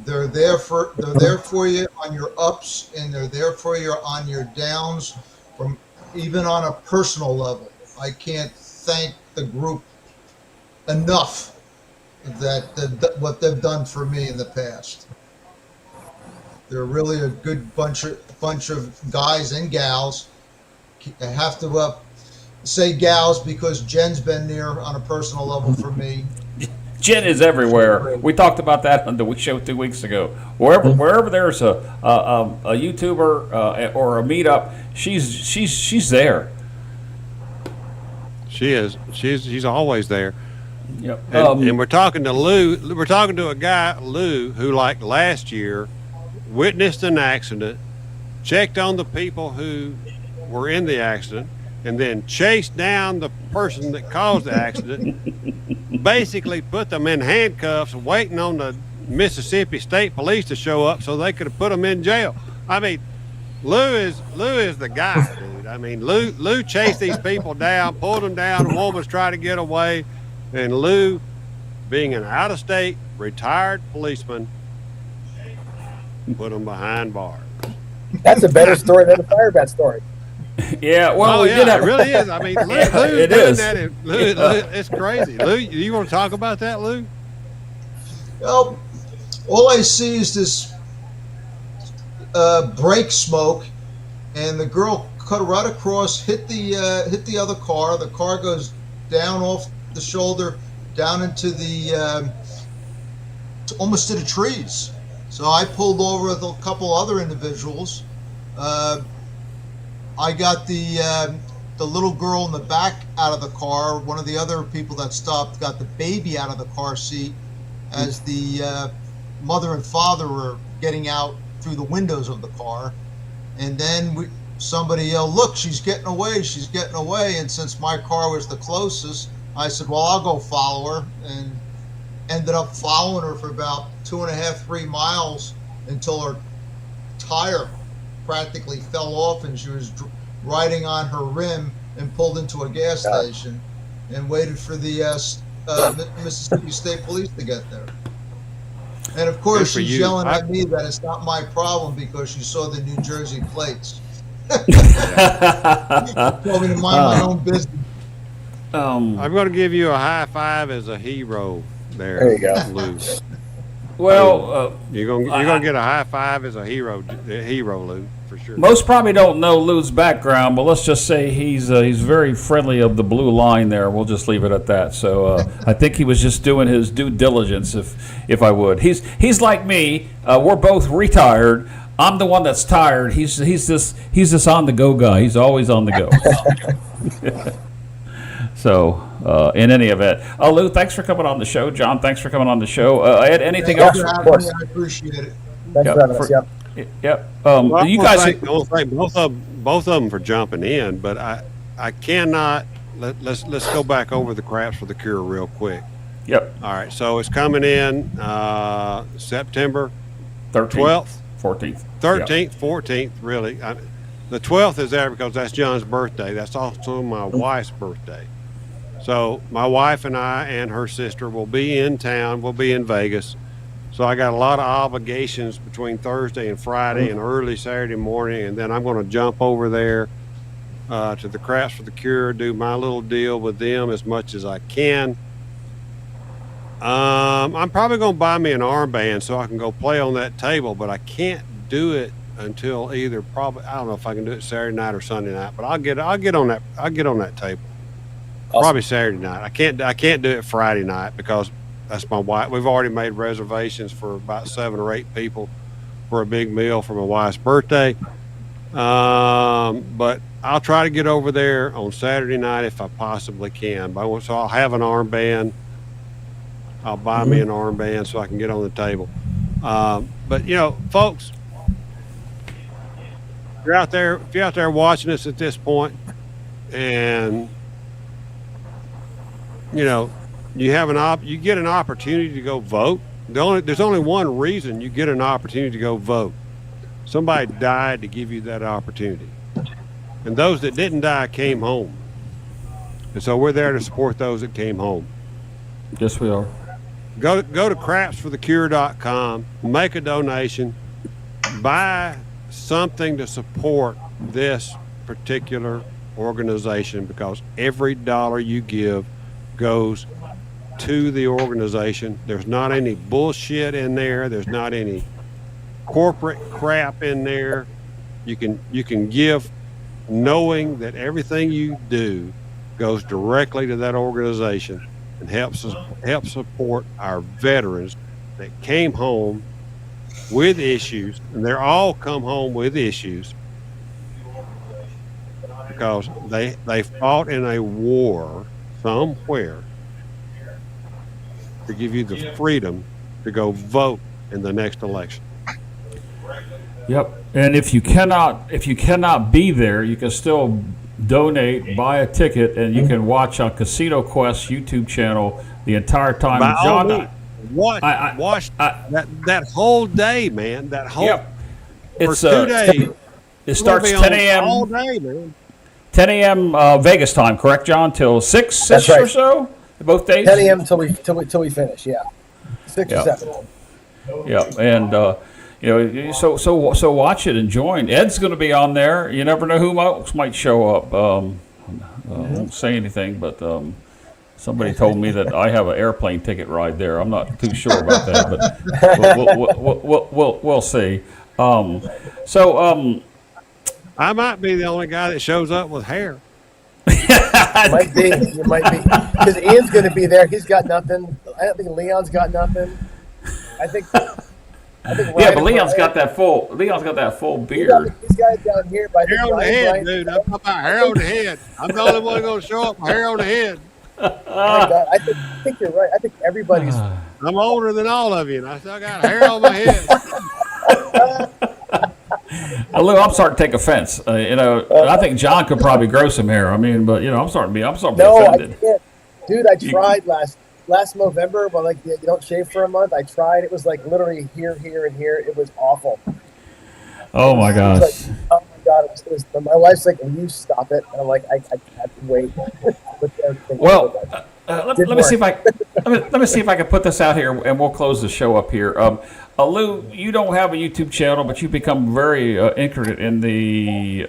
They're there for you on your ups, and they're there for you on your downs, from even on a personal level. I can't thank the group enough that what they've done for me in the past. They're really a good bunch of guys and gals. I have to say gals because Jen's been there on a personal level for me. Jen is everywhere. We talked about that on the show 2 weeks ago. Wherever there's a YouTuber or a meetup, she's there. she is. She's always there. Yep. And we're talking to Lou. We're talking to a guy, Lou, who like last year witnessed an accident, checked on the people who were in the accident, and then chased down the person that caused the accident, basically put them in handcuffs waiting on the Mississippi State Police to show up so they could have put them in jail. I mean, Lou is the guy, dude. I mean, Lou chased these people down, pulled them down, the woman was trying to get away, and Lou, being an out-of-state retired policeman, put them behind bars. That's a better story than the fire bat story. Yeah, well, Oh we yeah, did have. it really is. I mean, Lou, It doing is. that. Lou, it's crazy. Lou, you want to talk about that, Lou? Well, all I see is this brake smoke, and the girl cut right across, hit the other car. The car goes down off the shoulder, down into the almost to the trees. So I pulled over with a couple other individuals. I got the little girl in the back out of the car. One of the other people that stopped got the baby out of the car seat as the mother and father were getting out through the windows of the car. And then somebody yelled, "Look, she's getting away, she's getting away." And since my car was the closest, I said, "Well, I'll go follow her," and ended up following her for about 2.5, 3 miles until her tire practically fell off and she was riding on her rim and pulled into a gas station and waited for the Mississippi State Police to get there. And of course, Good for she's you. yelling at me that it's not my problem because she saw the New Jersey plates. Told me to mind my own business. I'm going to give you a high five as a hero there. There you go. Lou. Well, You're gonna get a high five as a hero, Lou, for sure. most probably don't know Lou's background, but let's just say he's very friendly of the blue line there. We'll just leave it at that. So I think he was just doing his due diligence, if I would. He's like me. We're both retired. I'm the one that's tired. He's this on the go guy. He's always on the go. So, in any event, Lou, thanks for coming on the show. John, thanks for coming on the show. Ed, anything else? Of course. I appreciate it. Thanks for having us. Yep. Yep. Well, You I guys. thank both of them for jumping in, but I cannot. Let's go back over the Craps for the Cure real quick. Yep. All right, so it's coming in September 12th, 14th, 13th, 14th. Really, the 12th is there because that's John's birthday. That's also my wife's birthday. So my wife and I and her sister will be in town. We'll be in Vegas. So I got a lot of obligations between Thursday and Friday and early Saturday morning, and then I'm going to jump over there to the Craps for the Cure, do my little deal with them as much as I can. I'm probably going to buy me an armband so I can go play on that table, but I can't do it until either I don't know if I can do it Saturday night or Sunday night, but I'll get on that table. Awesome. Probably Saturday night. I can't do it Friday night because that's my wife. We've already made reservations for about 7 or 8 people for a big meal for my wife's birthday. But I'll try to get over there on Saturday night if I possibly can. So I'll have an armband. I'll buy me an armband so I can get on the table. But folks, if you're out there watching us at this point, and you have you get an opportunity to go vote. There's only one reason you get an opportunity to go vote. Somebody died to give you that opportunity, and those that didn't die came home, and so we're there to support those that came home. Yes, we are. Go to crapsforthecure.com, make a donation, buy something to support this particular organization, because every dollar you give goes to the organization. There's not any bullshit in there. There's not any corporate crap in there. You can give knowing that everything you do goes directly to that organization and helps support our veterans that came home with issues, and they're all come home with issues because they fought in a war somewhere to give you the freedom to go vote in the next election. Yep. And if you cannot be there, you can still donate, buy a ticket, and you can watch on Casino Quest YouTube channel the entire time. By all John, means, watch that whole day, man. That whole yep. for It's 2 days. It starts We'll be 10 on a.m. all day, man. 10 a.m. Vegas time, correct, John? Till 6 That's right. or so, both days. 10 a.m. till we finish. Yeah, 6 Yeah. or 7. Yeah, and so watch it and join. Ed's going to be on there. You never know who else might show up. I won't say anything, but somebody told me that I have an airplane ticket ride there. I'm not too sure about that, but we'll see. I might be the only guy that shows up with hair. Might be, because Ian's going to be there. He's got nothing. I don't think Leon's got nothing. I think Yeah, but Leon's got that full beard. These guys down here by Hair on the head, dude. I'm talking about hair on the head. I'm the only one going to show up with hair on the head. My God, I think you're right. I think everybody's. I'm older than all of you, and I still got hair on my head. Lou, I'm starting to take offense. I think John could probably grow some hair. I mean, but I'm starting to be offended. I can't. Dude, I tried last November, but you don't shave for a month. I tried. It was like literally here, and here. It was awful. Oh my gosh. Oh my God! It was, my wife's like, "Will you stop it?" And I'm like, "I have to wait." Well, let me see if I can put this out here, and we'll close the show up here. Lou, you don't have a YouTube channel, but you've become very intricate in the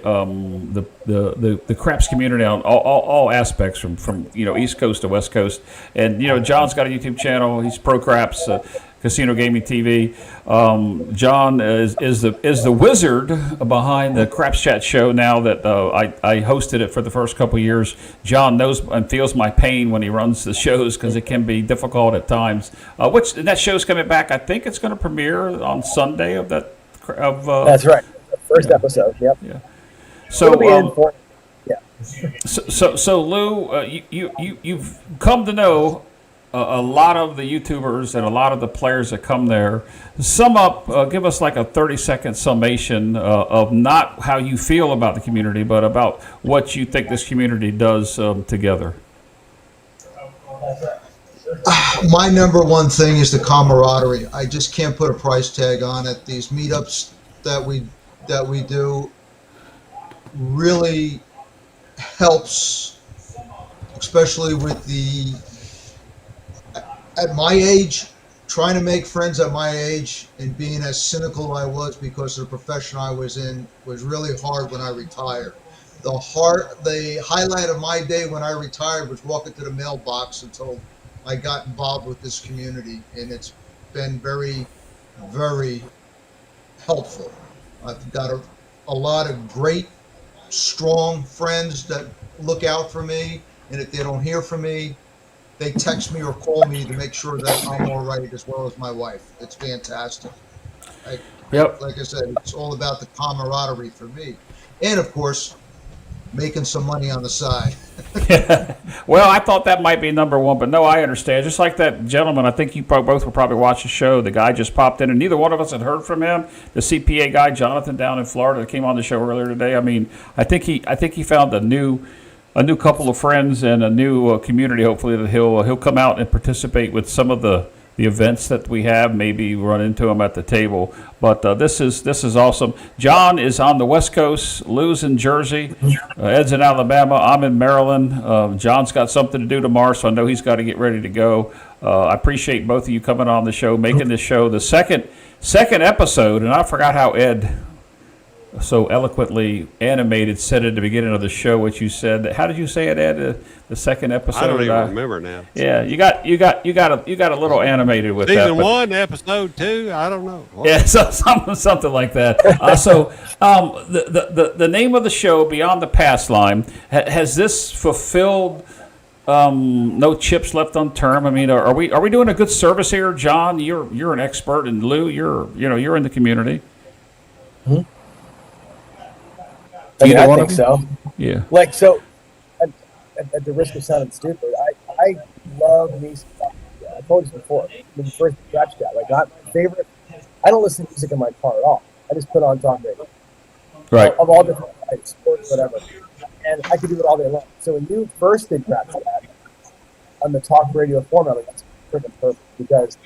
craps community on all aspects, from East Coast to West Coast. And John's got a YouTube channel. He's Pro Craps, Casino Gaming TV. John is the wizard behind the Craps Chat show. Now that I hosted it for the first couple of years, John knows and feels my pain when he runs the shows because it can be difficult at times. And that show's coming back. I think it's going to premiere on Sunday of that That's right. First episode. Yep. Yeah. It'll be So, informative. Yeah. so Lou, you've come to know a lot of the YouTubers and a lot of the players that come there. Sum up, give us like a 30-second summation of not how you feel about the community, but about what you think this community does together. My number one thing is the camaraderie. I just can't put a price tag on it. These meetups that we do really helps, especially with at my age, trying to make friends at my age and being as cynical I was because of the profession I was in was really hard when I retired. The highlight of my day when I retired was walking to the mailbox until I got involved with this community, and it's been very, very helpful. I've got a lot of great, strong friends that look out for me, and if they don't hear from me, they text me or call me to make sure that I'm all right, as well as my wife. It's fantastic. Yep. Like I said, it's all about the camaraderie for me. And, of course, making some money on the side. Well, I thought that might be number one, but no, I understand. Just like that gentleman, I think you both will probably watch the show. The guy just popped in, and neither one of us had heard from him. The CPA guy, Jonathan, down in Florida, that came on the show earlier today. I mean, I think he found a new couple of friends and a new community. Hopefully, that he'll come out and participate with some of the events that we have. Maybe run into him at the table. But this is awesome. John is on the West Coast. Lou's in Jersey. Ed's in Alabama. I'm in Maryland. John's got something to do tomorrow, so I know he's got to get ready to go. I appreciate both of you coming on the show, making this show the second episode. And I forgot how Ed so eloquently animated said at the beginning of the show what you said. How did you say it, Ed? The second episode. I don't even remember now. Yeah, you got a little animated with Season that. 1, episode 2. I don't know. What? Yeah, so something like that. The name of the show, Beyond the Passline, has this fulfilled? No chips left unturned. I mean, are we doing a good service here, John? You're an expert, and Lou, you're in the community. Mm-hmm. I think so. Yeah. Like, so, at the risk of sounding stupid, I love me. I told you before, when the first scratch chat, like, not my favorite. I don't listen to music in my car at all. I just put on talk radio. Right. Of all different types, sports, whatever. And I could do it all day long. So when you first did Crap Chat on the talk radio format, like, that's freaking perfect because,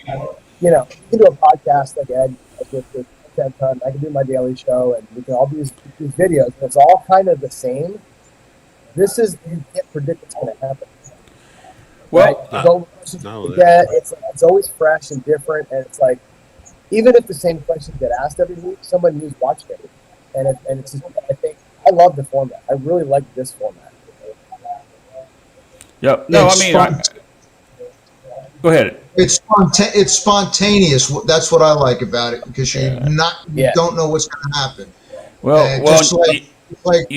you can do a podcast like Ed, like with 10 ton. I can do my daily show, and we can all do these videos. And it's all kind of the same. This is, you can't predict what's going to happen. Well, right? It's always fresh and different, and it's like, even if the same questions get asked every week, someone who's watching it, and it's just, I think I love the format. I really like this format. Yep. No, I mean, go ahead. It's spontaneous. That's what I like about it, because you don't know what's going to happen. Well, just like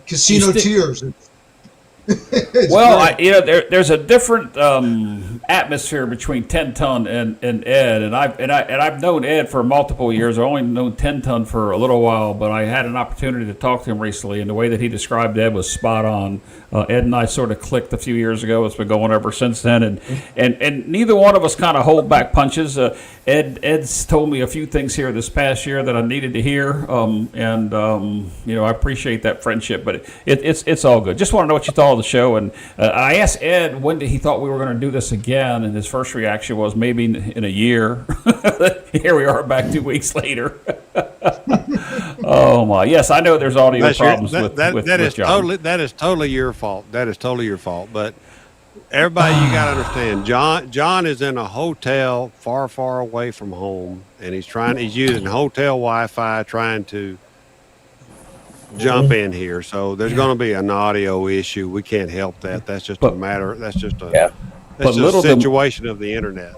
Casino Tears. Well, there's a different atmosphere between 10 Ton and Ed, and I've known Ed for multiple years. I've only known 10 Ton for a little while, but I had an opportunity to talk to him recently, and the way that he described Ed was spot on. Ed and I sort of clicked a few years ago. It's been going ever since then, and neither one of us kind of hold back punches. Ed's told me a few things here this past year that I needed to hear, and I appreciate that friendship, but it's all good. Just want to know what you thought of the show, and I asked Ed when he thought we were going to do this again, and his first reaction was maybe in a year. Here we are back 2 weeks later. Oh my! Yes, I know there's audio problems with John. That is totally your fault. That is totally your fault. But everybody, you got to understand, John is in a hotel far, far away from home, and he's using hotel Wi-Fi trying to jump in here. So there's going to be an audio issue. We can't help that. That's just a matter. That's just a situation of the internet.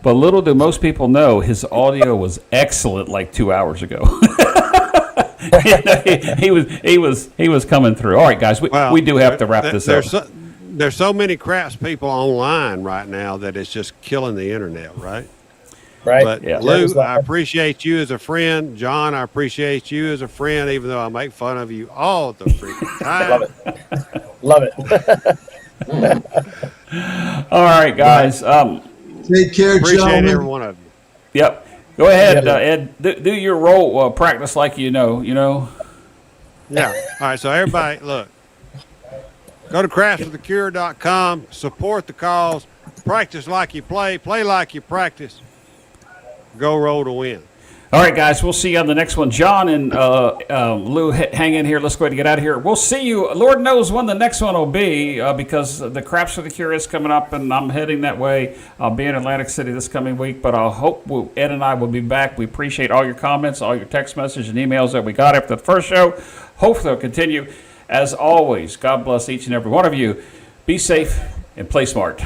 But little do most people know, his audio was excellent like 2 hours ago. he was coming through. All right, guys, we do have to wrap this up. There's so many craps people online right now that it's just killing the internet, right? Right? But Yeah. Lou, I appreciate you as a friend. John, I appreciate you as a friend, even though I make fun of you all the freaking time. Love it. All right, guys. Take care, Appreciate gentlemen. every one of you. Yep. Go ahead, Ed. Do your role practice like you know. Yeah. All right. So everybody, look, go to craftsforthecure.com, support the cause, practice like you play like you practice. Go roll to win. All right, guys. We'll see you on the next one. John and Lou, hang in here. Let's go ahead and get out of here. We'll see you. Lord knows when the next one will be because the Craps for the Cure is coming up, and I'm heading that way. I'll be in Atlantic City this coming week, but I hope Ed and I will be back. We appreciate all your comments, all your text messages and emails that we got after the first show. Hopefully they'll continue. As always, God bless each and every one of you. Be safe and play smart.